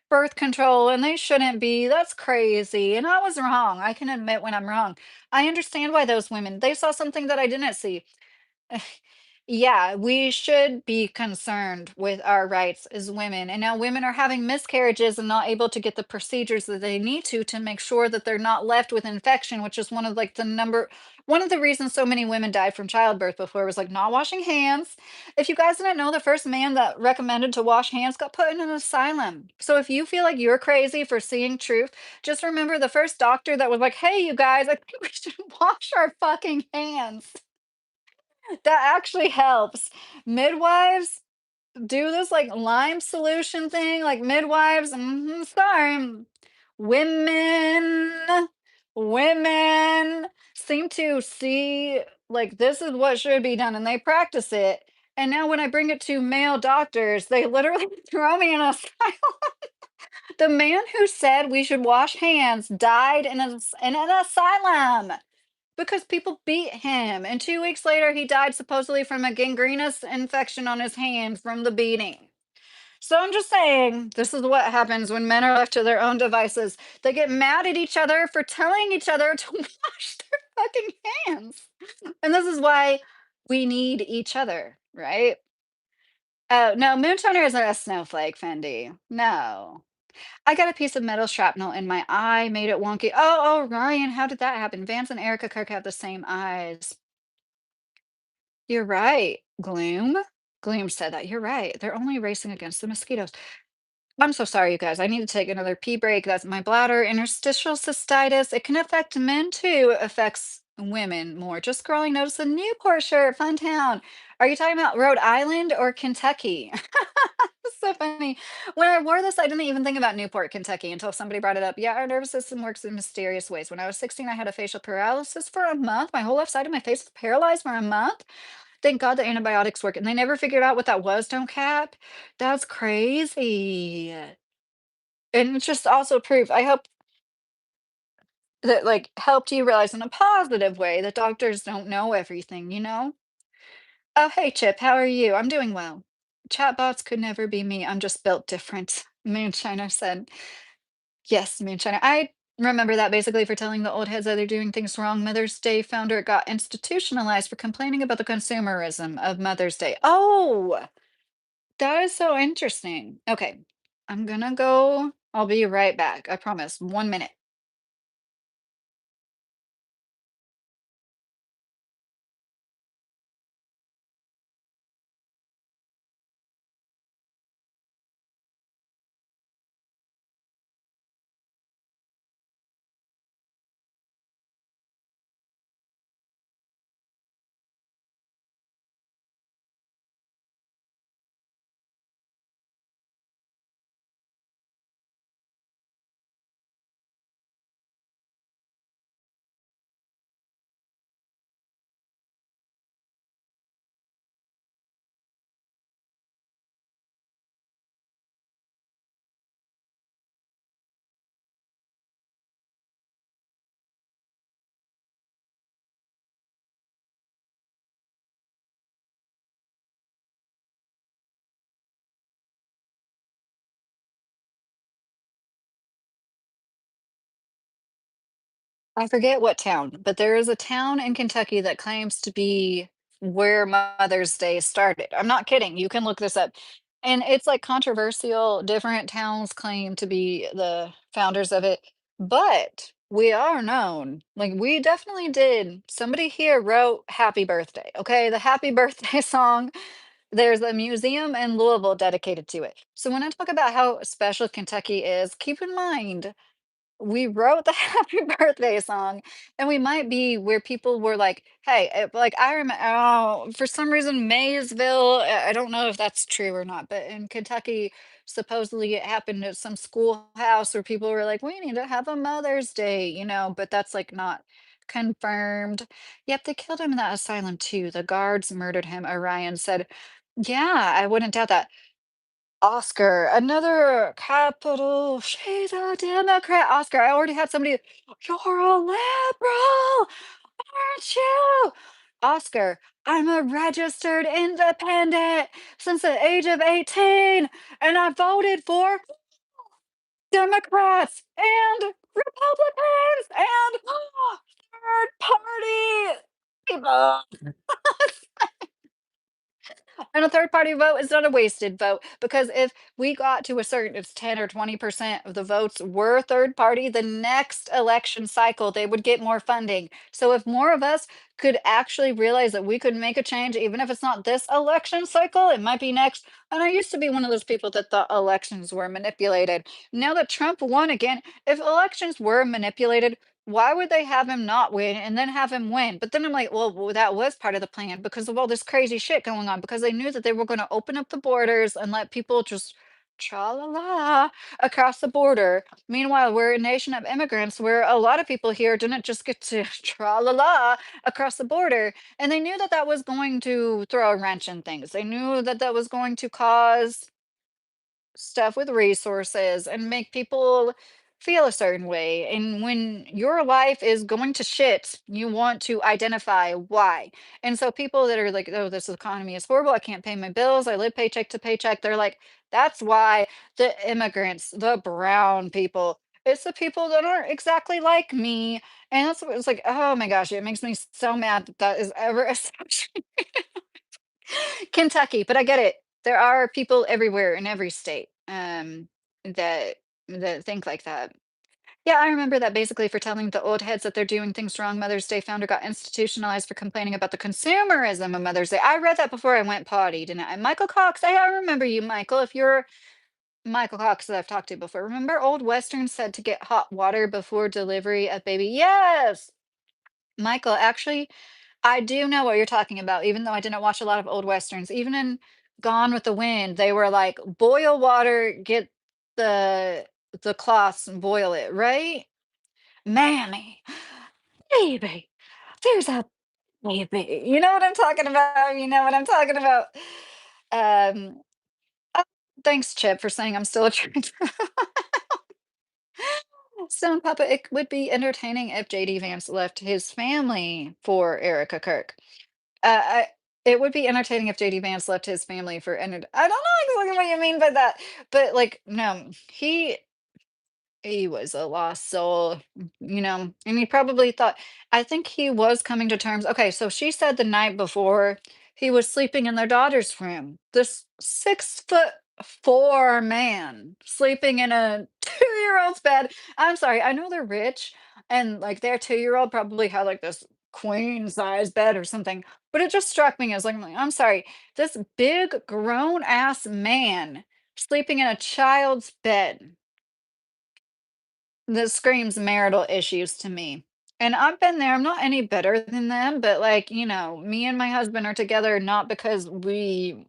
birth control, and they shouldn't be. That's crazy. And I was wrong. I can admit when I'm wrong. I understand why those women, they saw something that I didn't see. Yeah, we should be concerned with our rights as women. And now women are having miscarriages and not able to get the procedures that they need to make sure that they're not left with infection, which is one of like one of the reasons so many women died from childbirth before was like not washing hands. If you guys didn't know, the first man that recommended to wash hands got put in an asylum. So if you feel like you're crazy for seeing truth, just remember the first doctor that was like, hey, you guys, I think we should wash our fucking hands. That actually helps. Midwives do this like lime solution thing, like midwives. Sorry, women, women seem to see like this is what should be done, and they practice it. And now when I bring it to male doctors, they literally throw me in a asylum. The man who said we should wash hands died in an asylum because people beat him. And 2 weeks later, he died supposedly from a gangrenous infection on his hand from the beating. So I'm just saying, this is what happens when men are left to their own devices. They get mad at each other for telling each other to wash their fucking hands. And this is why we need each other, right? Oh, no, Moonshiner isn't a snowflake, Fendi. No. I got a piece of metal shrapnel in my eye, made it wonky. Oh, Ryan, how did that happen? Vance and Erica Kirk have the same eyes. You're right. Gloom? Gloom said that. You're right. They're only racing against the mosquitoes. I'm so sorry, you guys. I need to take another pee break. That's my bladder. Interstitial cystitis. It can affect men too. Affects women more. Just scrolling, notice a Newport shirt. Fun town. Are you talking about Rhode Island or Kentucky? So funny. When I wore this, I didn't even think about Newport, Kentucky until somebody brought it up. Yeah, our nervous system works in mysterious ways. When I was 16, I had a facial paralysis for a month. My whole left side of my face was paralyzed for a month. Thank God the antibiotics work. And they never figured out what that was, don't cap. That's crazy. And it's just also proof. I hope that like helped you realize in a positive way that doctors don't know everything, you know? Oh, hey Chip, how are you? I'm doing well. Chatbots could never be me. I'm just built different. Moonshiner said. Yes, Moonshiner. I remember that basically for telling the old heads that they're doing things wrong. Mother's Day founder got institutionalized for complaining about the consumerism of Mother's Day. Oh, that is so interesting. Okay, I'm gonna go. I'll be right back. I promise. 1 minute. I forget what town, but there is a town in Kentucky that claims to be where Mother's Day started. I'm not kidding. You can look this up. And it's like controversial. Different towns claim to be the founders of it, but we are known. Like we definitely did. Somebody here wrote Happy Birthday. Okay. The Happy Birthday song. There's a museum in Louisville dedicated to it. So when I talk about how special Kentucky is, keep in mind we wrote the happy birthday song, and we might be where people were like, "Hey," like I remember, oh, for some reason, Maysville. I don't know if that's true or not, but in Kentucky, supposedly it happened at some schoolhouse where people were like, "We need to have a Mother's Day," you know, but that's like not confirmed. Yep, they killed him in that asylum too. The guards murdered him. Orion said, "Yeah, I wouldn't doubt that." Oscar, another capital. She's a Democrat. Oscar, I already had somebody. You're a liberal, aren't you? Oscar, I'm a registered independent since the age of 18, and I voted for Democrats and Republicans and third party people. And a third party vote is not a wasted vote because if we got to a certain, it's 10 or 20% of the votes were third party, the next election cycle, they would get more funding. So if more of us could actually realize that we could make a change, even if it's not this election cycle, it might be next. And I used to be one of those people that thought elections were manipulated. Now that Trump won again, if elections were manipulated, why would they have him not win and then have him win? But then I'm like, well, that was part of the plan because of all this crazy shit going on, because they knew that they were going to open up the borders and let people just tra la la across the border. Meanwhile, we're a nation of immigrants where a lot of people here didn't just get to tra la la across the border. And they knew that that was going to throw a wrench in things. They knew that that was going to cause stuff with resources and make people feel a certain way. And when your life is going to shit, you want to identify why. And so people that are like, oh, this economy is horrible. I can't pay my bills. I live paycheck to paycheck. They're like, that's why the immigrants, the brown people, it's the people that aren't exactly like me. And that's what it's like, oh my gosh, it makes me so mad that that is ever a Kentucky, but I get it. There are people everywhere in every state, that think like that. Yeah, I remember that basically for telling the old heads that they're doing things wrong, Mother's Day founder got institutionalized for complaining about the consumerism of Mother's Day. I read that before I went potty, didn't I? Michael Cox, I remember you, Michael. If you're Michael Cox that I've talked to before, remember old Western said to get hot water before delivery of baby? Yes, Michael, actually, I do know what you're talking about, even though I didn't watch a lot of old westerns. Even in Gone with the Wind, they were like, boil water, get the cloths and boil it, right? Mammy, baby, there's a baby. You know what I'm talking about? You know what I'm talking about? Um, oh, thanks, Chip, for saying I'm still a trans. Stone Papa, it would be entertaining if JD Vance left his family for Erica Kirk. I it would be entertaining if JD Vance left his family for I don't know exactly what you mean by that, but, like, no, he was a lost soul, and he probably thought I think he was coming to terms okay, so she said the night before he was sleeping in their daughter's room. This 6'4" man sleeping in a two-year-old's bed. I'm sorry, I know they're rich and, like, their two-year-old probably had, like, this queen size bed or something, but it just struck me as, like, I'm sorry, this big grown ass man sleeping in a child's bed. This screams marital issues to me. And I've been there, I'm not any better than them, but, like, me and my husband are together not because we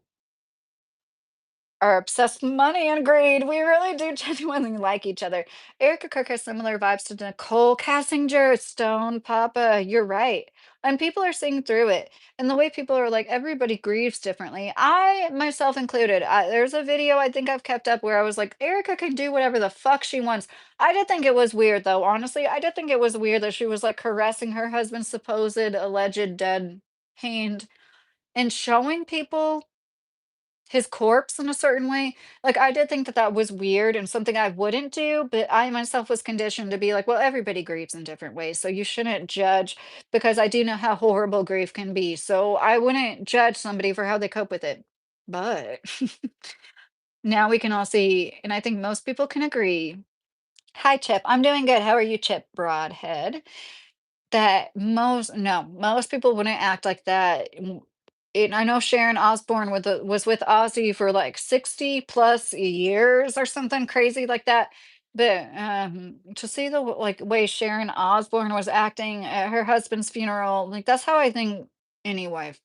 are obsessed with money and greed. We really do genuinely like each other. Erica Kirk has similar vibes to Nicole Kassinger, Stone Papa. You're right. And people are seeing through it. And the way people are like, everybody grieves differently. I, myself included, there's a video I think I've kept up where I was like, Erica can do whatever the fuck she wants. I did think it was weird, though. Honestly, I did think it was weird that she was like caressing her husband's supposed alleged dead hand and showing people his corpse in a certain way. Like, I did think that that was weird and something I wouldn't do, but I myself was conditioned to be like, well, everybody grieves in different ways, so you shouldn't judge because I do know how horrible grief can be. So I wouldn't judge somebody for how they cope with it. But now we can all see, and I think most people can agree. Hi, Chip. I'm doing good. How are you, Chip Broadhead? That most people wouldn't act like that. And I know Sharon Osbourne was with Ozzy for like 60 plus years or something crazy like that. But to see the like way Sharon Osbourne was acting at her husband's funeral, like that's how I think any wife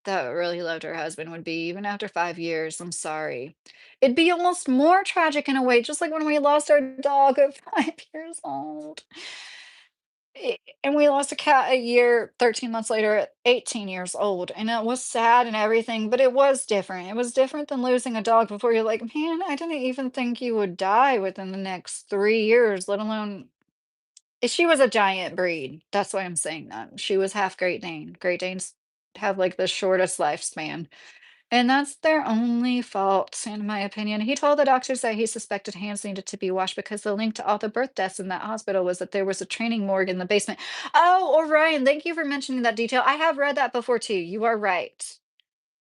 that really loved her husband would be, even after 5 years. I'm sorry. It'd be almost more tragic in a way, just like when we lost our dog at 5 years old. And we lost a cat a year, 13 months later at 18 years old, and it was sad and everything, but it was different. It was different than losing a dog before you're like, "Man, I didn't even think you would die within the next 3 years, let alone." She was a giant breed. That's why I'm saying that. She was half Great Dane. Great Danes have, like, the shortest lifespan. And that's their only fault, in my opinion. He told the doctors that he suspected hands needed to be washed because the link to all the birth deaths in that hospital was that there was a training morgue in the basement. Oh, Orion, thank you for mentioning that detail. I have read that before too. You are right.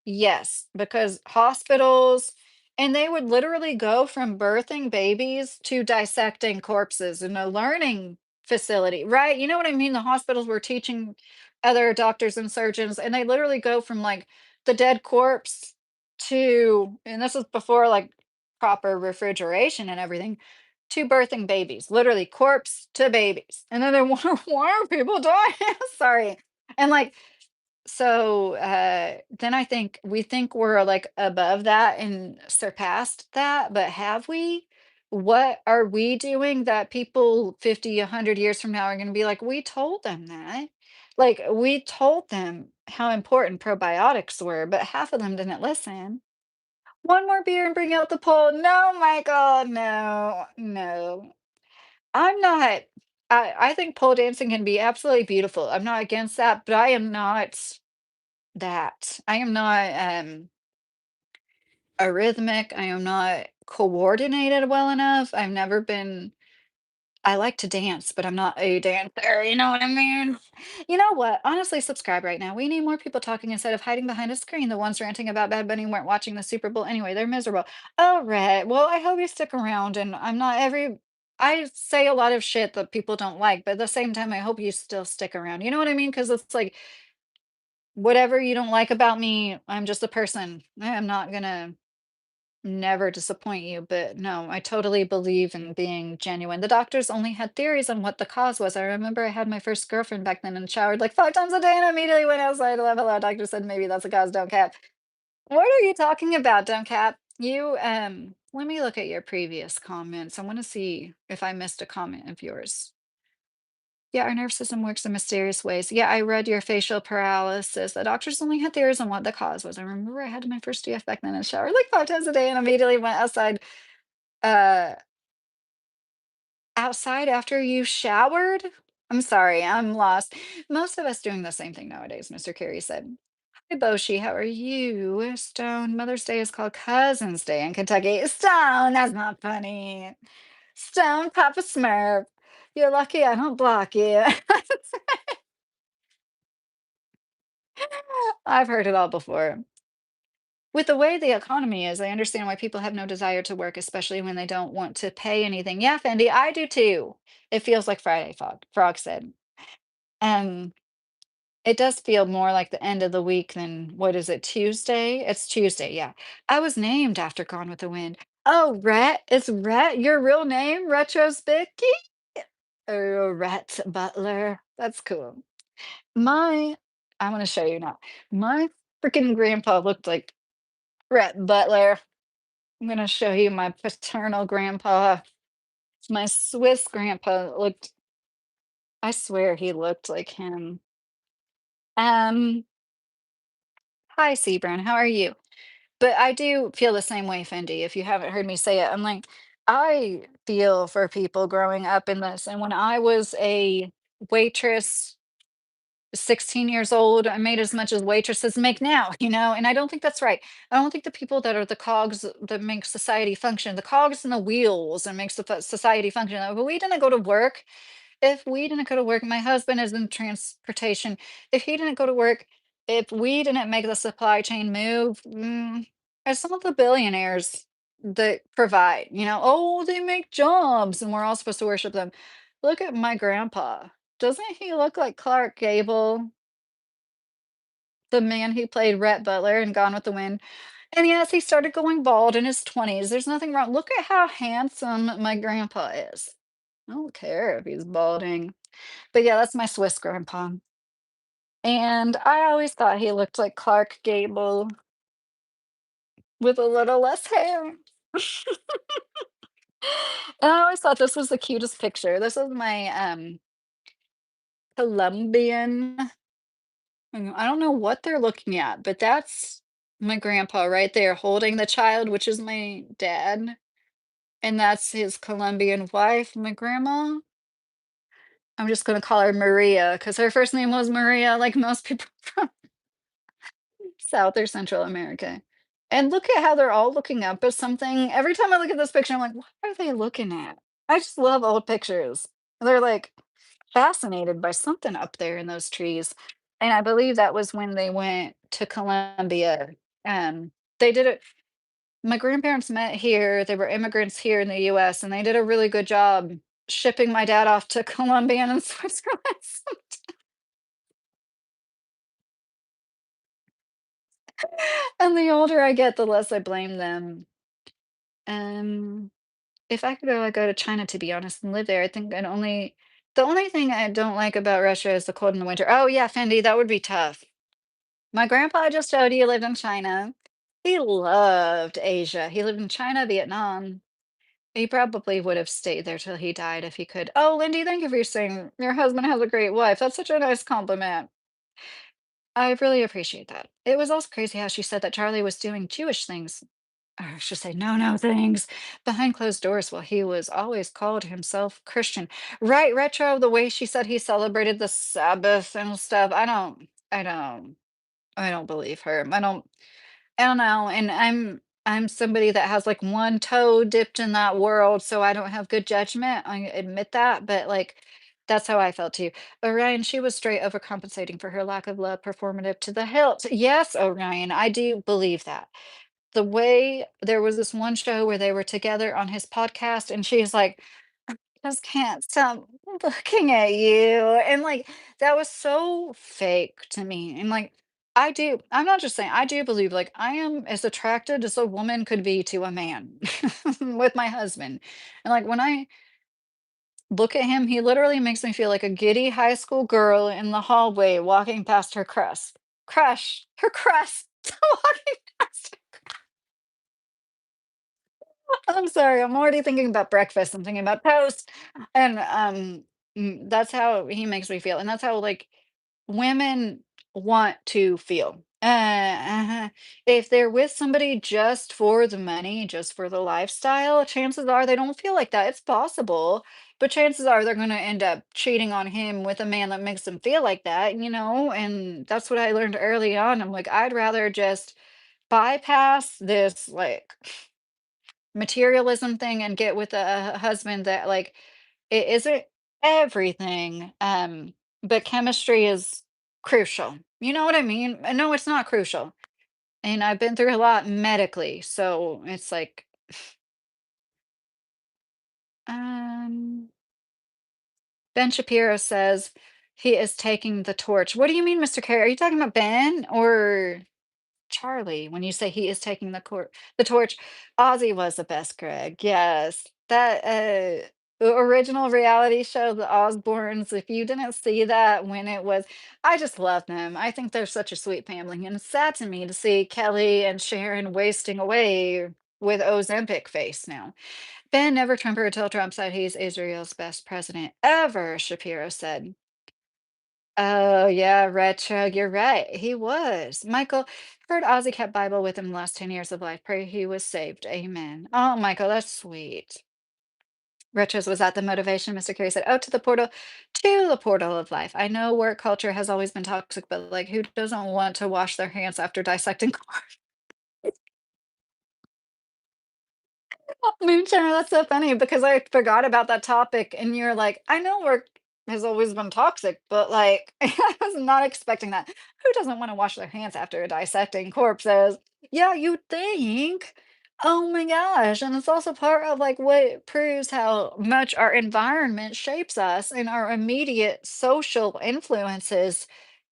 Yes, because hospitals and they would literally go from birthing babies to dissecting corpses in a learning facility, right? You know what I mean? The hospitals were teaching other doctors and surgeons, and they literally go from like the dead corpse to, and this is before like proper refrigeration and everything, to birthing babies, literally corpse to babies. And then they wonder why are people dying? Sorry. And like so, then I think we think we're, like, above that and surpassed that, but have we? What are we doing that people 50, 100 years from now are gonna be like, "We told them that." Like, we told them how important probiotics were, but half of them didn't listen. "One more beer and bring out the pole." No, Michael, no, no. I'm not I think pole dancing can be absolutely beautiful. I'm not against that, but I am not that. I am not, arrhythmic, I am not coordinated well enough, I've never been I like to dance, but I'm not a dancer, you know what I mean? You know what? Honestly, subscribe right now. We need more people talking instead of hiding behind a screen. The ones ranting about Bad Bunny weren't watching the Super Bowl anyway. They're miserable. All right. Well, I hope you stick around. And I'm not every. I say a lot of shit that people don't like, but at the same time, I hope you still stick around. You know what I mean? Because it's like whatever you don't like about me, I'm just a person. I'm not gonna never disappoint you, but no, I totally believe in being genuine. The doctors only had theories on what the cause was. I remember I had my first girlfriend back then and showered like 5 times a day and immediately went outside to laugh out loud. Doctor said maybe that's the cause, don't cap. What are you talking about, don't cap? You let me look at your previous comments. I want to see if I missed a comment of yours. Yeah, our nervous system works in mysterious ways. Yeah, I read your facial paralysis. The doctors only had theories on what the cause was. I remember I had my first DF back then and showered like 5 times a day and immediately went uh, outside after you showered? I'm sorry, I'm lost. Most of us doing the same thing nowadays, Mr. Carey said. Hi, Boshi, how are you? Stone, Mother's Day is called Cousin's Day in Kentucky. Stone, that's not funny. Stone, Papa Smurf. You're lucky I don't block you. I've heard it all before. With the way the economy is, I understand why people have no desire to work, especially when they don't want to pay anything. Yeah, Fendi, I do too. It feels like Friday Fog, Frog said. Um, it does feel more like the end of the week than what is it, Tuesday? It's Tuesday, yeah. I was named after Gone with the Wind. Oh, Rhett, it's Rhett, your real name, Retrospicky? Oh, Rhett Butler. That's cool. My, I'm gonna show you now. My freaking grandpa looked like Rhett Butler. I'm gonna show you my paternal grandpa. My Swiss grandpa looked, I swear he looked like him. Um, Hi, C Brown, how are you? But I do feel the same way, Fendi, if you haven't heard me say it. I'm like, I feel for people growing up in this. And when I was a waitress, 16 years old, I made as much as waitresses make now, and I don't think that's right. I don't think the people that are the cogs that make society function, the cogs and the wheels and makes the society function. But we didn't go to work. If we didn't go to work, my husband is in transportation. If he didn't go to work, if we didn't make the supply chain move, it's some of the billionaires that provide, oh, they make jobs and we're all supposed to worship them. Look at my grandpa. Doesn't he look like Clark Gable, the man who played Rhett Butler in Gone with the Wind? And yes, he started going bald in his 20s. There's nothing wrong. Look at how handsome my grandpa is. I don't care if he's balding. But yeah, that's my Swiss grandpa. And I always thought he looked like Clark Gable with a little less hair. And I always thought this was the cutest picture. This is my Colombian. I don't know what they're looking at, but that's my grandpa right there holding the child, which is my dad. And that's his Colombian wife, my grandma. I'm just gonna call her Maria because her first name was Maria, like most people from South or Central America. And look at how they're all looking up at something. Every time I look at this picture, I'm like, what are they looking at? I just love old pictures. They're like fascinated by something up there in those trees. And I believe that was when they went to Colombia. They did it. My grandparents met here. They were immigrants here in the US, and they did a really good job shipping my dad off to Colombia and Switzerland. And the older I get, the less I blame them. Um, if I could go, I'd go to China, to be honest, and live there. I think the only thing I don't like about Russia is the cold in the winter. Oh yeah, Fendi, that would be tough. My grandpa just showed you lived in China. He loved Asia. He lived in China, Vietnam. He probably would have stayed there till he died if he could. Oh, Lindy, thank you for saying your husband has a great wife. That's such a nice compliment. I really appreciate that. It was also crazy how she said that Charlie was doing Jewish things, or I should say, no, no things behind closed doors while he was always called himself Christian. Right, retro, the way she said he celebrated the Sabbath and stuff. I don't believe her. I don't know. And I'm somebody that has, like, one toe dipped in that world, so I don't have good judgment, I admit that, but, like, that's how I felt too. Orion, she was straight overcompensating for her lack of love, performative to the hilt. Yes, Orion, I do believe that. The way there was this one show where they were together on his podcast, and she's like, just can't stop looking at you. And like that was so fake to me. And like I'm not just saying, I do believe like I am as attracted as a woman could be to a man with my husband. And like when I look at him, he literally makes me feel like a giddy high school girl in the hallway walking past her her crush, walking past. I'm sorry, I'm already thinking about breakfast, I'm thinking about toast, and, that's how he makes me feel, and that's how, like, women want to feel. Uh-huh. If they're with somebody just for the money, just for the lifestyle, chances are they don't feel like that. It's possible, but chances are they're gonna end up cheating on him with a man that makes them feel like that, and that's what I learned early on. I'm like, I'd rather just bypass this, like materialism thing and get with a husband that like it isn't everything but chemistry is crucial, you know what I mean? No, it's not crucial, and I've been through a lot medically, so it's like um Ben Shapiro says he is taking the torch. What do you mean, Mr. Carey? Are you talking about Ben or Charlie, when you say he is taking the torch, Ozzy was the best, Greg. Yes. That the original reality show, The Osbournes, if you didn't see that when it was I just love them. I think they're such a sweet family. And it's sad to me to see Kelly and Sharon wasting away with Ozempic face now. Ben never Trump until Trump said he's Israel's best president ever, Shapiro said. Oh, yeah, retro, you're right, he was. Michael, heard Ozzy kept Bible with him last 10 years of life. Pray he was saved. Amen. Oh, Michael, that's sweet. Retros, was that the motivation? Mr. Carey said, oh, to the portal of life. I know work culture has always been toxic, but like, who doesn't want to wash their hands after dissecting Moonshine, that's so funny because I forgot about that topic, and you're like, I know work has always been toxic, but like, I was not expecting that. Who doesn't want to wash their hands after dissecting corpses? Yeah, you think. Oh my gosh. And it's also part of like what proves how much our environment shapes us and our immediate social influences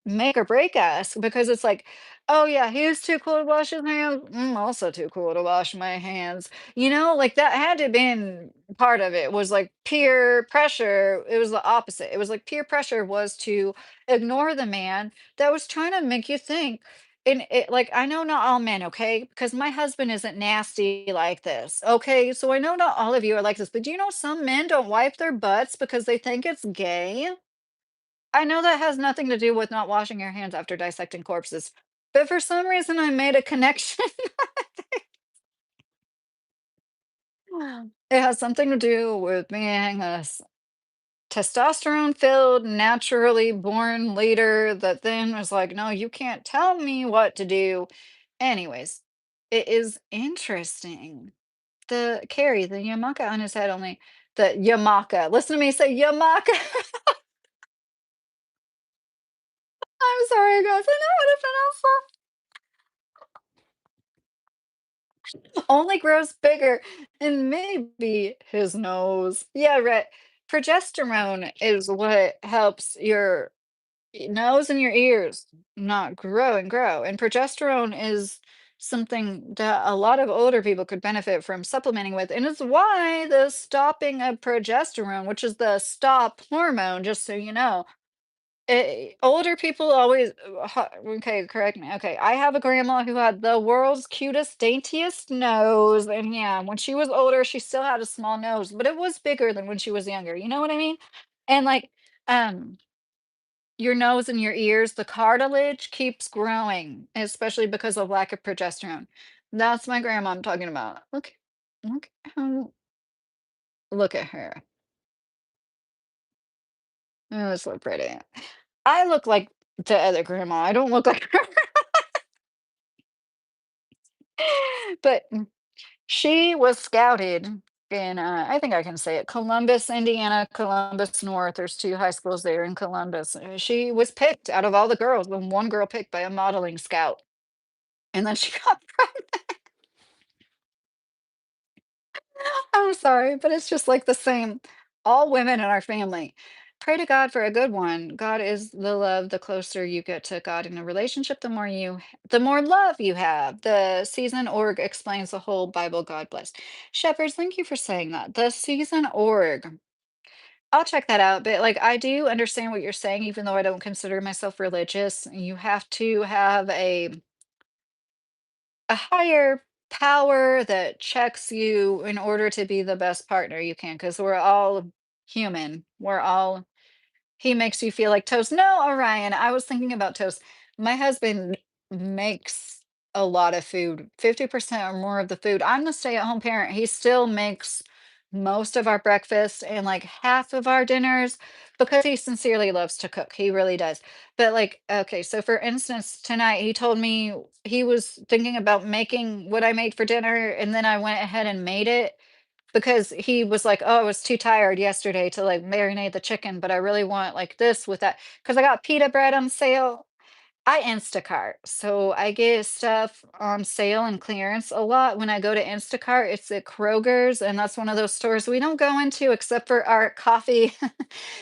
make or break us because it's like, oh yeah, he was too cool to wash his hands. I'm also too cool to wash my hands. Like that had to have been part of it was like peer pressure. It was the opposite. It was like peer pressure was to ignore the man that was trying to make you think. And it, like, I know not all men, okay? Because my husband isn't nasty like this, okay? So I know not all of you are like this, but do you know some men don't wipe their butts because they think it's gay? I know that has nothing to do with not washing your hands after dissecting corpses, but for some reason I made a connection. It has something to do with being a testosterone filled, naturally born leader that then was like, no, you can't tell me what to do. Anyways, it is interesting. The Carrie, the Yamaka on his head only. The Yamaka. Listen to me say Yamaka. I'm sorry, guys. I know how to pronounce that. Only grows bigger, and maybe his nose. Yeah, right. Progesterone is what helps your nose and your ears not grow and grow. And progesterone is something that a lot of older people could benefit from supplementing with. And it's why the stopping of progesterone, which is the stop hormone, just so you know, older people always okay, correct me. Okay, I have a grandma who had the world's cutest, daintiest nose, and yeah, when she was older, she still had a small nose, but it was bigger than when she was younger. You know what I mean? And like, um, your nose and your ears, the cartilage keeps growing, especially because of lack of progesterone. That's my grandma I'm talking about. Look how look at her. Oh, so pretty. I look like the other grandma. I don't look like her. But she was scouted in, I think I can say it, Columbus, Indiana, Columbus North. There's 2 high schools there in Columbus. She was picked out of all the girls, the one girl picked by a modeling scout, and then she got I'm sorry, but it's just like the same. All women in our family. Pray to God for a good one. God is the love. The closer you get to God in a relationship, the more love you have. The season org explains the whole Bible. God bless. Shepherds, thank you for saying that. The season org. I'll check that out. But like, I do understand what you're saying, even though I don't consider myself religious. You have to have a higher power that checks you in order to be the best partner you can, because we're all human. We're all he makes you feel like toast. No, Orion, I was thinking about toast. My husband makes a lot of food, 50% or more of the food. I'm the stay-at-home parent. He still makes most of our breakfast and like half of our dinners because he sincerely loves to cook. He really does. But like, okay, so for instance, tonight he told me he was thinking about making what I made for dinner, and then I went ahead and made it because he was like, "Oh, I was too tired yesterday to, like, marinate the chicken, but I really want, like, this with that because I got pita bread on sale." I Instacart, so I get stuff on sale and clearance a lot when I go to Instacart. It's at Kroger's, and that's one of those stores we don't go into except for our coffee,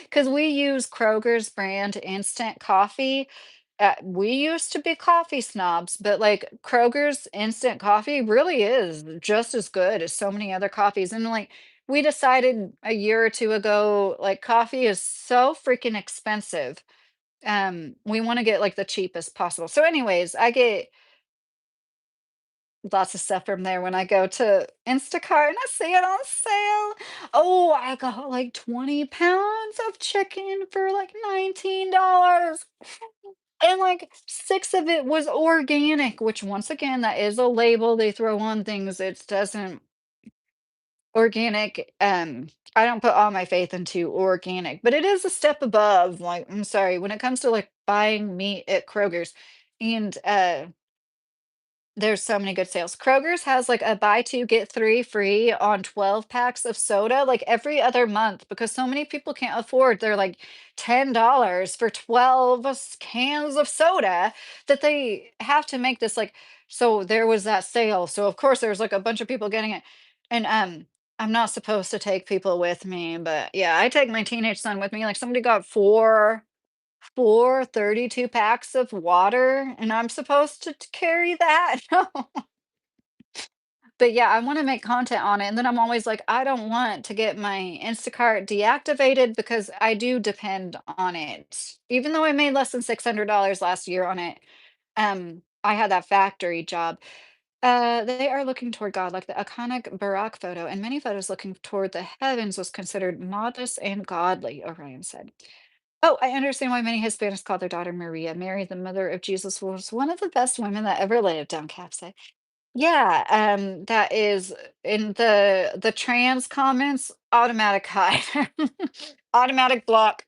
because we use Kroger's brand instant coffee. We used to be coffee snobs, but like Kroger's instant coffee really is just as good as so many other coffees. And like we decided a year or two ago, like coffee is so freaking expensive, we wanna get, like, the cheapest possible. So anyways, I get lots of stuff from there when I go to Instacart and I see it on sale. Oh, I got, like, 20 pounds of chicken for, like, $19, and, like, 6 of it was organic, which once again, that is a label they throw on things. It doesn't organic, I don't put all my faith into organic, but it is a step above, like, I'm sorry, when it comes to, like, buying meat at Kroger's, and, there's so many good sales. Kroger's has, like, a buy 2, get 3 free on 12 packs of soda, like, every other month because so many people can't afford their, like, $10 for 12 cans of soda that they have to make this, like so there was that sale, so, of course, there's, like, a bunch of people getting it, and, I'm not supposed to take people with me, but, yeah, I take my teenage son with me, like, somebody got 4 32 packs of water, and I'm supposed to carry that? No. But yeah, I wanna make content on it, and then I'm always like, I don't want to get my Instacart deactivated because I do depend on it. Even though I made less than $600 last year on it, I had that factory job. They are looking toward God, like the iconic Barak photo, and many photos looking toward the heavens was considered modest and godly, Orion said. Oh, I understand why many Hispanics call their daughter Maria. Mary, the mother of Jesus, was one of the best women that ever lived, Down Cap said. Yeah, that is in the trans comments, automatic hide. Automatic block.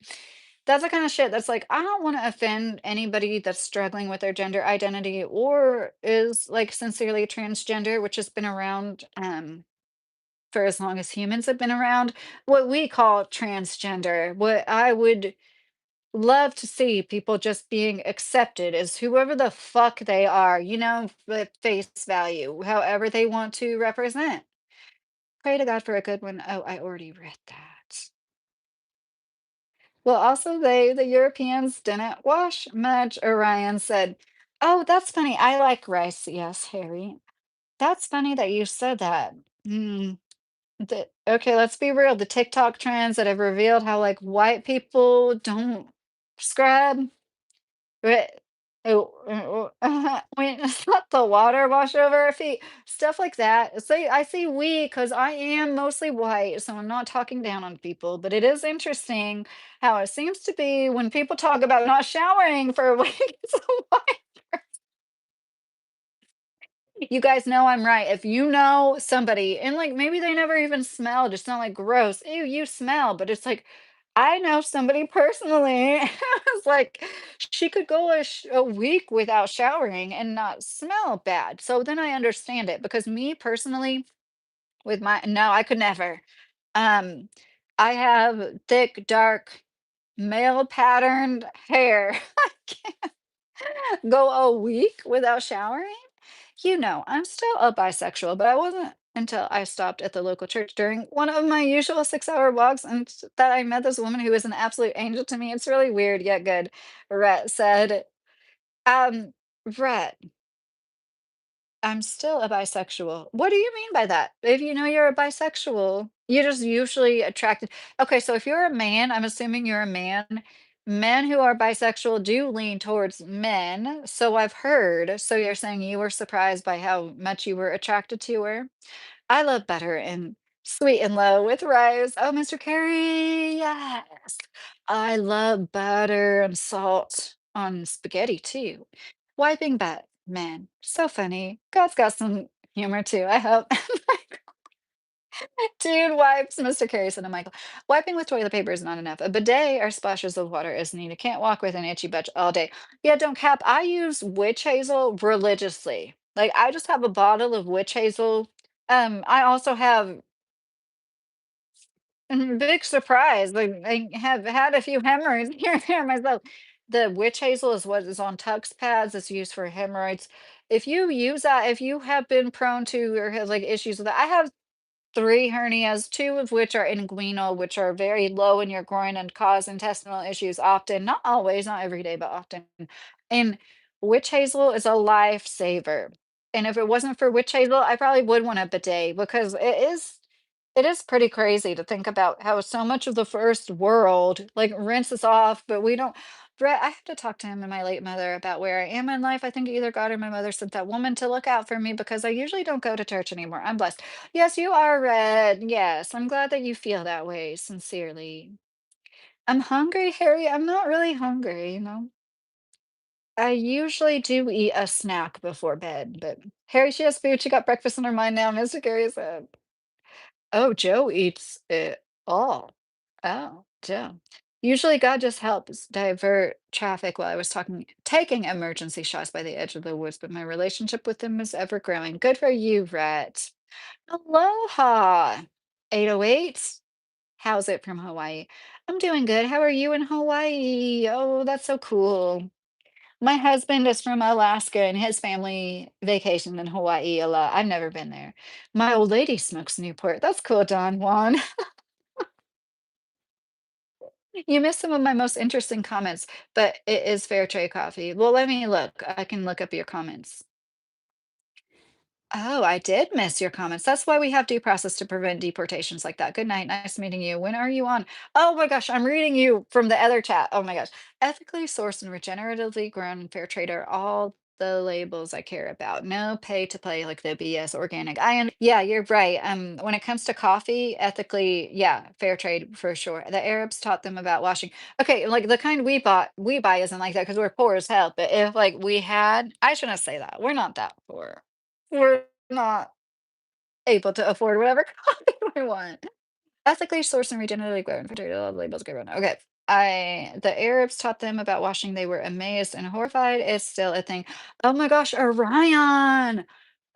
That's the kind of shit that's like, I don't want to offend anybody that's struggling with their gender identity or is like sincerely transgender, which has been around for as long as humans have been around. What we call transgender, what I would love to see people just being accepted as whoever the fuck they are, with face value, however they want to represent. Pray to God for a good one. Oh, I already read that. Well, also the Europeans didn't wash much, Orion said. Oh, that's funny. I like rice. Yes, Harry. That's funny that you said that. Hmm. Okay, let's be real. The TikTok trends that have revealed how like white people don't scrub. Right. When let the water wash over our feet, stuff like that. See, I say we because I am mostly white, so I'm not talking down on people, but it is interesting how it seems to be when people talk about not showering for a week. It's a white. You guys know I'm right. If you know somebody, and like maybe they never even smelled, it's not like gross. Ew, you smell, but it's like I know somebody personally. It's like she could go a week without showering and not smell bad. So then I understand it because me personally, with my no, I could never. Um, I have thick, dark, male patterned hair. I can't go a week without showering. I'm still a bisexual, but I wasn't until I stopped at the local church during one of my usual 6-hour walks and that I met this woman who is an absolute angel to me. It's really weird yet good. Rhett said, um, Rhett, I'm still a bisexual. What do you mean by that? If you know you're a bisexual, you're just usually attracted. Okay, so if you're a man, I'm assuming you're a man. Men who are bisexual do lean towards men. So I've heard. So you're saying you were surprised by how much you were attracted to her? I love butter and sweet and low with rice. Oh, Mr. Carey, yes. I love butter and salt on spaghetti too. Wiping butt, man, so funny. God's got some humor too, I hope. Dude wipes, Mr. Carey said to Michael. Wiping with toilet paper is not enough. A bidet or splashes of water is needed. Can't walk with an itchy butt all day. Yeah, don't cap. I use witch hazel religiously. Like I just have a bottle of witch hazel. I also have big surprise. Like I have had a few hemorrhoids here and there myself. The witch hazel is what is on Tux pads. It's used for hemorrhoids. If you use that, if you have been prone to or have like issues with that, I have 3 hernias, 2 of which are inguinal, which are very low in your groin and cause intestinal issues often, not always, not every day, but often. And witch hazel is a lifesaver. And if it wasn't for witch hazel, I probably would want a bidet because it is pretty crazy to think about how so much of the first world like rinses off, but we don't. Brett, I have to talk to him and my late mother about where I am in life. I think either God or my mother sent that woman to look out for me because I usually don't go to church anymore. I'm blessed. Yes, you are red. Yes, I'm glad that you feel that way, sincerely. I'm hungry, Harry. I'm not really hungry. I usually do eat a snack before bed, but Harry, she has food. She got breakfast in her mind now, Mr. Gary said. Oh, Joe eats it all. Oh, Joe. Usually God just helps divert traffic while I was taking emergency shots by the edge of the woods, but my relationship with him is ever growing. Good for you, Rhett. Aloha. 808. How's it from Hawaii? I'm doing good. How are you in Hawaii? Oh, that's so cool. My husband is from Alaska and his family vacationed in Hawaii a lot. I've never been there. My old lady smokes Newport. That's cool, Don Juan. You missed some of my most interesting comments, but it is fair trade coffee. Well, let me look. I can look up your comments. Oh, I did miss your comments. That's why we have due process to prevent deportations like that. Good night. Nice meeting you. When are you on? Oh my gosh, I'm reading you from the other chat. Oh my gosh. Ethically sourced and regeneratively grown fair trade are all the labels I care about. No pay to play like the BS organic. Yeah, you're right. When it comes to coffee, ethically, yeah, fair trade for sure. The Arabs taught them about washing. Okay, like the kind we buy isn't like that because we're poor as hell. But if like we had, I shouldn't say that. We're not that poor. We're not able to afford whatever coffee we want. Ethically sourced and regeneratively grown potato all the labels go around. Okay. The Arabs taught them about washing. They were amazed and horrified. It's still a thing. Oh my gosh, Orion.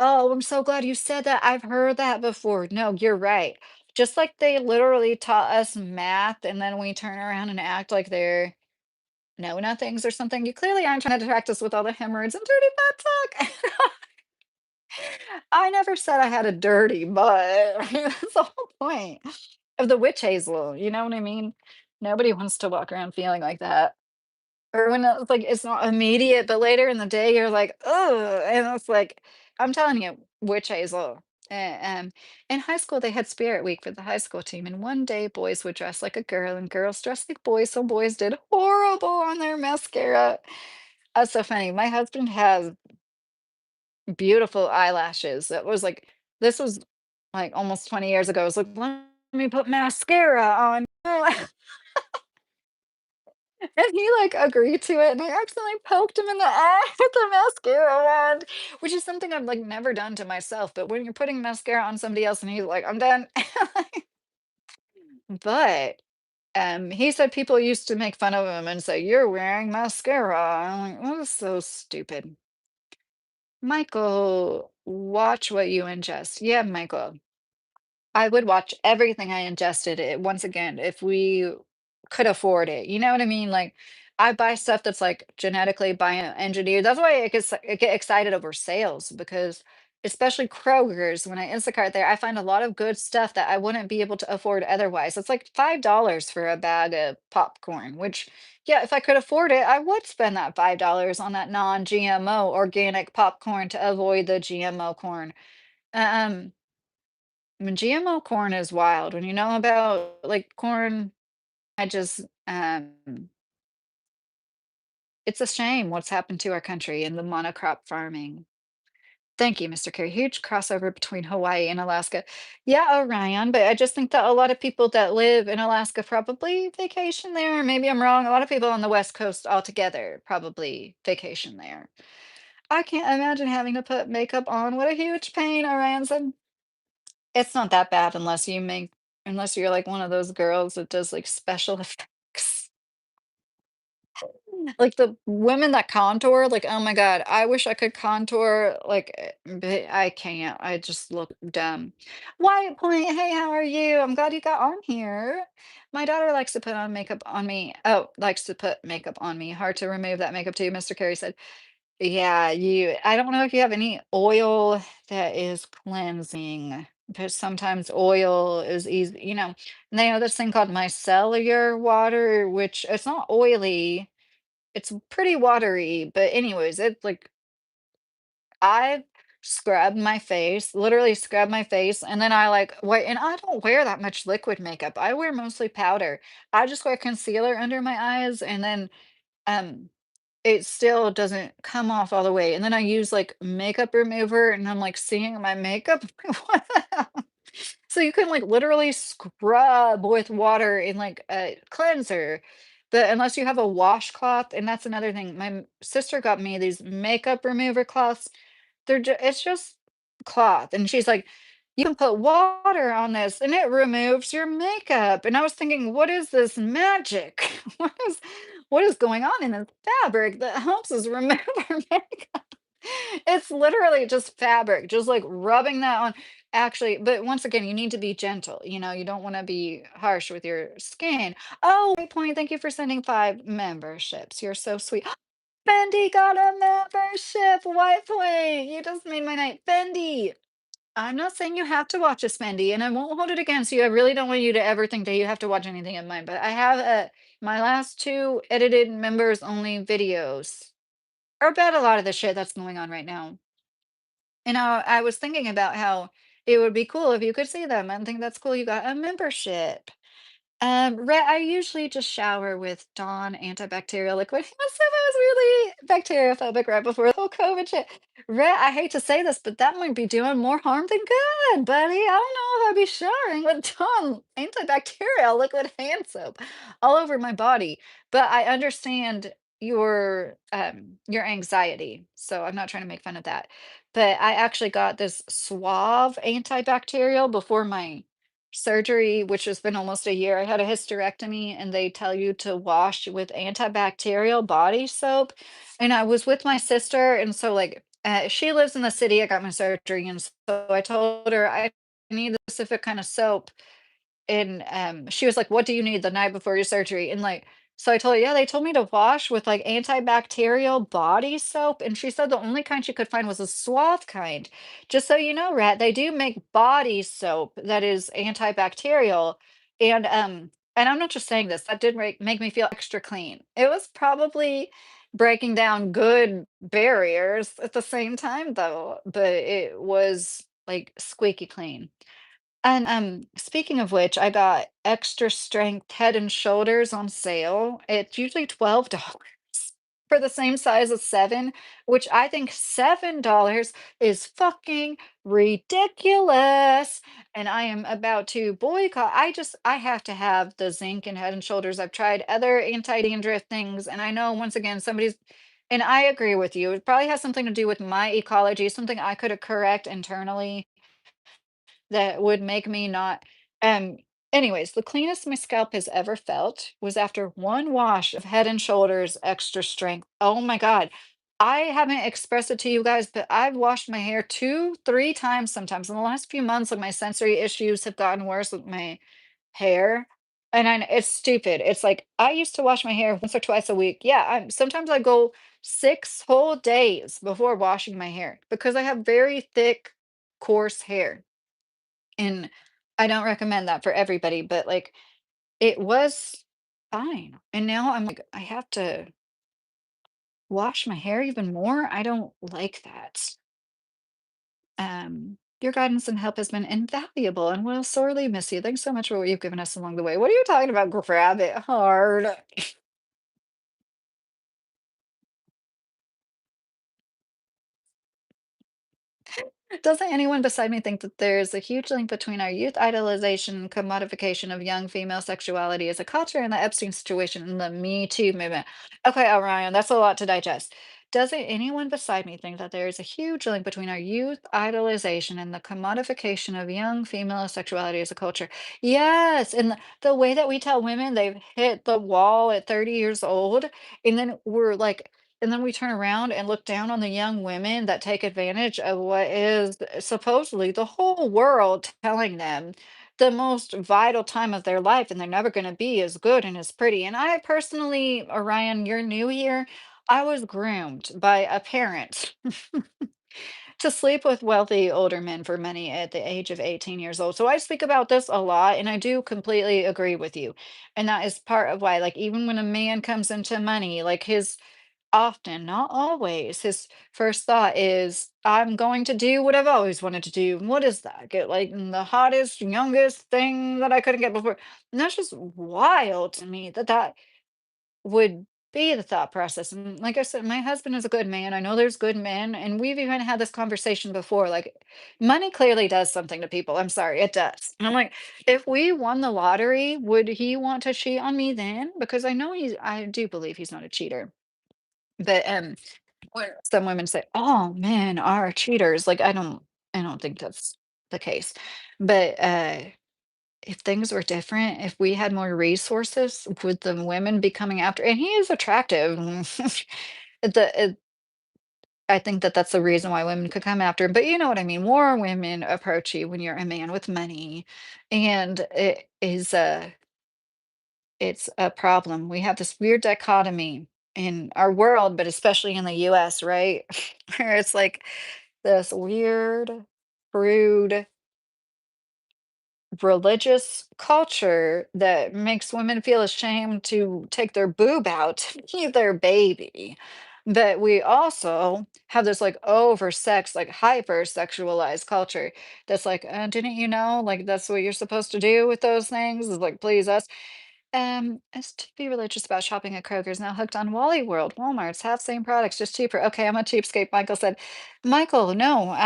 Oh, I'm so glad you said that. I've heard that before. No, you're right. Just like they literally taught us math and then we turn around and act like they're know nothings or something. You clearly aren't trying to distract us with all the hemorrhoids and dirty butt talk. I never said I had a dirty butt. That's the whole point of the witch hazel, you know what I mean? Nobody wants to walk around feeling like that. Or when it's like it's not immediate, but later in the day you're like, oh, and it's like, I'm telling you, witch hazel. In high school, they had Spirit Week for the high school team, and one day boys would dress like a girl and girls dressed like boys. So boys did horrible on their mascara. That's so funny. My husband has beautiful eyelashes. This was like almost 20 years ago. I was like, let me put mascara on. And he like agreed to it. And I accidentally poked him in the eye with the mascara wand, which is something I've like never done to myself. But when you're putting mascara on somebody else and he's like, I'm done. But He said people used to make fun of him and say, "You're wearing mascara." I'm like, "That is so stupid." Michael, watch what you ingest. Yeah, Michael. I would watch everything I ingested it once again if we could afford it. You know what I mean? Like I buy stuff that's like genetically bioengineered. That's why I get excited over sales because especially Kroger's when I Instacart there, I find a lot of good stuff that I wouldn't be able to afford otherwise. It's like $5 for a bag of popcorn, which yeah, if I could afford it, I would spend that $5 on that non-GMO organic popcorn to avoid the GMO corn. Um when GMO corn is wild. When you know about like corn, I just it's a shame what's happened to our country in the monocrop farming. Thank you, Mr. Kerry. Huge crossover between Hawaii and Alaska. Yeah, Orion, but I just think that a lot of people that live in Alaska probably vacation there. Maybe I'm wrong. A lot of people on the West Coast altogether probably vacation there. I can't imagine having to put makeup on. What a huge pain, Orion said. It's not that bad unless you're like one of those girls that does like special effects. Like the women that contour, like, oh my God, I wish I could contour like but I can't. I just look dumb. Wyatt Point, hey, how are you? I'm glad you got on here. My daughter likes to put on makeup on me. Oh, likes to put makeup on me. Hard to remove that makeup too, Mr. Carey said. Yeah, I don't know if you have any oil that is cleansing, because sometimes oil is easy, and they have this thing called micellar water, which it's not oily, it's pretty watery, but anyways, it's like I scrub my face, literally scrub my face, and then I like wait, and I don't wear that much liquid makeup. I wear mostly powder. I just wear concealer under my eyes, and then um it still doesn't come off all the way, and then I use, like, makeup remover, and I'm, like, seeing my makeup. What the hell? So you can, like, literally scrub with water in, like, a cleanser, but unless you have a washcloth, and that's another thing, my sister got me these makeup remover cloths. It's just cloth, and she's like, "You can put water on this, and it removes your makeup." And I was thinking, "What is this magic? What is going on in this fabric that helps us remove our makeup?" It's literally just fabric, just like rubbing that on. Actually, but once again, you need to be gentle. You don't want to be harsh with your skin. Oh, great point. Thank you for sending 5 memberships. You're so sweet. Fendi got a membership. White Point. You just made my night. Fendi. I'm not saying you have to watch a Spendy, and I won't hold it against you. I really don't want you to ever think that you have to watch anything of mine, but I have my last two edited members only videos are about a lot of the shit that's going on right now. And I was thinking about how it would be cool if you could see them. I think that's cool. You got a membership. I usually just shower with Dawn antibacterial liquid. So I was really bacteriophobic right before the whole COVID shit. I hate to say this, but that might be doing more harm than good, buddy. I don't know if I'd be showering with Dawn antibacterial liquid hand soap all over my body. But I understand your anxiety, so I'm not trying to make fun of that. But I actually got this Suave antibacterial before my surgery, which has been almost a year. I had a hysterectomy, and they tell you to wash with antibacterial body soap. And I was with my sister, and so like she lives in the city. I got my surgery, and so I told her I need a specific kind of soap, and she was like, "What do you need the night before your surgery?" And like, so I told her, "Yeah, they told me to wash with like antibacterial body soap." And she said the only kind she could find was a Suave kind. Just so you know, Rat, they do make body soap that is antibacterial. And I'm not just saying this, that did make me feel extra clean. It was probably breaking down good barriers at the same time though, but it was like squeaky clean. And speaking of which, I got extra strength Head and Shoulders on sale. It's usually $12 for the same size as 7, which I think $7 is fucking ridiculous. And I am about to boycott. I have to have the zinc and Head and Shoulders. I've tried other anti-dandruff things, and I know once again and I agree with you. It probably has something to do with my ecology, something I could correct internally that would make me not um Anyways, the cleanest my scalp has ever felt was after one wash of Head and Shoulders Extra Strength. Oh my God. I haven't expressed it to you guys, but I've washed my hair two, three times sometimes. In the last few months, like my sensory issues have gotten worse with my hair. And it's stupid. It's like I used to wash my hair once or twice a week. Yeah, sometimes I go 6 whole days before washing my hair because I have very thick, coarse hair. And I don't recommend that for everybody, but like it was fine. And now I'm like, I have to wash my hair even more. I don't like that. Your guidance and help has been invaluable and we'll sorely miss you. Thanks so much for what you've given us along the way. What are you talking about? Grab it hard. Doesn't anyone beside me think that there's a huge link between our youth idolization and commodification of young female sexuality as a culture and the Epstein situation and the Me Too movement? Okay, Orion, that's a lot to digest. Doesn't anyone beside me think that there is a huge link between our youth idolization and the commodification of young female sexuality as a culture? Yes, and the way that we tell women they've hit the wall at 30 years old, and then we're like, and then we turn around and look down on the young women that take advantage of what is supposedly the whole world telling them the most vital time of their life, and they're never going to be as good and as pretty. And I personally, Orion, you're new here. I was groomed by a parent to sleep with wealthy older men for money at the age of 18 years old. So I speak about this a lot, and I do completely agree with you. And that is part of why, like, even when a man comes into money, like his often, not always, his first thought is, "I'm going to do what I've always wanted to do." And what is that? Get like the hottest, youngest thing that I couldn't get before. And that's just wild to me that that would be the thought process. And like I said, my husband is a good man. I know there's good men, and we've even had this conversation before. Like, money clearly does something to people. I'm sorry, it does. And I'm like, if we won the lottery, would he want to cheat on me then? Because I do believe he's not a cheater. But when some women say, "Oh, men are cheaters," like, I don't think that's the case. But, if things were different, if we had more resources, would the women be coming after and he is attractive. I think that that's the reason why women could come after him, but you know what I mean, more women approach you when you're a man with money, and it's a problem. We have this weird dichotomy in our world, but especially in the US, right? Where it's like this weird, crude, religious culture that makes women feel ashamed to take their boob out to be their baby. But we also have this like over-sex, like hyper-sexualized culture that's like, didn't you know? Like that's what you're supposed to do with those things is like please us. I used to be religious about shopping at Kroger's, now hooked on Wally World. Walmart's half same products, just cheaper. Okay, I'm a cheapskate, Michael said. Michael, no,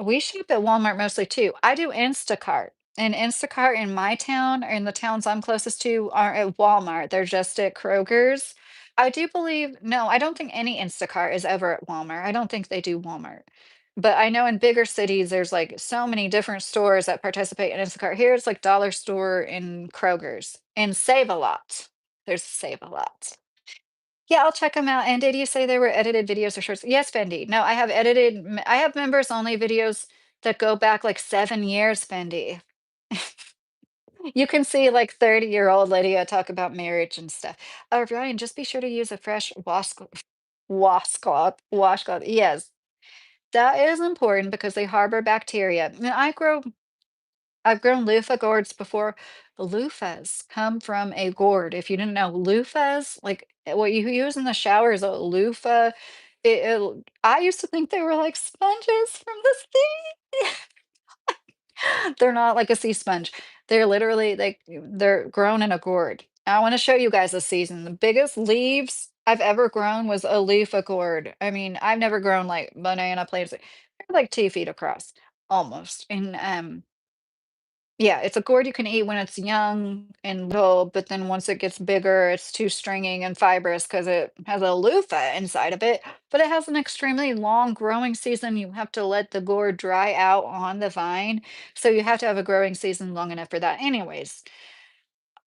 we shop at Walmart mostly too. I do Instacart. And Instacart in my town or in the towns I'm closest to aren't at Walmart. They're just at Kroger's. I do believe, no, I don't think any Instacart is ever at Walmart. I don't think they do Walmart. But I know in bigger cities, there's like so many different stores that participate in Instacart. Here it's like dollar store and Kroger's and Save a Lot. There's Save a Lot. Yeah, I'll check them out. And did you say they were edited videos or shorts? Yes, Fendi. No, I have I have members only videos that go back like 7 years, Fendi. You can see like 30-year-old Lydia talk about marriage and stuff. Oh, Ryan, just be sure to use a fresh washcloth. Yes, that is important because they harbor bacteria. And I've grown loofah gourds before. Loofahs come from a gourd. If you didn't know, loofahs, like what you use in the shower is a loofah. I used to think they were like sponges from the sea. They're not like a sea sponge. They're literally like they're grown in a gourd. I want to show you guys this season. The biggest leaves I've ever grown was a loofah gourd. I mean, I've never grown like banana plants. They're like 2 feet across, almost. And Yeah, it's a gourd you can eat when it's young and little, but then once it gets bigger, it's too stringy and fibrous because it has a loofah inside of it. But it has an extremely long growing season. You have to let the gourd dry out on the vine. So you have to have a growing season long enough for that. Anyways,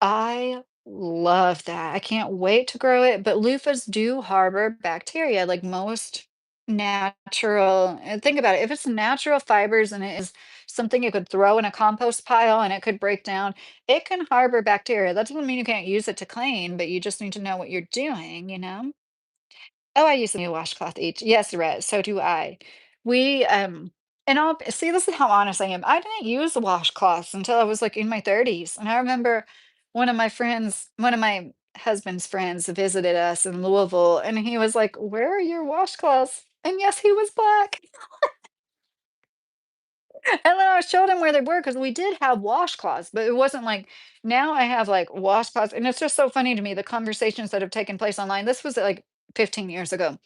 I love that. I can't wait to grow it, but loofahs do harbor bacteria like most natural. And think about it, if it's natural fibers and it is something you could throw in a compost pile and it could break down, it can harbor bacteria. That doesn't mean you can't use it to clean, but you just need to know what you're doing, you know? Oh, I use a new washcloth each. Yes, Rhett, so do I. We, and I'll see, this is how honest I am. I didn't use washcloths until I was like in my 30s. And I remember one of my husband's friends visited us in Louisville, and he was like, "Where are your washcloths?" And yes, he was black. And then I showed him where they were because we did have washcloths, but it wasn't like now I have like washcloths. And it's just so funny to me the conversations that have taken place online. This was like 15 years ago.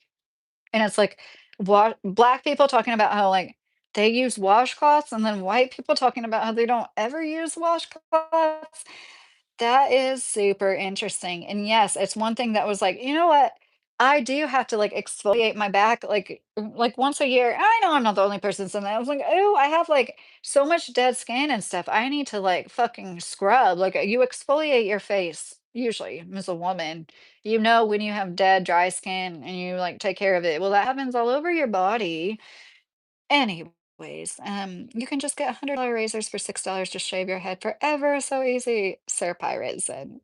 And it's like black people talking about how, like, they use washcloths, and then white people talking about how they don't ever use washcloths. That is super interesting, and yes, it's one thing that was like, "You know what? I do have to, like, exfoliate my back, like, once a year." I know I'm not the only person saying that. I was like, "Oh, I have, like, so much dead skin and stuff. I need to, like, fucking scrub." Like, you exfoliate your face, usually, as a woman. You know when you have dead, dry skin and you, like, take care of it. Well, that happens all over your body. Anyways, you can just get $100 razors for $6 to shave your head forever. So easy, Sir Pirate said.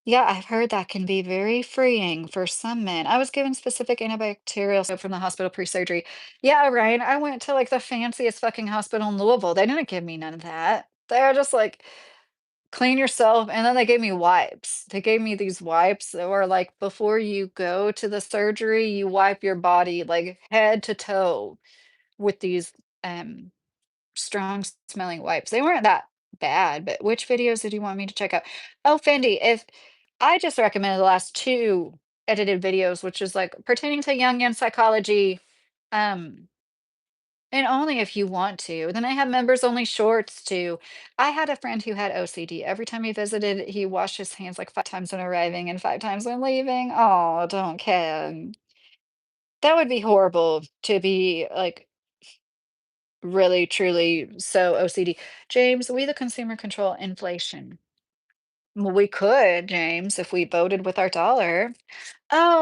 Yeah, I've heard that can be very freeing for some men. I was given specific antibacterial soap from the hospital pre-surgery. Yeah, Ryan, I went to like the fanciest fucking hospital in Louisville. They didn't give me none of that. They were just like, clean yourself. And then they gave me wipes. They gave me these wipes that were like, before you go to the surgery, you wipe your body like head to toe with these um strong smelling wipes. They weren't that bad, but which videos did you want me to check out? Oh, Fendi, if I just recommended the last two edited videos, which is like pertaining to Jungian psychology, um, and only if you want to. Then I have members only shorts too. I had a friend who had OCD. Every time he visited, he washed his hands like 5 times when arriving and 5 times when leaving. Oh, don't care. That would be horrible to be like really, truly so OCD. James, we the consumer control inflation. Well, we could, James, if we voted with our dollar. Oh,